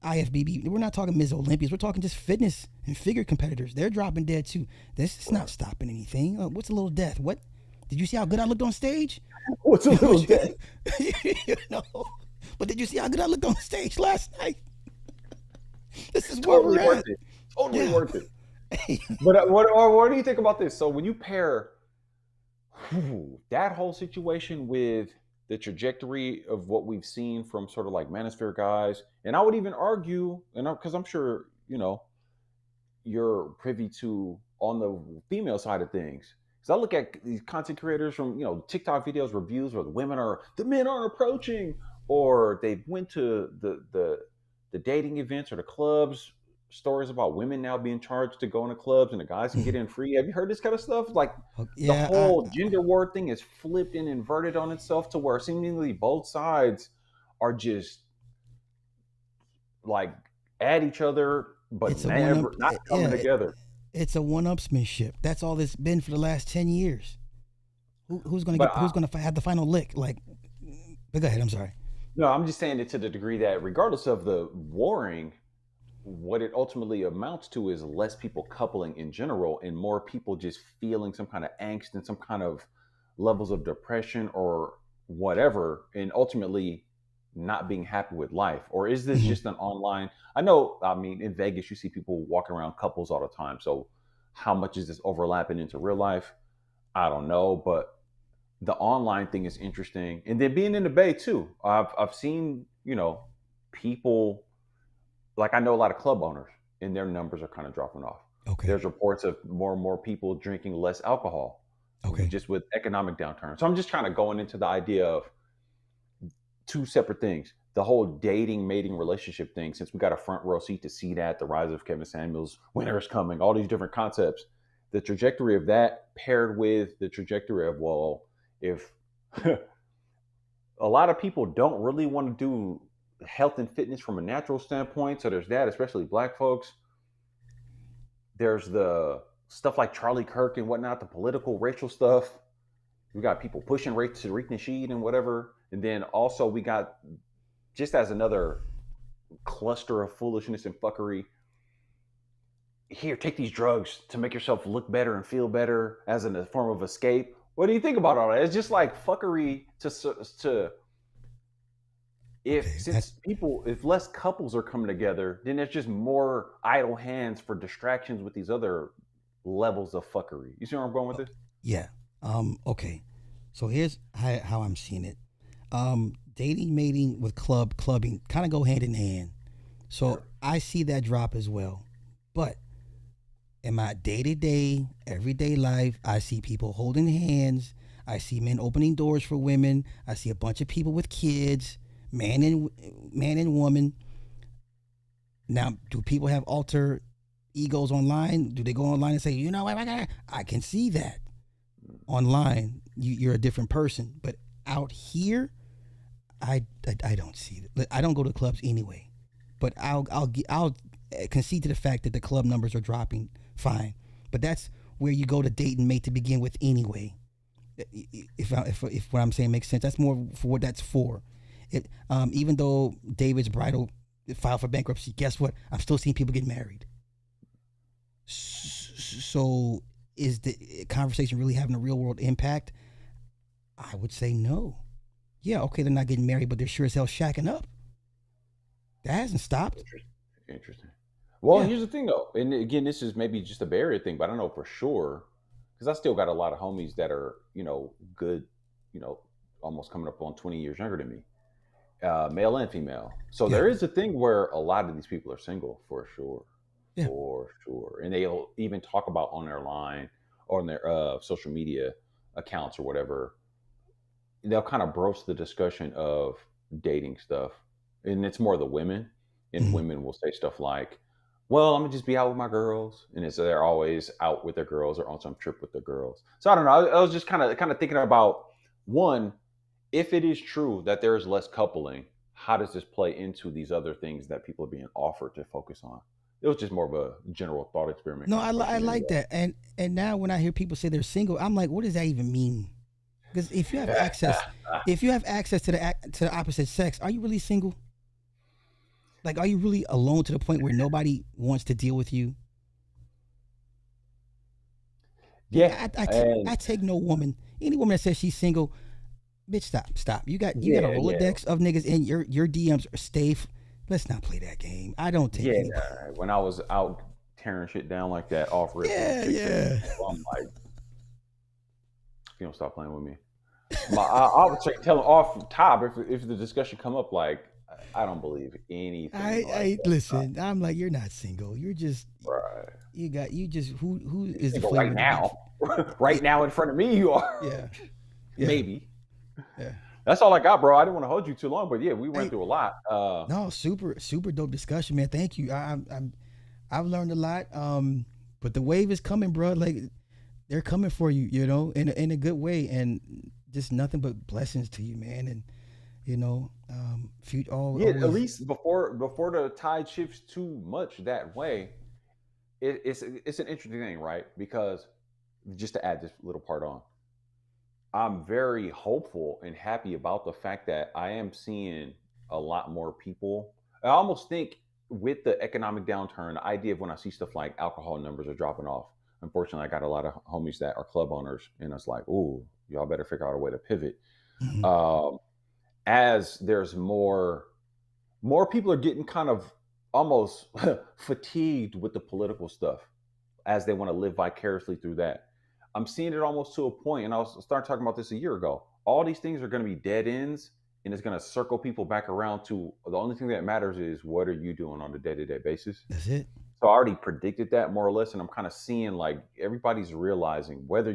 IFBB. We're not talking Ms. Olympias. We're talking just fitness and figure competitors. They're dropping dead too. This is not stopping anything. What's a little death? What? Did you see how good I looked on stage? what's a little dead? you know. But did you see how good I looked on stage last night? This is where Totally we're worth at. it. Totally Yeah. worth it. But what do you think about this? So when you pair that whole situation with the trajectory of what we've seen from sort of like manosphere guys, and I would even argue, and because I'm sure you're privy to on the female side of things. Because I look at these content creators from TikTok videos, reviews, where the men aren't approaching, or they went to the dating events or the clubs. Stories about women now being charged to go into clubs and the guys can get in free. Have you heard this kind of stuff? Like the Yeah. whole gender war thing is flipped and inverted on itself to where seemingly both sides are just like at each other, but It's a one up. never not coming Yeah. together. It's a one-upsmanship. That's all it's been for the last 10 years. Who's gonna But get? Who's gonna have the final lick? Like, but go ahead. I'm sorry. no, I'm just saying it to the degree that regardless of the warring, what it ultimately amounts to is less people coupling in general and more people just feeling some kind of angst and some kind of levels of depression or whatever, and ultimately not being happy with life. Or is this Mhm. just an online? I know, I mean, in Vegas, you see people walking around couples all the time. So how much is this overlapping into real life? I don't know, but the online thing is interesting. And then being in the Bay too, I've seen people, like I know a lot of club owners and their numbers are kind of dropping off. Okay. There's reports of more and more people drinking less alcohol, Okay. just with economic downturn. So I'm just kind of going into the idea of two separate things. The whole dating, mating, relationship thing, since we got a front row seat to see that, the rise of Kevin Samuels, winter is coming, all these different concepts. The trajectory of that paired with the trajectory of, well, if a lot of people don't really want to do health and fitness from a natural standpoint. So there's that, especially black folks. There's the stuff like Charlie Kirk and whatnot, the political, racial stuff. We got people pushing race to Tariq Nasheed and whatever. And then also we got, just as another cluster of foolishness and fuckery, here, take these drugs to make yourself look better and feel better as a form of escape. What do you think about all that? It's just like fuckery to if Okay. That since people if less couples are coming together, then there's just more idle hands for distractions with these other levels of fuckery. You see where I'm going with this? yeah. Okay. So here's how I'm seeing it. dating, mating with clubbing kind of go hand in hand. So Sure. I see that drop as well. But in my day to day, everyday life, I see people holding hands. I see men opening doors for women. I see a bunch of people with kids, man and woman. Now, do people have alter egos online? Do they go online and say, you know what, I can see that online. You're a different person, but out here, I don't see it. I don't go to clubs anyway, but I'll concede to the fact that the club numbers are dropping. Fine, but that's where you go to date and mate to begin with anyway. If what I'm saying makes sense, that's more for what that's for. Even though David's bridal filed for bankruptcy, guess what? I'm still seeing people get married. So is the conversation really having a real world impact? I would say no. Yeah, okay, they're not getting married, but they're sure as hell shacking up. That hasn't stopped. Interesting. Interesting. Well, Yeah. here's the thing though, and again, this is maybe just a barrier thing, but I don't know for sure because I still got a lot of homies that are, good, you know, almost coming up on 20 years younger than me, male and female. So Yeah. there is a thing where a lot of these people are single Yeah. for sure, and they'll even talk about on their line or on their social media accounts or whatever. They'll kind of broach the discussion of dating stuff, and it's more the women, and Mhm. women will say stuff like, "Well, I'm gonna just be out with my girls," and it's they're always out with their girls or on some trip with their girls. So I don't know. I was just kind of thinking about one, if it is true that there is less coupling, how does this play into these other things that people are being offered to focus on? It was just more of a general thought experiment No, kind of I question, like anyway. that. And now when I hear people say they're single, I'm like, what does that even mean? Because if you have access to the opposite sex, are you really single? Like, are you really alone to the point where nobody wants to deal with you? Yeah, I and take no woman. Any woman that says she's single, bitch, stop. You got a yeah, yeah. rolodex of niggas, and your DMs are stay. Let's not play that game. I don't take Yeah, anybody. when I was out tearing shit down like that off rip with Yeah, chicks, yeah. I'm like, if you don't stop playing with me, I would say tell them off top if the discussion come up like I don't believe anything like I that. listen. I'm like, you're not single. Right. You just who You is the single flavor right of the week? now, Yeah, right now in front of me, you are yeah, yeah, maybe. yeah. That's all I got, bro. I didn't want to hold you too long, but yeah, we went Hey, through a lot. no, super dope discussion, man. Thank you. I've learned a lot. But the wave is coming, bro. Like they're coming for you, in a good way, and just nothing but blessings to you, man. And Yeah, at always. least before the tide shifts too much that way, it's an interesting thing, right? Because just to add this little part on, I'm very hopeful and happy about the fact that I am seeing a lot more people. I almost think with the economic downturn, the idea of when I see stuff like alcohol numbers are dropping off. Unfortunately, I got a lot of homies that are club owners, and it's like, ooh, y'all better figure out a way to pivot. Mhm. Um, as there's more people are getting kind of almost fatigued with the political stuff as they want to live vicariously through that. I'm seeing it almost to a point, and I was starting talking about this a year ago. All these things are going to be dead ends, and it's going to circle people back around to the only thing that matters is what are you doing on a day to day basis. That's it. So I already predicted that more or less, and I'm kind of seeing like everybody's realizing whether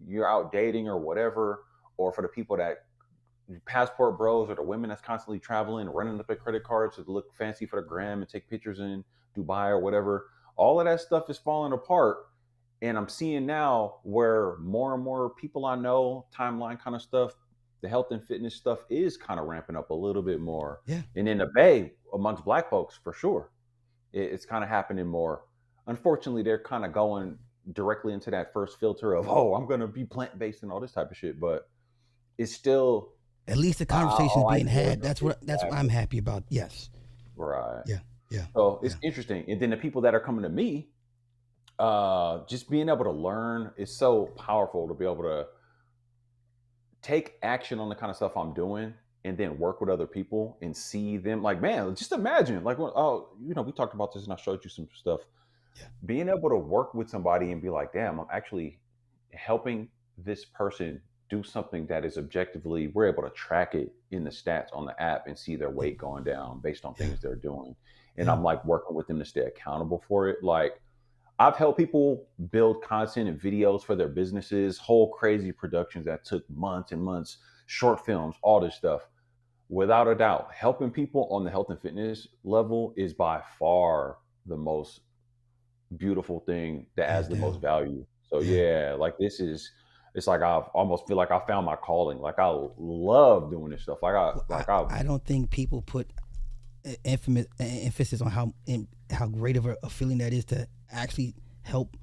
you're out dating or whatever, or for the people that passport bros or the women that's constantly traveling, running up their credit cards to look fancy for the gram and take pictures in Dubai or whatever. All of that stuff is falling apart. And I'm seeing now where more and more people I know, timeline kind of stuff, the health and fitness stuff is kind of ramping up a little bit more. Yeah. And in the Bay, amongst black folks, for sure, it's kind of happening more. Unfortunately, they're kind of going directly into that first filter of, oh, I'm going to be plant based and all this type of shit. But it's still At least the I conversation is like being more had. That's what I'm exactly. happy about. Yes. Right. Yeah. Yeah. So it's Yeah. interesting. And then the people that are coming to me, just being able to learn is so powerful to be able to take action on the kind of stuff I'm doing and then work with other people and see them like, man, just imagine like, oh, we talked about this and I showed you some stuff. Yeah. Being able to work with somebody and be like, damn, I'm actually helping this person do something that is objectively, we're able to track it in the stats on the app and see their Yeah. weight going down based on Yeah. things they're doing. And Yeah. I'm like working with them to stay accountable for it. Like, I've helped people build content and videos for their businesses, whole crazy productions that took months and months, short films, all this stuff. Without a doubt, helping people on the health and fitness level is by far the most beautiful thing that Hands adds the down. most value. So Yeah. yeah, like this is, it's like I almost feel like I found my calling. Like I love doing this stuff. Well, I I don't think people put emphasis on how great of a feeling that is to actually help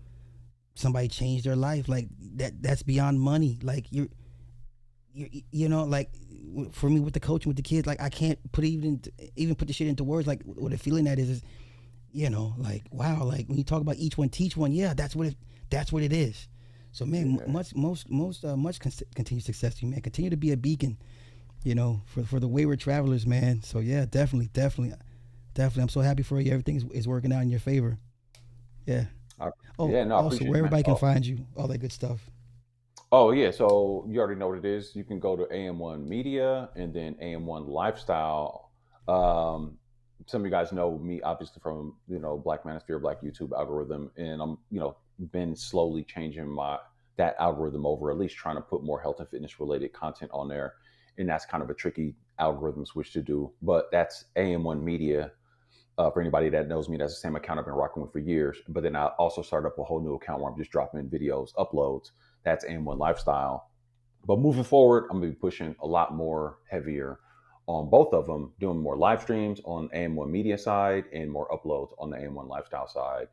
somebody change their life. Like that's beyond money. Like you know, like for me with the coaching with the kids, like I can't put even put the shit into words. Like what a feeling that is, you know, like wow, like when you talk about each one teach one, yeah, that's what it is. So man, yeah. much continued success to you, man. Continue to be a beacon, you know, for the wayward travelers, man. So yeah, definitely. I'm so happy for you. Everything is working out in your favor. Yeah. I, Oh, yeah, no, I also appreciate where it, man. everybody can find you, all that good stuff. Oh yeah, so you already know what it is. You can go to AM1 Media and then AM1 Lifestyle. Some of you guys know me obviously from Black Manosphere, Black YouTube algorithm, and I'm been slowly changing my that algorithm over, at least trying to put more health and fitness related content on there, and that's kind of a tricky algorithm switch to do. But that's AM1 Media. For anybody that knows me, that's the same account I've been rocking with for years. But then I also started up a whole new account where I'm just dropping videos, uploads. That's AM1 Lifestyle. But moving forward, I'm going to be pushing a lot more heavier on both of them, doing more live streams on AM1 Media side and more uploads on the AM1 Lifestyle side.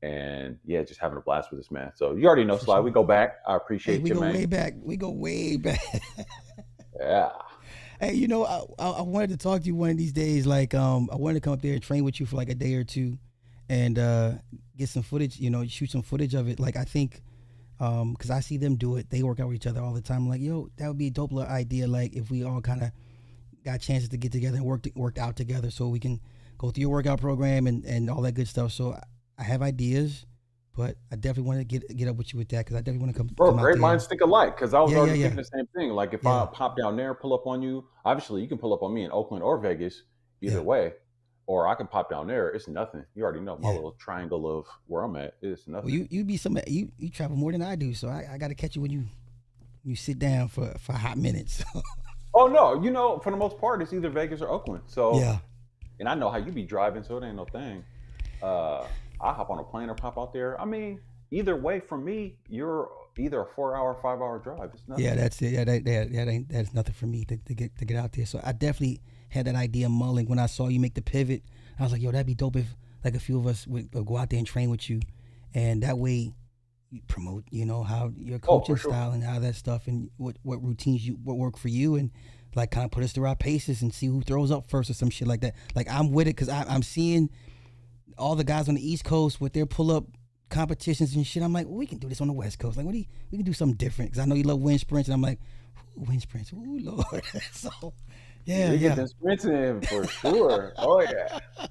And yeah, just having a blast with this, man. So you already know, For Sly. We sure. go back. I Hey, appreciate we you, go man. way back. We go way back. Yeah. Hey, you know, I wanted to talk to you one of these days. Like, I wanted to come up there and train with you for like a day or two, and get some footage. You know, shoot some footage of it. Like, I think, because I see them do it. They work out with each other all the time. I'm like, yo, that would be a dope little idea. Like, if we all kind of got chances to get together and worked out together, so we can go through your workout program and all that good stuff. So I have ideas, but I definitely want to get up with you with that because I definitely want to Bro, come out great there. minds think alike. Because I was Yeah, yeah, already yeah, thinking the same thing. Like if yeah, I pop down there, pull up on you, obviously you can pull up on me in Oakland or Vegas, either yeah, way, or I can pop down there. It's nothing. You already know my yeah. little triangle of where I'm at. It's Well, nothing. you be some you travel more than I do, so I got to catch you when you sit down for hot minutes. Oh no, for the most part, it's either Vegas or Oakland. So, Yeah, and I know how you be driving, so it ain't no thing. Uh, I hop on a plane or pop out there. I mean, either way, for me, you're either a 4 hour, 5 hour drive. It's yeah, nothing. that's it. Yeah, that's nothing for me to get out there. So I definitely had that idea mulling when I saw you make the pivot. I was like, yo, that'd be dope if like a few of us would go out there and train with you, and that way you promote, how your Oh, coaching for sure. style and how that stuff and what routines what work for you and like kind of put us through our paces and see who throws up first or some shit like that. Like I'm with it because I'm seeing all the guys on the East Coast with their pull up competitions and shit. I'm like, well, we can do this on the West Coast. Like, we can do something different because I know you love wind sprints, and I'm like, wind sprints, ooh Lord. So, yeah, You get yeah. them sprints in for sure. Oh yeah.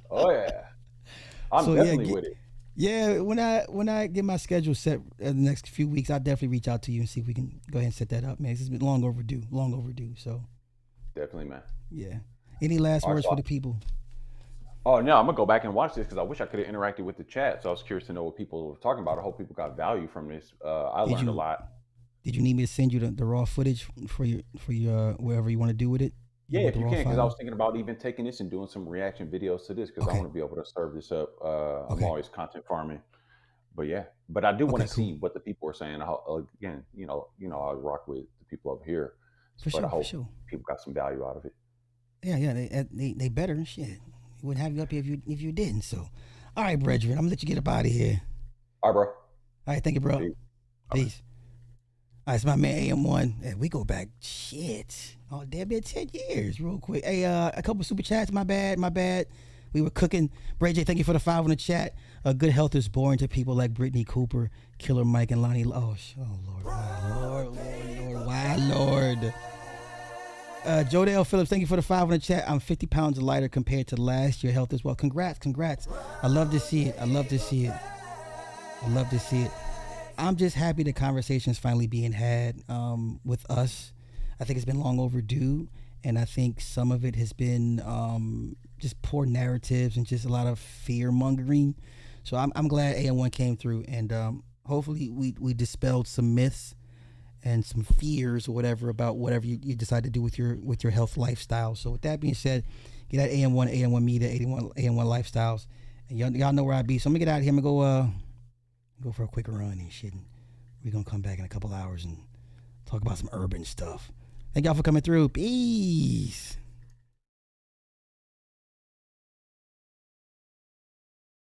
Oh yeah. I'm So yeah, definitely with it. yeah. When I get my schedule set in the next few weeks, I'll definitely reach out to you and see if we can go ahead and set that up, man. This has been long overdue, long overdue. So Definitely, man. yeah. Any last All right, words for so the people? oh no, I'm gonna go back and watch this because I wish I could have interacted with the chat. So I was curious to know what people were talking about. I hope people got value from this. I Did learned a you lot. did you need me to send you the raw footage for your wherever you want to do with it? You Yeah, want if the you raw can, because I file? was thinking about even taking this and doing some reaction videos to this because I Okay, want to be able to serve this up. I'm okay, always content farming, but yeah, but I do want okay, to cool. see what the people are saying. How, again, I rock with the people over here, For but I sure, for hope sure. people got some value out of it. Yeah, yeah, they better shit. We wouldn't have you up here if you didn't. So, all right, brethren, I'm gonna let you get up out of here. All right, bro. All right, thank you, bro. Peace. All right. Peace. All right, it's my man AM1. Hey, we go back shit. Oh, damn near 10 years, real quick. Hey, a couple super chats. My bad, my bad. We were cooking. Bray J, thank you for the 5 on the chat. Good health is boring to people like Brittany Cooper, Killer Mike, and Lonnie. Oh, Lord, why, Lord, why, Lord. Jodell Phillips, thank you for the 5 on the chat. I'm 50 pounds lighter compared to last year. Health as well. Congrats. I love to see it. I love to see it. I'm just happy the conversation's finally being had with us. I think it's been long overdue, and I think some of it has been just poor narratives and just a lot of fear mongering. So I'm glad AM1 came through, and hopefully we dispelled some myths and some fears or whatever about whatever you decide to do with your health lifestyle. So with that being said, get at AM1 Media, AM1 Lifestyles, and y'all know where I be. So I'm gonna get out of here. I'm gonna go for a quick run and shit. And we're gonna come back in a couple hours and talk about some urban stuff. Thank y'all for coming through. Peace.